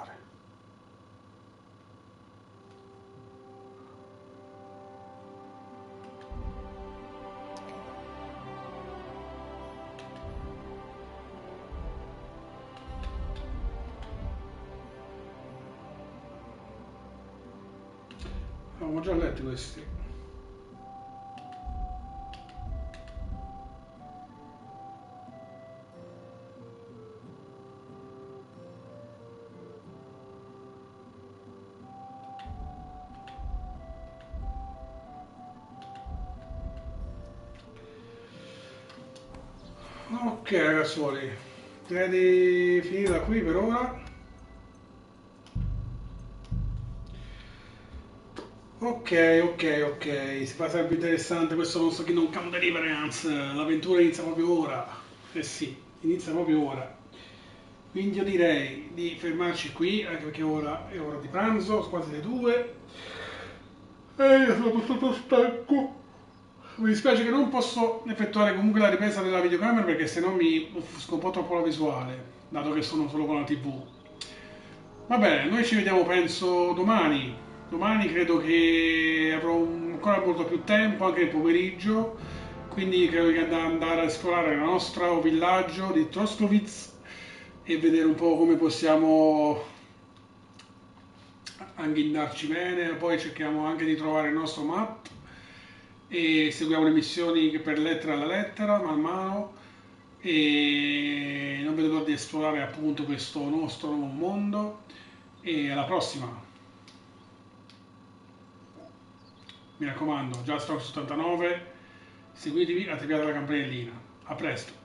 Abbiamo già letto questi. Ok ragazzuoli, direi di finire da qui per ora. Ok, si fa sempre interessante questo nostro Kingdom Come Deliverance, l'avventura inizia proprio ora, eh sì, inizia proprio ora, quindi io direi di fermarci qui, anche perché ora è ora di pranzo, sono quasi le 2, e io sono tutto stanco, mi dispiace che non posso effettuare comunque la ripresa della videocamera perché sennò mi offusco un po' troppo la visuale, dato che sono solo con la TV. Va bene, noi ci vediamo penso domani. Domani credo che avrò ancora molto più tempo, anche nel pomeriggio, quindi credo di andare a esplorare il nostro villaggio di Troskowitz e vedere un po' come possiamo anghindarci bene. Poi cerchiamo anche di trovare il nostro map e seguiamo le missioni per lettera alla lettera, man mano, e non vedo l'ora di esplorare appunto questo nostro nuovo mondo. E alla prossima! Mi raccomando, già Stock 79, seguitevi, attivate la campanellina. A presto!